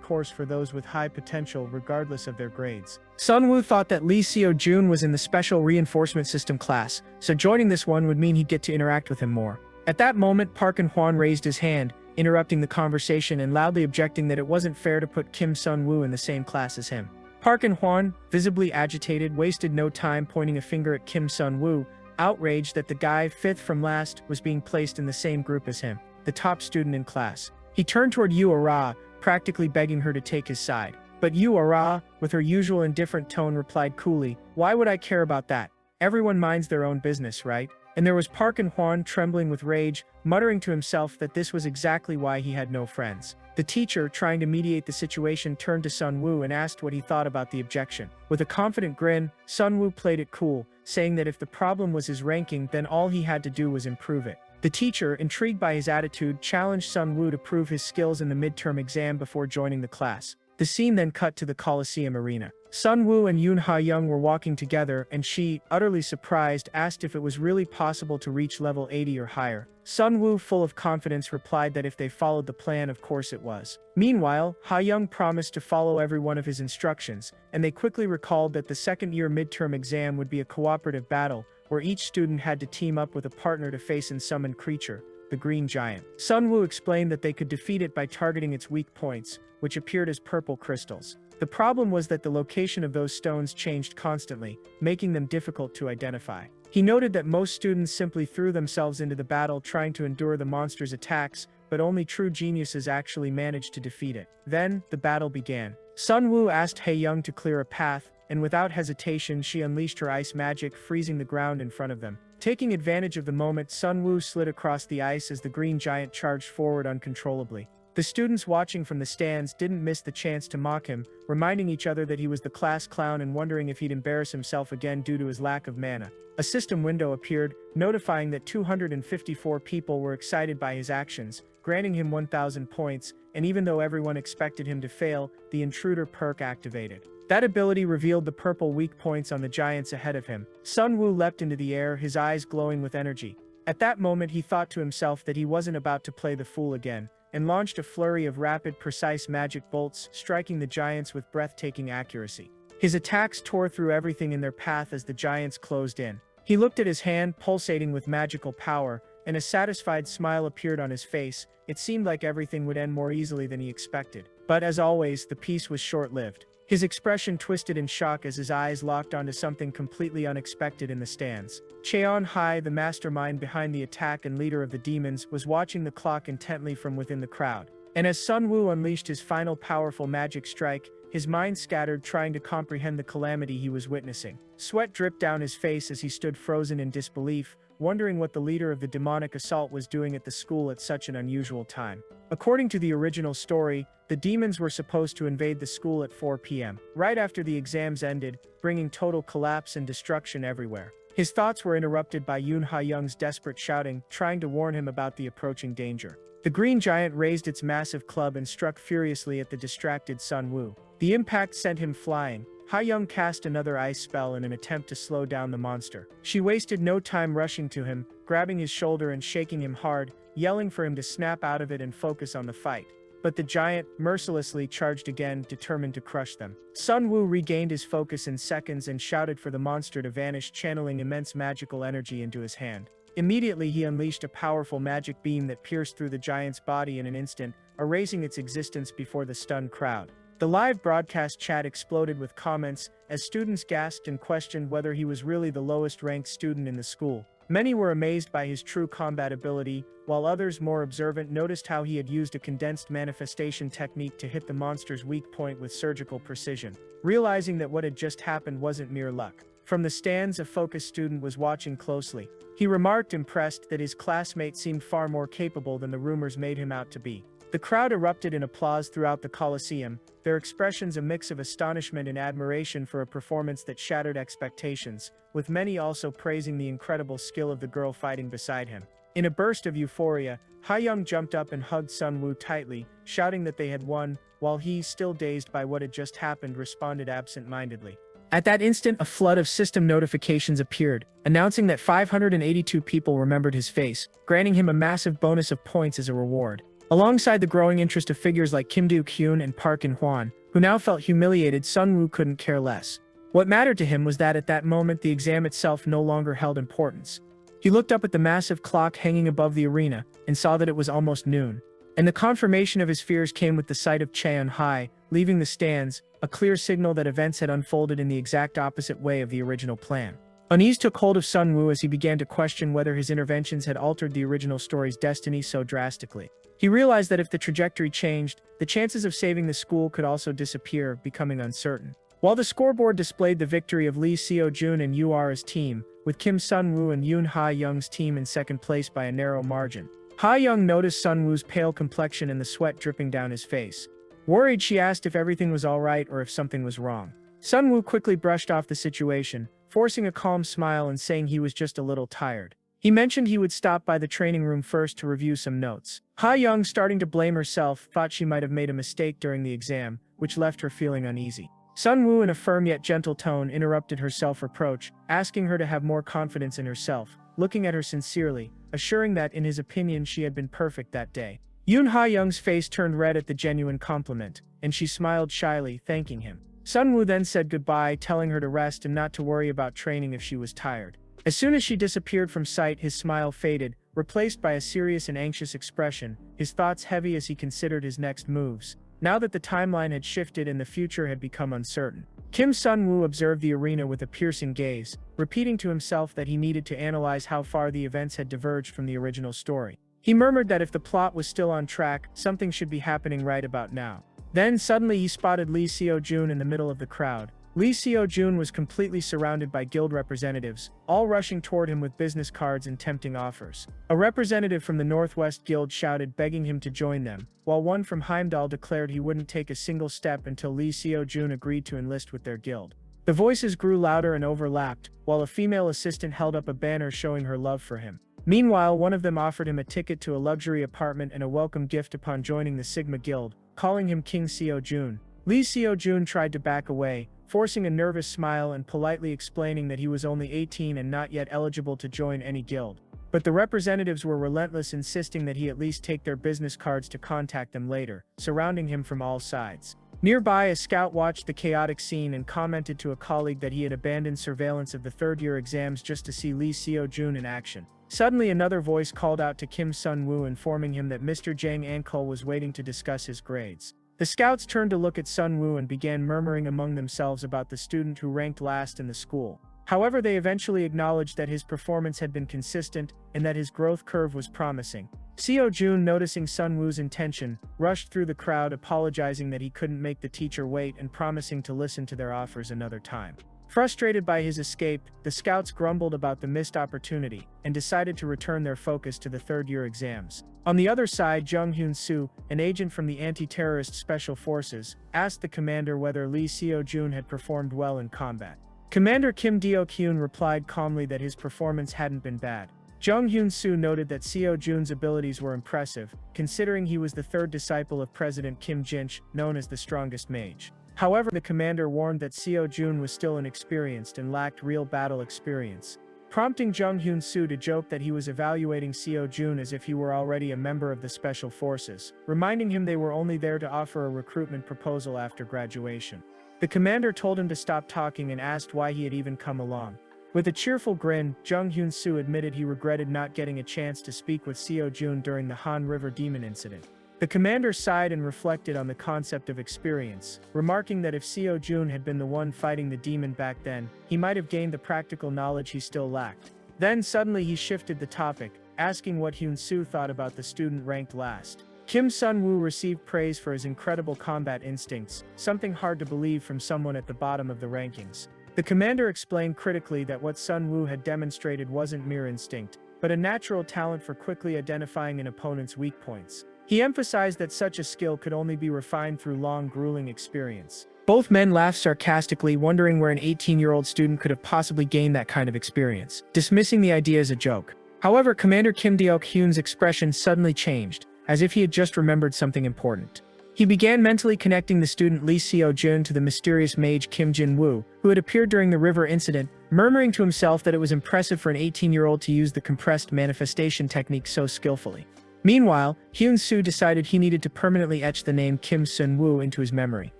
course for those with high potential regardless of their grades. Sunwoo thought that Lee Seo-jun was in the Special Reinforcement System class, so joining this one would mean he'd get to interact with him more. At that moment, Park and Hwan raised his hand, interrupting the conversation and loudly objecting that it wasn't fair to put Kim Sunwoo in the same class as him. Park and Hwan, visibly agitated, wasted no time pointing a finger at Kim Sun-woo, outraged that the guy fifth from last was being placed in the same group as him, the top student in class. He turned toward Yuna, practically begging her to take his side. But Yuna, with her usual indifferent tone, replied coolly, "Why would I care about that? Everyone minds their own business, right?" And there was Park and Hwan trembling with rage, muttering to himself that this was exactly why he had no friends. The teacher, trying to mediate the situation, turned to Sun-woo and asked what he thought about the objection. With a confident grin, Sun-woo played it cool, saying that if the problem was his ranking, then all he had to do was improve it. The teacher, intrigued by his attitude, challenged Sun-woo to prove his skills in the midterm exam before joining the class. The scene then cut to the Coliseum arena. Sun-woo and Hayong were walking together, and she, utterly surprised, asked if it was really possible to reach level 80 or higher. Sun-woo, full of confidence, replied that if they followed the plan, of course it was. Meanwhile, Hayong promised to follow every one of his instructions, and they quickly recalled that the second-year midterm exam would be a cooperative battle, where each student had to team up with a partner to face an summoned creature, the Green Giant. Sun-woo explained that they could defeat it by targeting its weak points, which appeared as purple crystals. The problem was that the location of those stones changed constantly, making them difficult to identify. He noted that most students simply threw themselves into the battle trying to endure the monster's attacks, but only true geniuses actually managed to defeat it. Then, the battle began. Sun-woo asked Hayong to clear a path, and without hesitation she unleashed her ice magic, freezing the ground in front of them. Taking advantage of the moment, Sun-woo slid across the ice as the Green Giant charged forward uncontrollably. The students watching from the stands didn't miss the chance to mock him, reminding each other that he was the class clown and wondering if he'd embarrass himself again due to his lack of mana. A system window appeared, notifying that 254 people were excited by his actions, granting him 1,000 points, and even though everyone expected him to fail, the intruder perk activated. That ability revealed the purple weak points on the giants ahead of him. Sun-woo leapt into the air, his eyes glowing with energy. At that moment he thought to himself that he wasn't about to play the fool again, and launched a flurry of rapid, precise magic bolts, striking the giants with breathtaking accuracy. His attacks tore through everything in their path as the giants closed in. He looked at his hand, pulsating with magical power, and a satisfied smile appeared on his face. It seemed like everything would end more easily than he expected. But as always, the peace was short-lived. His expression twisted in shock as his eyes locked onto something completely unexpected in the stands. Cheon-hai, the mastermind behind the attack and leader of the demons, was watching the clock intently from within the crowd. And as Sun-woo unleashed his final powerful magic strike, his mind scattered, trying to comprehend the calamity he was witnessing. Sweat dripped down his face as he stood frozen in disbelief, wondering what the leader of the demonic assault was doing at the school at such an unusual time. According to the original story, the demons were supposed to invade the school at 4 p.m., right after the exams ended, bringing total collapse and destruction everywhere. His thoughts were interrupted by Hayong's desperate shouting, trying to warn him about the approaching danger. The Green Giant raised its massive club and struck furiously at the distracted Sun-woo. The impact sent him flying. Hayong cast another ice spell in an attempt to slow down the monster. She wasted no time rushing to him, grabbing his shoulder and shaking him hard, yelling for him to snap out of it and focus on the fight. But the giant mercilessly charged again, determined to crush them. Sun-woo regained his focus in seconds and shouted for the monster to vanish, channeling immense magical energy into his hand. Immediately he unleashed a powerful magic beam that pierced through the giant's body in an instant, erasing its existence before the stunned crowd. The live broadcast chat exploded with comments as students gasped and questioned whether he was really the lowest-ranked student in the school. Many were amazed by his true combat ability, while others, more observant, noticed how he had used a condensed manifestation technique to hit the monster's weak point with surgical precision. Realizing that what had just happened wasn't mere luck. From the stands, a focused student was watching closely. He remarked, impressed, that his classmate seemed far more capable than the rumors made him out to be. The crowd erupted in applause throughout the Coliseum, their expressions a mix of astonishment and admiration for a performance that shattered expectations, with many also praising the incredible skill of the girl fighting beside him. In a burst of euphoria, Hayong jumped up and hugged Sun-woo tightly, shouting that they had won, while he, still dazed by what had just happened, responded absent-mindedly. At that instant, a flood of system notifications appeared, announcing that 582 people remembered his face, granting him a massive bonus of points as a reward. Alongside the growing interest of figures like Kim Do-kyun and Park and Hwan, who now felt humiliated, Sun-woo couldn't care less. What mattered to him was that at that moment the exam itself no longer held importance. He looked up at the massive clock hanging above the arena, and saw that it was almost noon. And the confirmation of his fears came with the sight of Cheon-hai, leaving the stands, a clear signal that events had unfolded in the exact opposite way of the original plan. Unease took hold of Sunwoo as he began to question whether his interventions had altered the original story's destiny so drastically. He realized that if the trajectory changed, the chances of saving the school could also disappear, becoming uncertain. While the scoreboard displayed the victory of Lee Seo-jun and Yura's team, with Kim Sunwoo and Yoon Ha-young's team in second place by a narrow margin. Ha-young noticed Sunwoo's pale complexion and the sweat dripping down his face. Worried, she asked if everything was alright or if something was wrong. Sunwoo quickly brushed off the situation, forcing a calm smile and saying he was just a little tired. He mentioned he would stop by the training room first to review some notes. Ha-young, starting to blame herself, thought she might have made a mistake during the exam, which left her feeling uneasy. Sunwoo, in a firm yet gentle tone, interrupted her self-reproach, asking her to have more confidence in herself, looking at her sincerely, assuring that, in his opinion, she had been perfect that day. Yoon Ha-young's face turned red at the genuine compliment, and she smiled shyly, thanking him. Sunwoo then said goodbye, telling her to rest and not to worry about training if she was tired. As soon as she disappeared from sight, his smile faded, replaced by a serious and anxious expression, his thoughts heavy as he considered his next moves. Now that the timeline had shifted and the future had become uncertain, Kim Sunwoo observed the arena with a piercing gaze, repeating to himself that he needed to analyze how far the events had diverged from the original story. He murmured that if the plot was still on track, something should be happening right about now. Then suddenly he spotted Lee Seo-jun in the middle of the crowd. Lee Seo-jun was completely surrounded by guild representatives, all rushing toward him with business cards and tempting offers. A representative from the Northwest Guild shouted, begging him to join them, while one from Heimdall declared he wouldn't take a single step until Lee Seo-jun agreed to enlist with their guild. The voices grew louder and overlapped, while a female assistant held up a banner showing her love for him. Meanwhile, one of them offered him a ticket to a luxury apartment and a welcome gift upon joining the Sigma Guild, calling him King Seo-jun. Lee Seo-jun tried to back away, forcing a nervous smile and politely explaining that he was only 18 and not yet eligible to join any guild. But the representatives were relentless, insisting that he at least take their business cards to contact them later, surrounding him from all sides. Nearby, a scout watched the chaotic scene and commented to a colleague that he had abandoned surveillance of the third-year exams just to see Lee Seo-jun in action. Suddenly, another voice called out to Kim Sunwoo, informing him that Mr. Jang Ankul was waiting to discuss his grades. The scouts turned to look at Sunwoo and began murmuring among themselves about the student who ranked last in the school. However, they eventually acknowledged that his performance had been consistent and that his growth curve was promising. Seo-jun, noticing Sunwoo's intention, rushed through the crowd, apologizing that he couldn't make the teacher wait and promising to listen to their offers another time. Frustrated by his escape, the scouts grumbled about the missed opportunity and decided to return their focus to the third-year exams. On the other side, Jung Hyun-soo, an agent from the anti-terrorist special forces, asked the commander whether Lee Seo-jun had performed well in combat. Commander Kim Deo-kyun replied calmly that his performance hadn't been bad. Jung Hyun-soo noted that Seo-jun's abilities were impressive, considering he was the third disciple of President Kim Jinch, known as the strongest mage. However, the commander warned that Seo-jun was still inexperienced and lacked real battle experience, prompting Jung Hyun-soo to joke that he was evaluating Seo-jun as if he were already a member of the special forces, reminding him they were only there to offer a recruitment proposal after graduation. The commander told him to stop talking and asked why he had even come along. With a cheerful grin, Jung Hyun-soo admitted he regretted not getting a chance to speak with Seo-jun during the Han River Demon incident. The commander sighed and reflected on the concept of experience, remarking that if Seo-jun had been the one fighting the demon back then, he might have gained the practical knowledge he still lacked. Then suddenly he shifted the topic, asking what Hyun-soo thought about the student ranked last. Kim Sunwoo received praise for his incredible combat instincts, something hard to believe from someone at the bottom of the rankings. The commander explained critically that what Sunwoo had demonstrated wasn't mere instinct, but a natural talent for quickly identifying an opponent's weak points. He emphasized that such a skill could only be refined through long, grueling experience. Both men laughed sarcastically, wondering where an 18-year-old student could have possibly gained that kind of experience, dismissing the idea as a joke. However, Commander Kim Deok-hyun's expression suddenly changed, as if he had just remembered something important. He began mentally connecting the student Lee Seo-jun to the mysterious mage Kim Jin-woo, who had appeared during the river incident, murmuring to himself that it was impressive for an 18-year-old to use the compressed manifestation technique so skillfully. Meanwhile, Hyun-soo decided he needed to permanently etch the name Kim Sun-woo into his memory.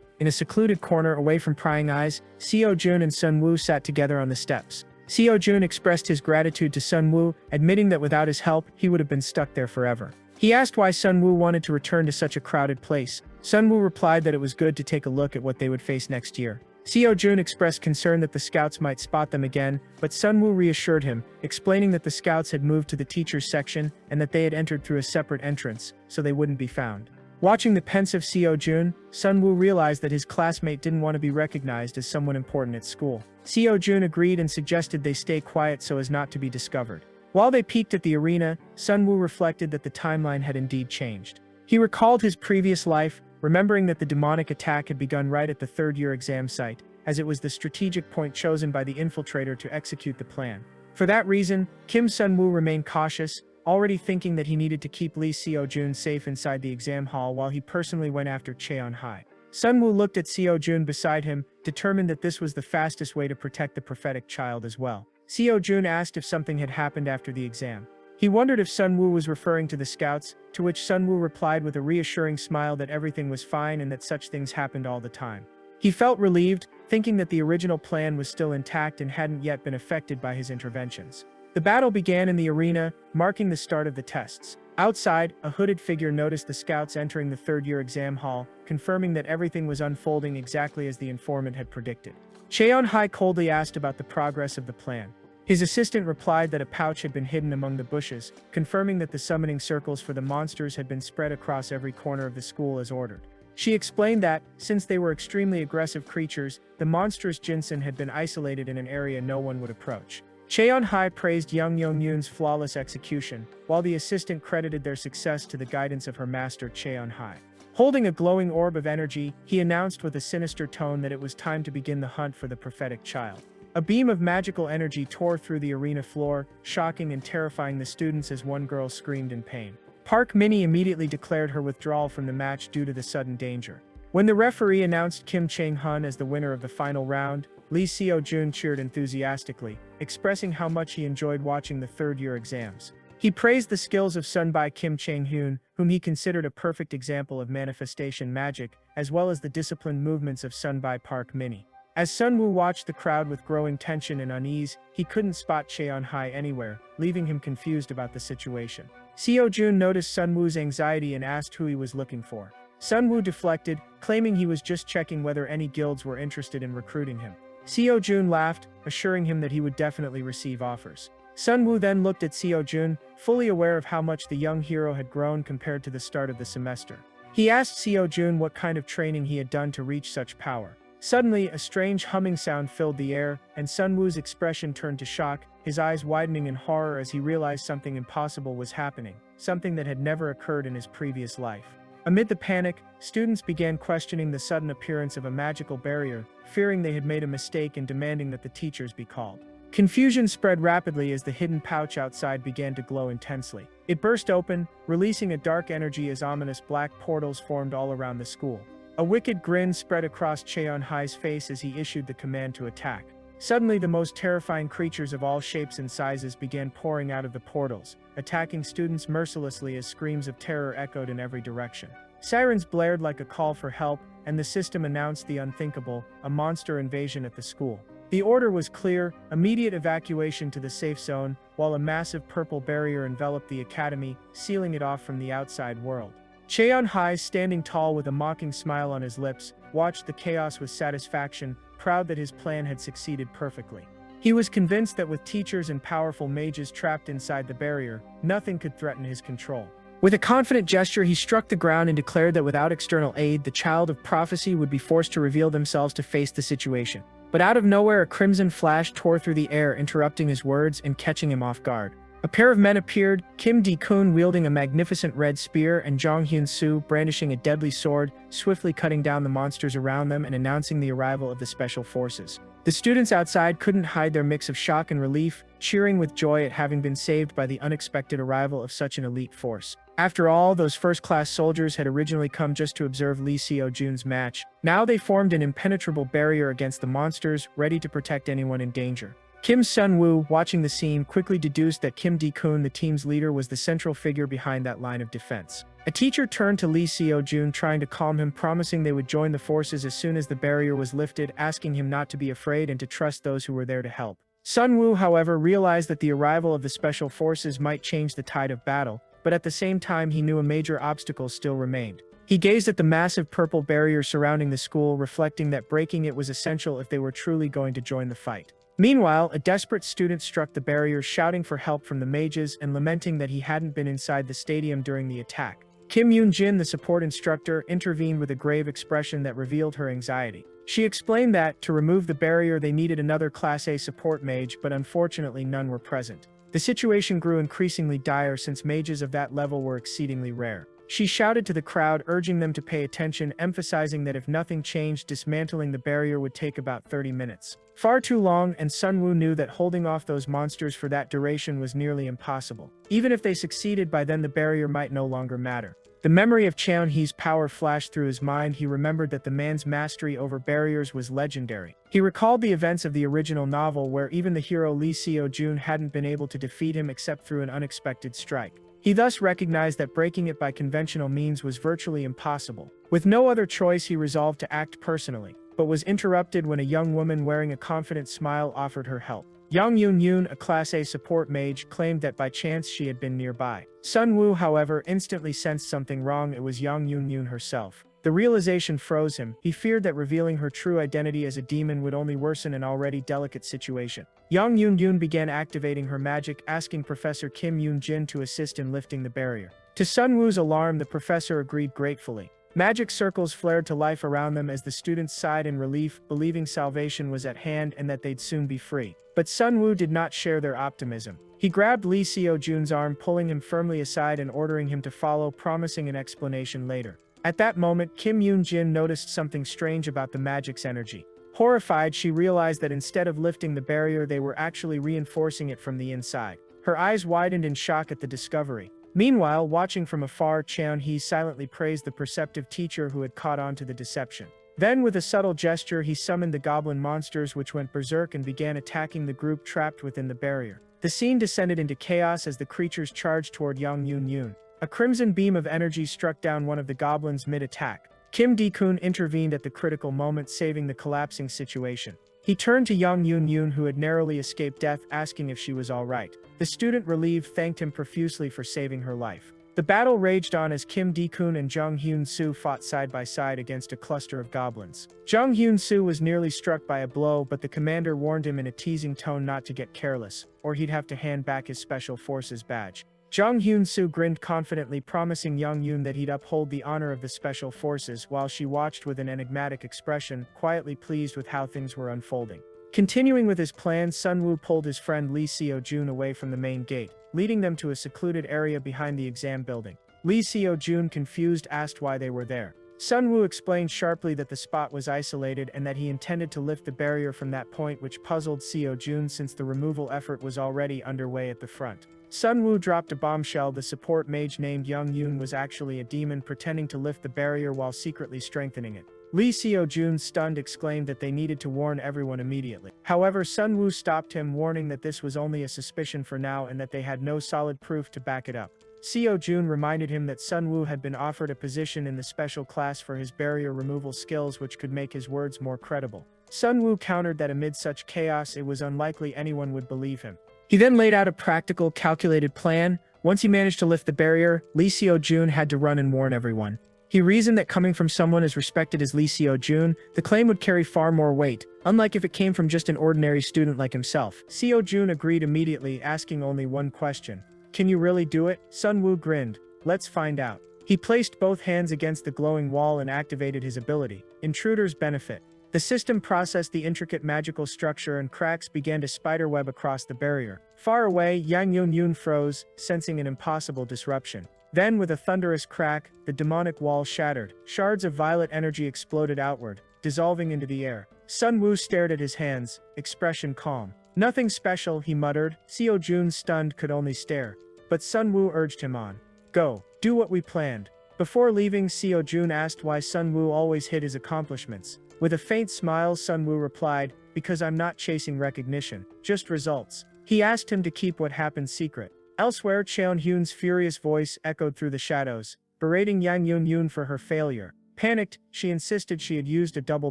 In a secluded corner away from prying eyes, Seo-jun and Sun-woo sat together on the steps. Seo-jun expressed his gratitude to Sun-woo, admitting that without his help, he would have been stuck there forever. He asked why Sun-woo wanted to return to such a crowded place, Sunwoo replied that it was good to take a look at what they would face next year. Seo-jun expressed concern that the scouts might spot them again, but Sunwoo reassured him, explaining that the scouts had moved to the teachers section and that they had entered through a separate entrance, so they wouldn't be found. Watching the pensive Seo-jun, Sunwoo realized that his classmate didn't want to be recognized as someone important at school. Seo-jun agreed and suggested they stay quiet so as not to be discovered. While they peeked at the arena, Sunwoo reflected that the timeline had indeed changed. He recalled his previous life, remembering that the demonic attack had begun right at the third-year exam site, as it was the strategic point chosen by the infiltrator to execute the plan. For that reason, Kim Sunwoo remained cautious, already thinking that he needed to keep Lee Seo-jun safe inside the exam hall while he personally went after Cheon-hai. Sunwoo looked at Seo-jun beside him, determined that this was the fastest way to protect the prophetic child as well. Seo-jun asked if something had happened after the exam. He wondered if Sunwoo was referring to the scouts, to which Sunwoo replied with a reassuring smile that everything was fine and that such things happened all the time. He felt relieved, thinking that the original plan was still intact and hadn't yet been affected by his interventions. The battle began in the arena, marking the start of the tests. Outside, a hooded figure noticed the scouts entering the third-year exam hall, confirming that everything was unfolding exactly as the informant had predicted. Cheon-hai coldly asked about the progress of the plan. His assistant replied that a pouch had been hidden among the bushes, confirming that the summoning circles for the monsters had been spread across every corner of the school as ordered. She explained that, since they were extremely aggressive creatures, the monstrous Jinsen had been isolated in an area no one would approach. Cheon-hai praised Young Yong-yoon's flawless execution, while the assistant credited their success to the guidance of her master Cheon-hai. Holding a glowing orb of energy, he announced with a sinister tone that it was time to begin the hunt for the prophetic child. A beam of magical energy tore through the arena floor, shocking and terrifying the students as one girl screamed in pain. Park Minnie immediately declared her withdrawal from the match due to the sudden danger. When the referee announced Kim Chang-hun as the winner of the final round, Lee Seo-jun cheered enthusiastically, expressing how much he enjoyed watching the third-year exams. He praised the skills of Sunbai Kim Chang-hyun, whom he considered a perfect example of manifestation magic, as well as the disciplined movements of Sunbai Park Minnie. As Sunwoo watched the crowd with growing tension and unease, he couldn't spot Cheon-hai anywhere, leaving him confused about the situation. Seo-jun noticed Sunwoo's anxiety and asked who he was looking for. Sunwoo deflected, claiming he was just checking whether any guilds were interested in recruiting him. Seo-jun laughed, assuring him that he would definitely receive offers. Sunwoo then looked at Seo-jun, fully aware of how much the young hero had grown compared to the start of the semester. He asked Seo-jun what kind of training he had done to reach such power. Suddenly, a strange humming sound filled the air, and Sunwoo's expression turned to shock, his eyes widening in horror as he realized something impossible was happening, something that had never occurred in his previous life. Amid the panic, students began questioning the sudden appearance of a magical barrier, fearing they had made a mistake and demanding that the teachers be called. Confusion spread rapidly as the hidden pouch outside began to glow intensely. It burst open, releasing a dark energy as ominous black portals formed all around the school. A wicked grin spread across Cheon-hai's face as he issued the command to attack. Suddenly, the most terrifying creatures of all shapes and sizes began pouring out of the portals, attacking students mercilessly as screams of terror echoed in every direction. Sirens blared like a call for help, and the system announced the unthinkable, a monster invasion at the school. The order was clear: immediate evacuation to the safe zone, while a massive purple barrier enveloped the academy, sealing it off from the outside world. Cheon-hai, standing tall with a mocking smile on his lips, watched the chaos with satisfaction, proud that his plan had succeeded perfectly. He was convinced that with teachers and powerful mages trapped inside the barrier, nothing could threaten his control. With a confident gesture, he struck the ground and declared that without external aid, the child of prophecy would be forced to reveal themselves to face the situation. But out of nowhere, a crimson flash tore through the air, interrupting his words and catching him off guard. A pair of men appeared, Kim Di-kun wielding a magnificent red spear and Jong Hyun-soo brandishing a deadly sword, swiftly cutting down the monsters around them and announcing the arrival of the special forces. The students outside couldn't hide their mix of shock and relief, cheering with joy at having been saved by the unexpected arrival of such an elite force. After all, those first-class soldiers had originally come just to observe Lee Seo-jun's match. Now they formed an impenetrable barrier against the monsters, ready to protect anyone in danger. Kim Sunwoo, watching the scene, quickly deduced that Kim Di-kun, the team's leader, was the central figure behind that line of defense. A teacher turned to Lee Seo-jun, trying to calm him, promising they would join the forces as soon as the barrier was lifted, asking him not to be afraid and to trust those who were there to help. Sunwoo, however, realized that the arrival of the special forces might change the tide of battle, but at the same time he knew a major obstacle still remained. He gazed at the massive purple barrier surrounding the school, reflecting that breaking it was essential if they were truly going to join the fight. Meanwhile, a desperate student struck the barrier, shouting for help from the mages and lamenting that he hadn't been inside the stadium during the attack. Kim Yoon-jin, the support instructor, intervened with a grave expression that revealed her anxiety. She explained that, to remove the barrier, they needed another Class A support mage, but unfortunately none were present. The situation grew increasingly dire since mages of that level were exceedingly rare. She shouted to the crowd, urging them to pay attention, emphasizing that if nothing changed, dismantling the barrier would take about 30 minutes. Far too long, and Sunwoo knew that holding off those monsters for that duration was nearly impossible. Even if they succeeded, by then the barrier might no longer matter. The memory of Cheon-hee's power flashed through his mind. He remembered that the man's mastery over barriers was legendary. He recalled the events of the original novel, where even the hero Lee Seo-jun hadn't been able to defeat him except through an unexpected strike. He thus recognized that breaking it by conventional means was virtually impossible. With no other choice, he resolved to act personally, but was interrupted when a young woman wearing a confident smile offered her help. Yang Yoon-yoon, a Class A support mage, claimed that by chance she had been nearby. Sunwoo, however, instantly sensed something wrong. It was Yang Yoon-yoon herself. The realization froze him. He feared that revealing her true identity as a demon would only worsen an already delicate situation. Yang Yoon-yoon began activating her magic, asking Professor Kim Yoon-jin to assist in lifting the barrier. To Sunwoo's alarm, the professor agreed gratefully. Magic circles flared to life around them as the students sighed in relief, believing salvation was at hand and that they'd soon be free. But Sunwoo did not share their optimism. He grabbed Lee Seo-jun's arm, pulling him firmly aside and ordering him to follow, promising an explanation later. At that moment, Kim Yoon-jin noticed something strange about the magic's energy. Horrified, she realized that instead of lifting the barrier, they were actually reinforcing it from the inside. Her eyes widened in shock at the discovery. Meanwhile, watching from afar, Cheon-hee silently praised the perceptive teacher who had caught on to the deception. Then, with a subtle gesture, he summoned the goblin monsters, which went berserk and began attacking the group trapped within the barrier. The scene descended into chaos as the creatures charged toward Yang Yoon-yoon. A crimson beam of energy struck down one of the goblins mid-attack. Kim Di-kun intervened at the critical moment, saving the collapsing situation. He turned to Yang Yoon-yoon, who had narrowly escaped death, asking if she was all right. The student, relieved, thanked him profusely for saving her life. The battle raged on as Kim Di-kun and Jung Hyun-soo fought side by side against a cluster of goblins. Jung Hyun-soo was nearly struck by a blow, but the commander warned him in a teasing tone not to get careless, or he'd have to hand back his Special Forces badge. Jung Hyun-soo grinned confidently, promising Young Yoon that he'd uphold the honor of the Special Forces, while she watched with an enigmatic expression, quietly pleased with how things were unfolding. Continuing with his plan, Sunwoo pulled his friend Lee Seo-jun away from the main gate, leading them to a secluded area behind the exam building. Lee Seo-jun, confused, asked why they were there. Sunwoo explained sharply that the spot was isolated and that he intended to lift the barrier from that point, which puzzled Seo-jun since the removal effort was already underway at the front. Sunwoo dropped a bombshell. The support mage named Young Yoon was actually a demon pretending to lift the barrier while secretly strengthening it. Lee Seo-jun, stunned, exclaimed that they needed to warn everyone immediately. However, Sunwoo stopped him, warning that this was only a suspicion for now and that they had no solid proof to back it up. Seo-jun reminded him that Sunwoo had been offered a position in the special class for his barrier removal skills, which could make his words more credible. Sunwoo countered that amid such chaos, it was unlikely anyone would believe him. He then laid out a practical, calculated plan. Once he managed to lift the barrier, Lee Seo-jun had to run and warn everyone. He reasoned that coming from someone as respected as Lee Seo-jun, the claim would carry far more weight, unlike if it came from just an ordinary student like himself. Seo-jun agreed immediately, asking only one question. "Can you really do it?" Sunwoo grinned. "Let's find out." He placed both hands against the glowing wall and activated his ability, Intruder's Benefit. The system processed the intricate magical structure and cracks began to spiderweb across the barrier. Far away, Yang Yoon-yoon froze, sensing an impossible disruption. Then, with a thunderous crack, the demonic wall shattered. Shards of violet energy exploded outward, dissolving into the air. Sunwoo stared at his hands, expression calm. "Nothing special," he muttered. Seo-jun, stunned, could only stare. But Sunwoo urged him on. "Go, do what we planned." Before leaving, Seo-jun asked why Sunwoo always hid his accomplishments. With a faint smile, Sunwoo replied, "Because I'm not chasing recognition, just results." He asked him to keep what happened secret. Elsewhere, Cheon-hyun's furious voice echoed through the shadows, berating Yang Yoon-yoon for her failure. Panicked, she insisted she had used a double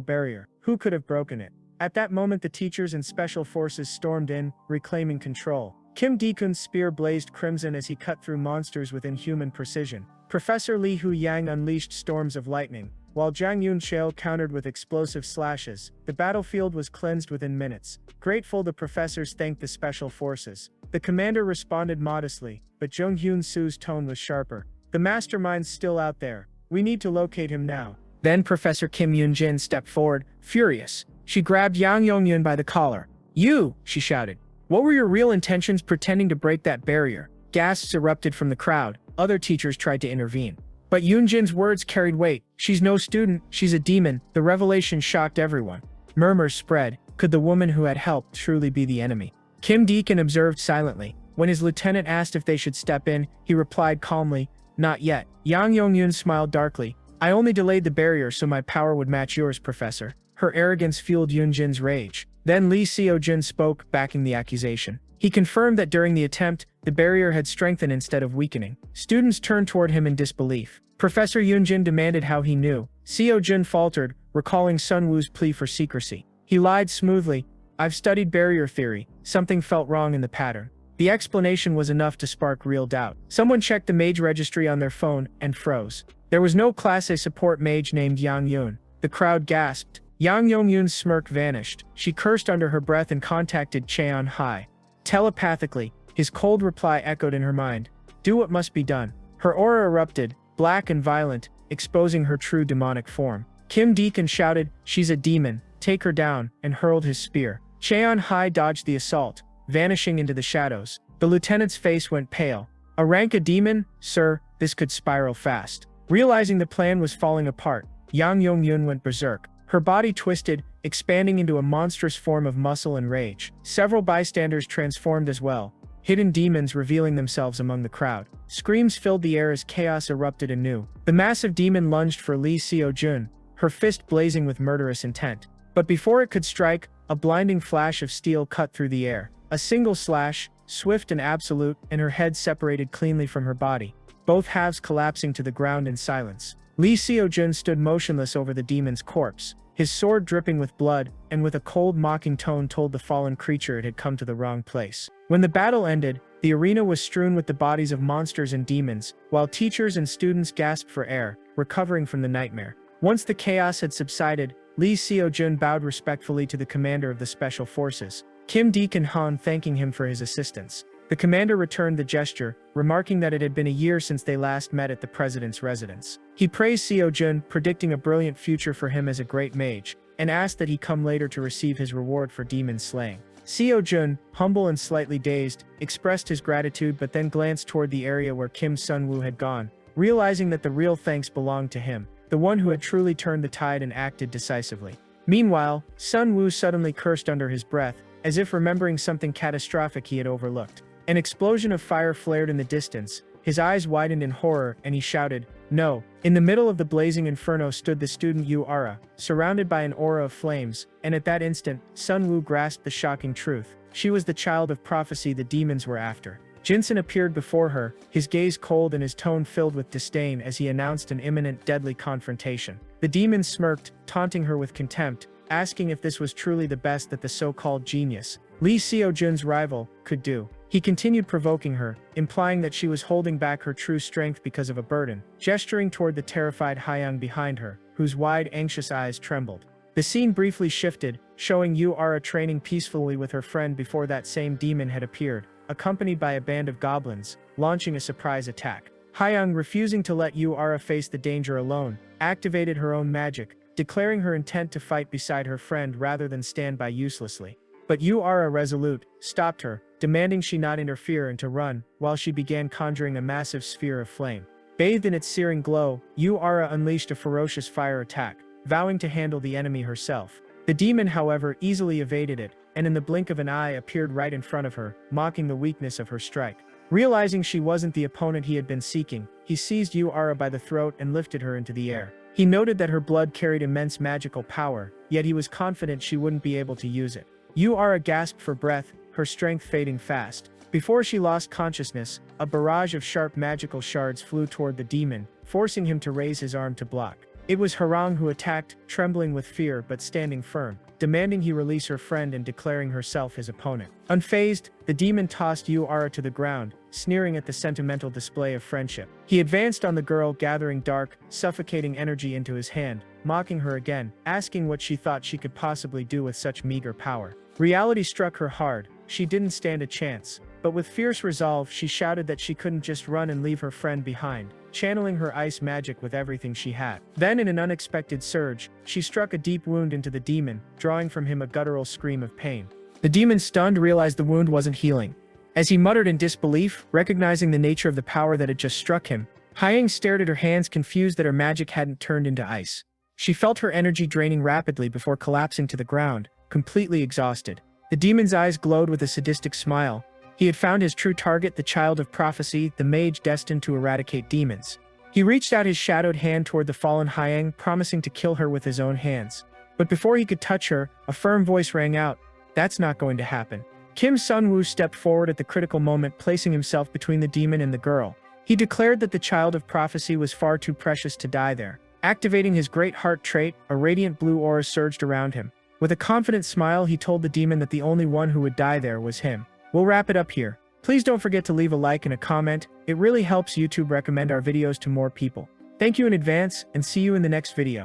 barrier. Who could have broken it? At that moment, the teachers and special forces stormed in, reclaiming control. Kim Di-kun's spear blazed crimson as he cut through monsters with inhuman precision. Professor Li Hu Yang unleashed storms of lightning, while Zhang Yunxiao countered with explosive slashes. The battlefield was cleansed within minutes. Grateful, the professors thanked the special forces. The commander responded modestly, but Zheng Hyun-su's tone was sharper. The mastermind's still out there. We need to locate him now. Then Professor Kim Yoon-jin stepped forward, furious. She grabbed Yang Yong-yun by the collar. "You!" she shouted. "What were your real intentions pretending to break that barrier?" Gasps erupted from the crowd. Other teachers tried to intervene. But Yoon-jin's words carried weight. "She's no student, she's a demon." The revelation shocked everyone. Murmurs spread. Could the woman who had helped truly be the enemy? Kim Deacon observed silently. When his lieutenant asked if they should step in, he replied calmly, "Not yet." Yang Yong-yun smiled darkly. "I only delayed the barrier so my power would match yours, Professor." Her arrogance fueled Yoon-jin's rage. Then Lee Seo-jin spoke, backing the accusation. He confirmed that during the attempt, the barrier had strengthened instead of weakening. Students turned toward him in disbelief. Professor Yoon-jin demanded how he knew. Seo-jin faltered, recalling Sun Wu's plea for secrecy. He lied smoothly. "I've studied barrier theory. Something felt wrong in the pattern." The explanation was enough to spark real doubt. Someone checked the Mage registry on their phone and froze. There was no Class A support mage named Yang Yun. The crowd gasped. Yang Yong-yun's smirk vanished. She cursed under her breath and contacted Cheon Hai. Telepathically, his cold reply echoed in her mind. "Do what must be done." Her aura erupted, black and violent, exposing her true demonic form. Kim Deacon shouted, "She's a demon, take her down," and hurled his spear. Cheon Hai dodged the assault, vanishing into the shadows. The lieutenant's face went pale. "A rank a demon? Sir, this could spiral fast." Realizing the plan was falling apart, Yang Yong-yun went berserk. Her body twisted, expanding into a monstrous form of muscle and rage. Several bystanders transformed as well, hidden demons revealing themselves among the crowd. Screams filled the air as chaos erupted anew. The massive demon lunged for Lee Seo-jun, her fist blazing with murderous intent. But before it could strike, a blinding flash of steel cut through the air. A single slash, swift and absolute, and her head separated cleanly from her body, both halves collapsing to the ground in silence. Lee Seo-jun stood motionless over the demon's corpse, his sword dripping with blood, and with a cold mocking tone told the fallen creature it had come to the wrong place. When the battle ended, the arena was strewn with the bodies of monsters and demons, while teachers and students gasped for air, recovering from the nightmare. Once the chaos had subsided, Lee Seo-jun bowed respectfully to the commander of the special forces, Kim Deacon Han, thanking him for his assistance. The commander returned the gesture, remarking that it had been a year since they last met at the president's residence. He praised Seo-jun, predicting a brilliant future for him as a great mage, and asked that he come later to receive his reward for demon slaying. Seo-jun, humble and slightly dazed, expressed his gratitude but then glanced toward the area where Kim Sun-woo had gone, realizing that the real thanks belonged to him, the one who had truly turned the tide and acted decisively. Meanwhile, Sun-woo suddenly cursed under his breath, as if remembering something catastrophic he had overlooked. An explosion of fire flared in the distance, his eyes widened in horror, and he shouted, "No!" In the middle of the blazing inferno stood the student Yu Ara, surrounded by an aura of flames, and at that instant, Sun Wu grasped the shocking truth. She was the child of prophecy the demons were after. Jinsen appeared before her, his gaze cold and his tone filled with disdain as he announced an imminent deadly confrontation. The demons smirked, taunting her with contempt, asking if this was truly the best that the so-called genius, Lee Seo-jun's rival, could do. He continued provoking her, implying that she was holding back her true strength because of a burden, gesturing toward the terrified Hayong behind her, whose wide, anxious eyes trembled. The scene briefly shifted, showing Yu Ara training peacefully with her friend before that same demon had appeared, accompanied by a band of goblins, launching a surprise attack. Hayong, refusing to let Yu Ara face the danger alone, activated her own magic, declaring her intent to fight beside her friend rather than stand by uselessly. But Yu Ara, resolute, stopped her, demanding she not interfere and to run, while she began conjuring a massive sphere of flame. Bathed in its searing glow, Yu Ara unleashed a ferocious fire attack, vowing to handle the enemy herself. The demon, however, easily evaded it, and in the blink of an eye appeared right in front of her, mocking the weakness of her strike. Realizing she wasn't the opponent he had been seeking, he seized Yu Ara by the throat and lifted her into the air. He noted that her blood carried immense magical power, yet he was confident she wouldn't be able to use it. Yu Ara gasped for breath, her strength fading fast. Before she lost consciousness, a barrage of sharp magical shards flew toward the demon, forcing him to raise his arm to block. It was Harang who attacked, trembling with fear but standing firm. demanding he release her friend and declaring herself his opponent. Unfazed, the demon tossed Yuna to the ground, sneering at the sentimental display of friendship. He advanced on the girl, gathering dark, suffocating energy into his hand, mocking her again, asking what she thought she could possibly do with such meager power. Reality struck her hard. She didn't stand a chance. But with fierce resolve, she shouted that she couldn't just run and leave her friend behind, channeling her ice magic with everything she had. Then, in an unexpected surge, she struck a deep wound into the demon, drawing from him a guttural scream of pain. The demon, stunned, realized the wound wasn't healing. As he muttered in disbelief, recognizing the nature of the power that had just struck him, Hayong stared at her hands, confused that her magic hadn't turned into ice. She felt her energy draining rapidly before collapsing to the ground, completely exhausted. The demon's eyes glowed with a sadistic smile. He had found his true target, the child of prophecy, the mage destined to eradicate demons. He reached out his shadowed hand toward the fallen Hayong, promising to kill her with his own hands. But before he could touch her, a firm voice rang out, "That's not going to happen." Kim Sun-woo stepped forward at the critical moment, placing himself between the demon and the girl. He declared that the child of prophecy was far too precious to die there. Activating his great heart trait, a radiant blue aura surged around him. With a confident smile, he told the demon that the only one who would die there was him. We'll wrap it up here. Please don't forget to leave a like and a comment. It really helps YouTube recommend our videos to more people. Thank you in advance, and see you in the next video.